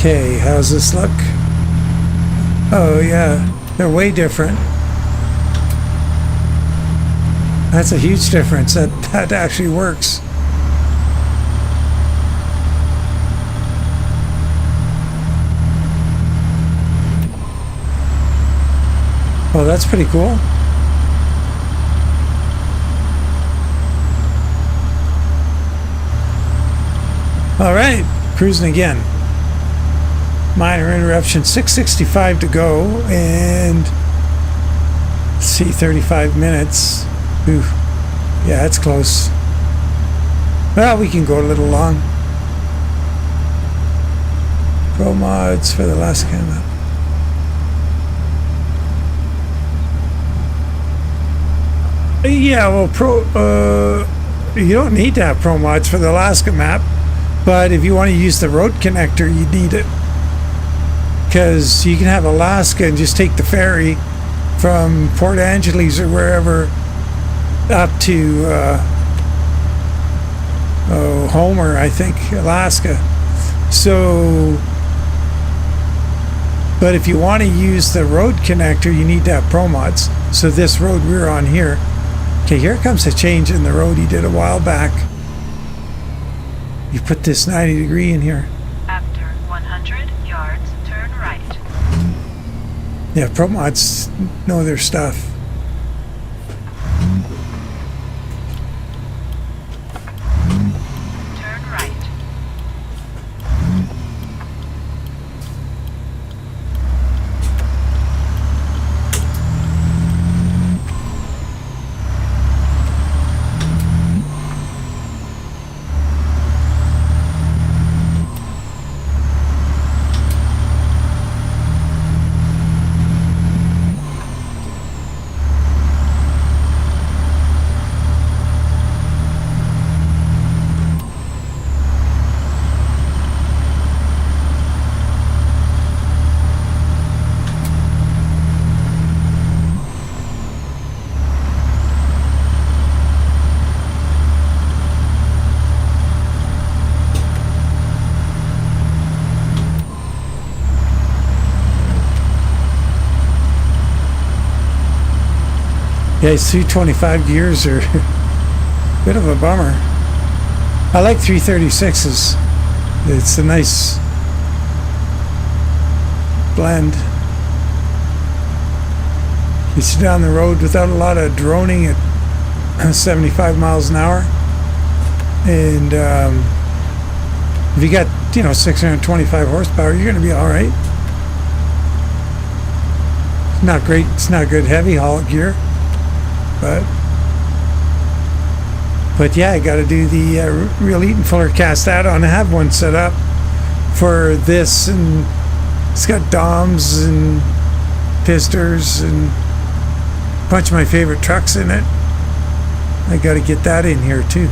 S1: Okay, how's this look? Oh yeah, they're way different. That's a huge difference. That actually works. Oh, that's pretty cool. All right, cruising again. Minor interruption, 6:65 to go, and let's see, 35 minutes. Ooh, yeah, it's close. Well, we can go a little long. Pro mods for the last camera. Yeah, well, you don't need to have pro mods for the Alaska map, but if you want to use the road connector, you need it, because you can have Alaska and just take the ferry from Port Angeles or wherever up to Homer, I think, Alaska. So, but if you want to use the road connector, you need to have pro mods. So this road we're on here. Okay, here comes a change in the road he did a while back. You put this 90-degree in here.
S3: After 100 yards, turn right.
S1: Yeah, pro mods know their stuff.
S3: Turn right.
S1: Yeah, these 325 gears are a bit of a bummer. I like 336s. It's a nice blend. Gets you down the road without a lot of droning at 75 miles an hour. And if you got, 625 horsepower, you're going to be all right. It's not great. It's not good heavy haul gear. But yeah, I got to do the real Eaton Fuller cast add-on. I have one set up for this, and it's got DOMs and pisters and a bunch of my favorite trucks in it. I got to get that in here too.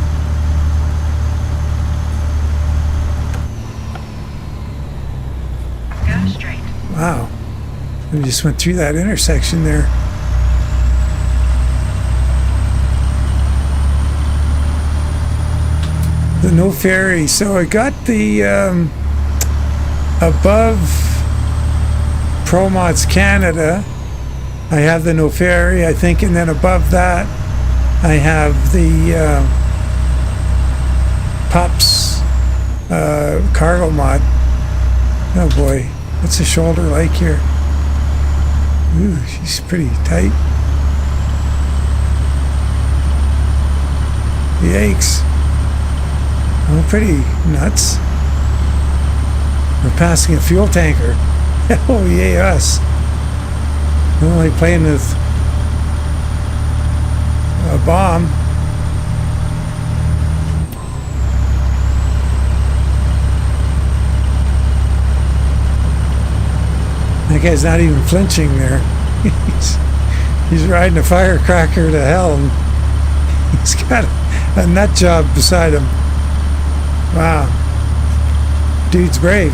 S3: Go straight.
S1: Wow, we just went through that intersection there. The no ferry. So I got the above Pro Mods Canada. I have the no ferry, I think, and then above that I have the Pups cargo mod. Oh boy, what's the shoulder like here? Ooh, she's pretty tight. Yikes. Oh, pretty nuts. We're passing a fuel tanker. Oh, yay us. We're only playing with a bomb. That guy's not even flinching there. he's riding a firecracker to hell, and he's got a nut job beside him. Wow. Dude's brave.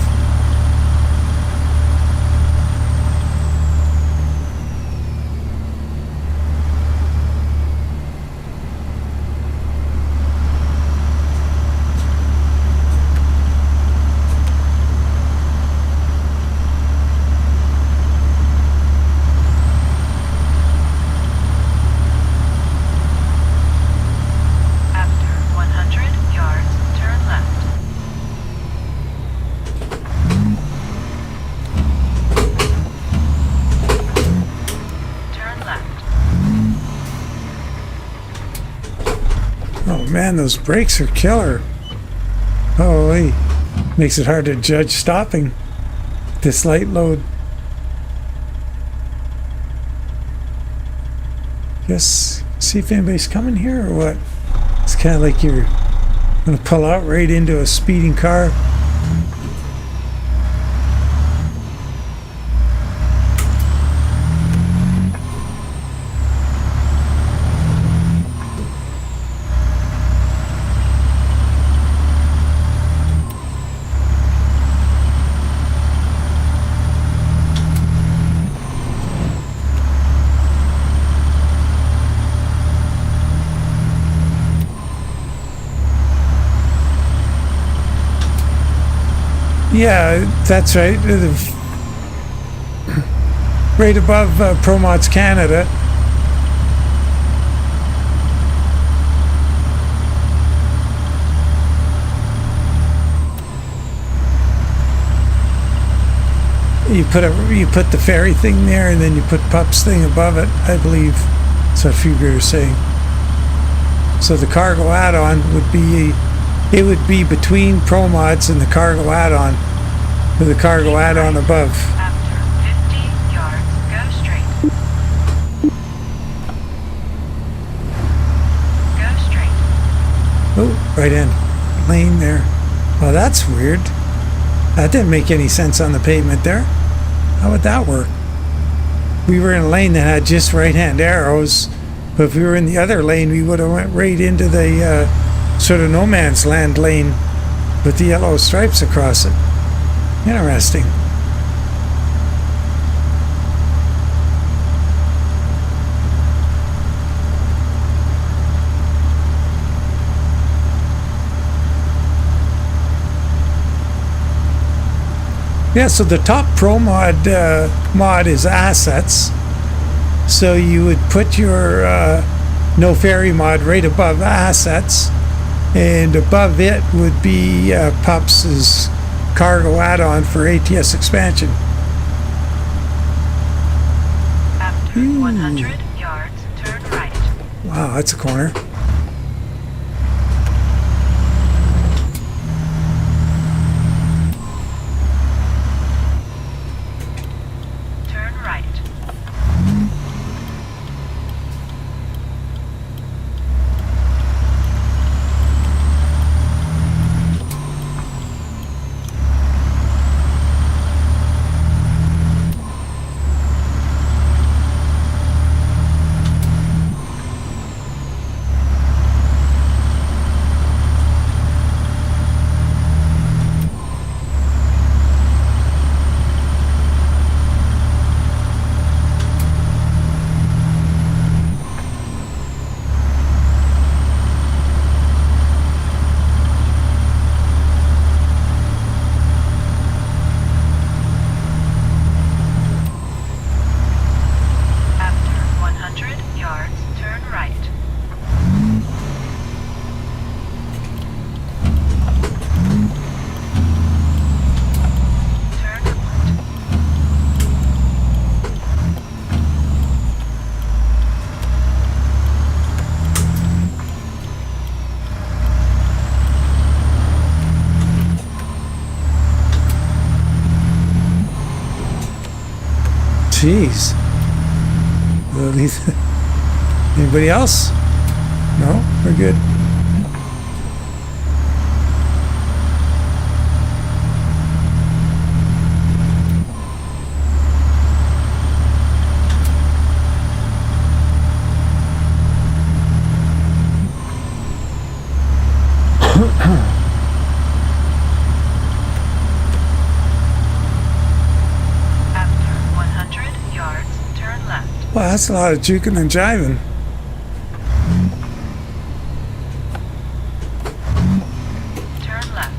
S1: Man, those brakes are killer. Holy. Makes it hard to judge stopping this light load. Just see if anybody's coming here or what. It's kind of like you're gonna pull out right into a speeding car. Yeah, that's right. Right above ProMods Canada. You put the ferry thing there, and then you put Pup's thing above it, I believe. That's what Fugger was saying. So the cargo add-on would be, it would be between ProMods and the cargo add-on, with the cargo add-on above.
S3: After 50 yards, go straight. Go straight.
S1: Oh, right in. Lane there. Well, that's weird. That didn't make any sense on the pavement there. How would that work? We were in a lane that had just right-hand arrows, but if we were in the other lane, we would have went right into the sort of no man's land lane with the yellow stripes across it. Interesting. Yeah, so the top Pro mod is assets. So you would put your no ferry mod right above assets, and above it would be Pups' cargo add-on for ATS expansion.
S3: After 100 yards, turn right.
S1: Wow, that's a corner.
S3: Turn right. After 100 yards, turn right. Turn left.
S1: Jeez. Anybody else? No? We're good.
S3: After 100 yards, turn left.
S1: Well, that's a lot of juking and jiving.
S3: Turn left.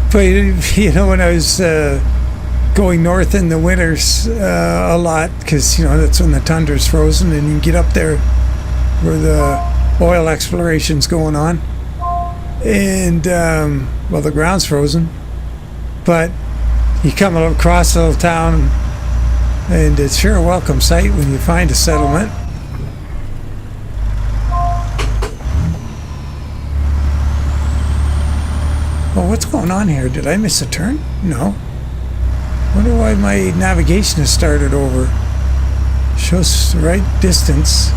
S1: But you know, when I was going north in the winters a lot, because you know that's when the tundra's frozen and you can get up there where the oil exploration's going on, and well, the ground's frozen, but you come across a little town, and it's sure a welcome sight when you find a settlement. Oh, what's going on here? Did I miss a turn? No. Wonder why my navigation has started over. Shows the right distance.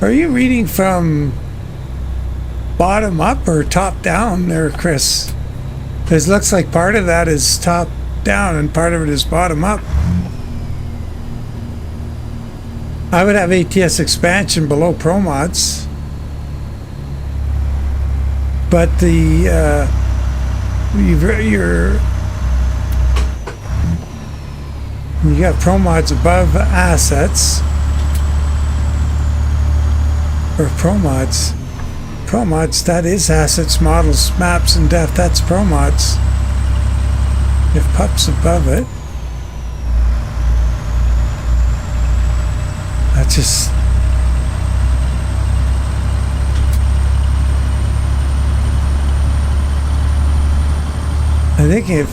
S1: Are you reading from bottom up or top down there, Chris? Because it looks like part of that is top down and part of it is bottom up. I would have ATS expansion below Pro Mods. But the you got Pro Mods above assets. Or Pro Mods. Pro Mods, that is assets, models, maps, and depth. That's Pro Mods. If PUP's above it. That's just... I think if,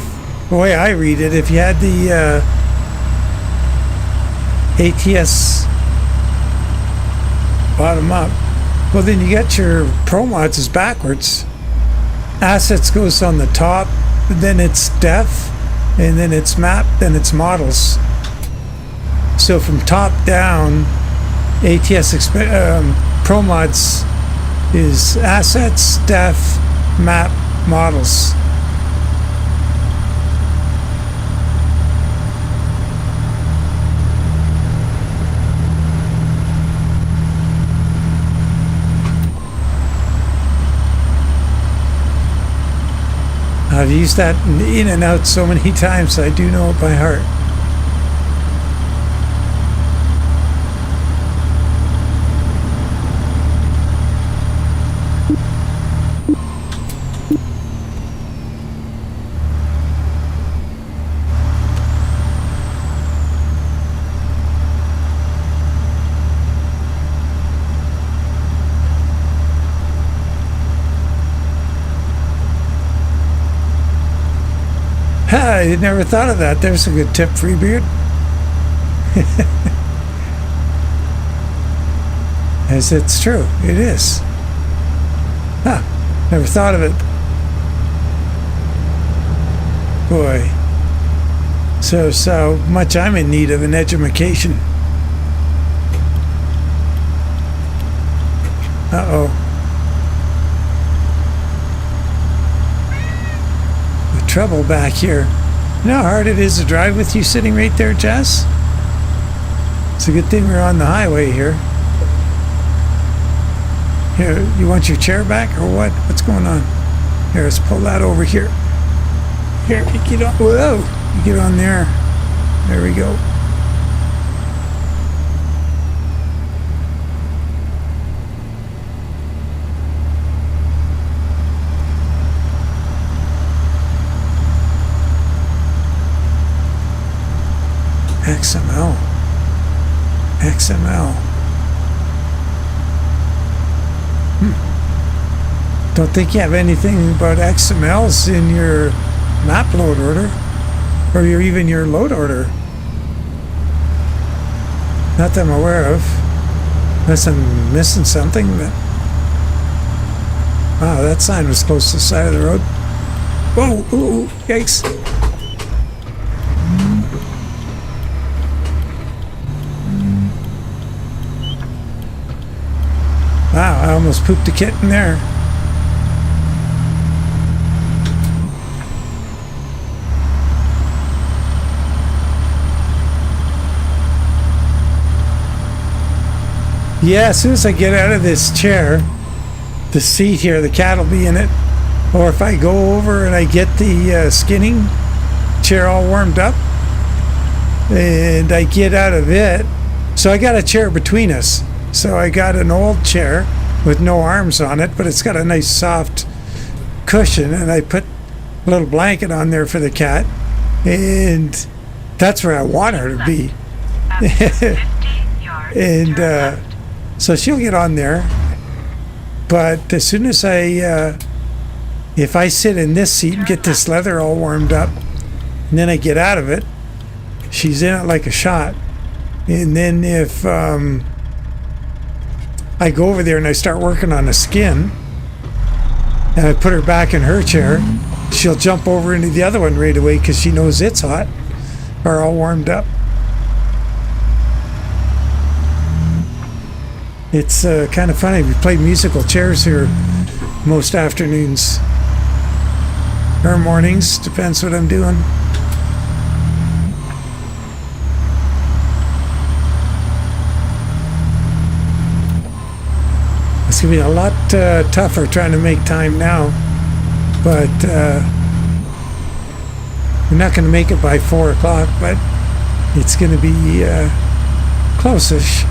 S1: the way I read it, if you had the ATS bottom up, well then you get your Pro Mods is backwards. Assets goes on the top, then it's depth, and then it's map, then it's models. So from top down, Pro Mods is assets, depth, map, models. I've used that in and out so many times, I do know it by heart. I never thought of that. There's a good tip, Freebeard. As it's true, it is. Huh, never thought of it. Boy. So much I'm in need of an education. Uh-oh. Trouble back here. You know how hard it is to drive with you sitting right there, Jess? It's a good thing we're on the highway here. Here, you want your chair back or what? What's going on? Here, let's pull that over here. Here, you get on. Whoa! You get on there. There we go. XML. Don't think you have anything about XMLs in your map load order, or even your load order. Not that I'm aware of, unless I'm missing something. But wow, that sign was close to the side of the road. Whoa! Ooh, yikes! Wow, I almost pooped a kitten there. Yeah, as soon as I get out of this chair, the seat here, the cat will be in it. Or if I go over and I get the skinning chair all warmed up and I get out of it. So I got a chair between us. So I got an old chair with no arms on it, but it's got a nice soft cushion, and I put a little blanket on there for the cat, and that's where I want her to be.
S3: After 50 yards,
S1: And
S3: turn left.
S1: so she'll get on there. But as soon as if I sit in this seat and get this leather all warmed up, and then I get out of it, she's in it like a shot. And then if I go over there and I start working on the skin, and I put her back in her chair, she'll jump over into the other one right away because she knows it's hot or all warmed up. It's kind of funny. We play musical chairs here most afternoons or mornings, depends what I'm doing. It's going to be a lot tougher trying to make time now, but we're not going to make it by 4 o'clock, but it's going to be close-ish.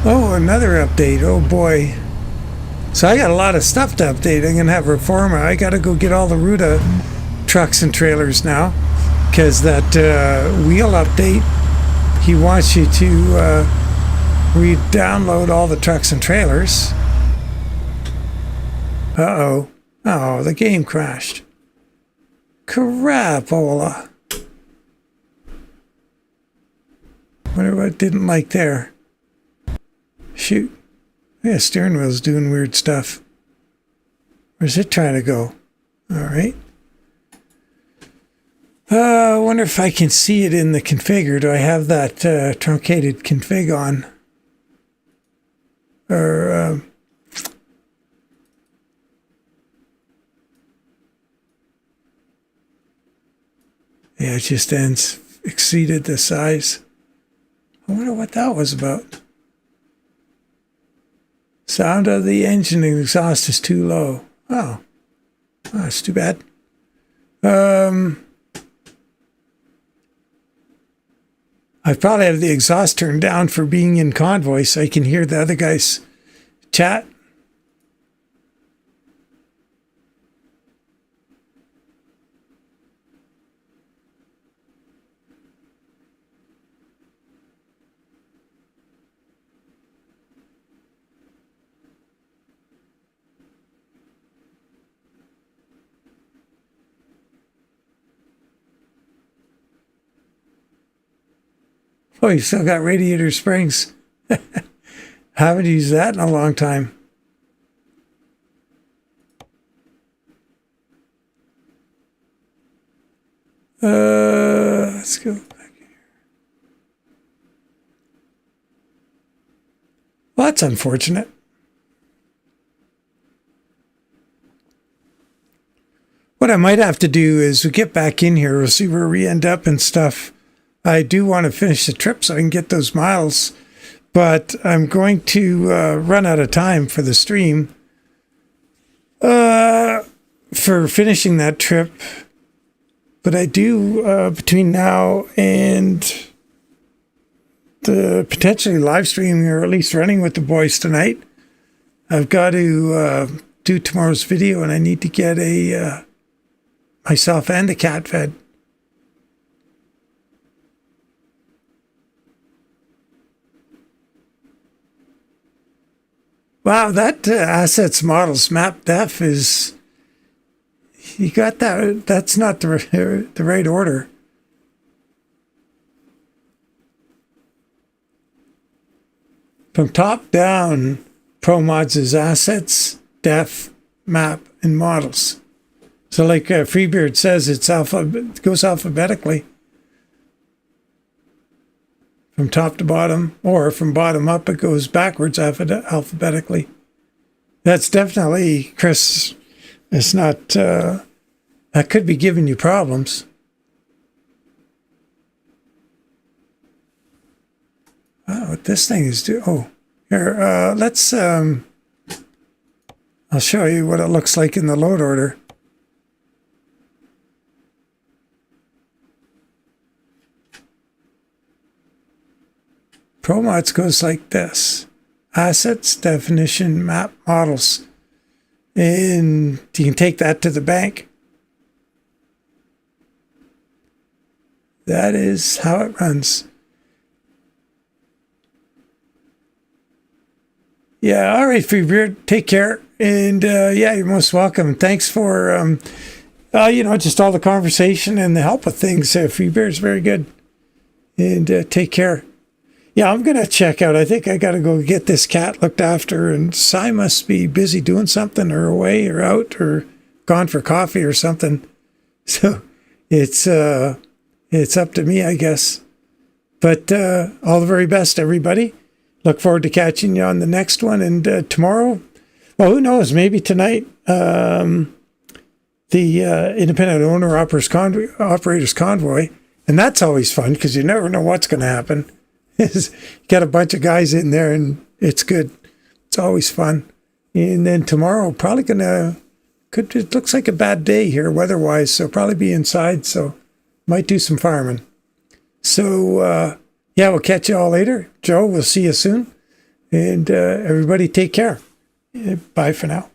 S1: Oh, another update. Oh boy. So I got a lot of stuff to update. I'm going to have Reforma. I got to go get all the Ruta trucks and trailers now, because that wheel update, he wants you to re-download all the trucks and trailers. Uh-oh. Oh, the game crashed. Crapola. Wonder what it didn't like there. Shoot. Yeah, steering wheel's doing weird stuff. Where's it trying to go? All right. I wonder if I can see it in the configure. Do I have that truncated config on? Or, yeah, it just exceeded the size. I wonder what that was about. Sound of the engine and exhaust is too low. Oh, that's too bad. I probably have the exhaust turned down for being in convoy so I can hear the other guys chat. Oh, you still got radiator springs. Haven't used that in a long time. Let's go back here. Well, that's unfortunate. What I might have to do is we get back in here. We'll see where we end up and stuff. I do want to finish the trip so I can get those miles, but I'm going to run out of time for the stream for finishing that trip. But I do, between now and the potentially live streaming, or at least running with the boys tonight, I've got to do tomorrow's video, and I need to get myself and the cat fed. Wow, that assets models map def is, You got that. That's not the right order. From top down, ProMods is assets, def, map, and models. So like Freebeard says, it goes alphabetically. From top to bottom, or from bottom up, it goes backwards alphabetically. That's definitely, Chris, it's not, that could be giving you problems. Oh, what this thing is doing. Oh, here, let's, I'll show you what it looks like in the load order. ProMods goes like this. Assets, definition, map, models. And you can take that to the bank. That is how it runs. Yeah, all right, Freebeard. Take care. And yeah, you're most welcome. Thanks for, just all the conversation and the help with things. Freebeard is very good. And take care. Yeah, I'm going to check out. I think I got to go get this cat looked after. And Cy must be busy doing something or away or out or gone for coffee or something. So it's up to me, I guess. But all the very best, everybody. Look forward to catching you on the next one. And tomorrow, well, who knows? Maybe tonight, the Independent Owner Operators Convoy. And that's always fun because you never know what's going to happen. You got a bunch of guys in there and it's good. It's always fun. And then tomorrow, probably it looks like a bad day here weather-wise, so probably be inside. So might do some farming. So, yeah, we'll catch you all later. Joe, we'll see you soon. And everybody take care. Bye for now.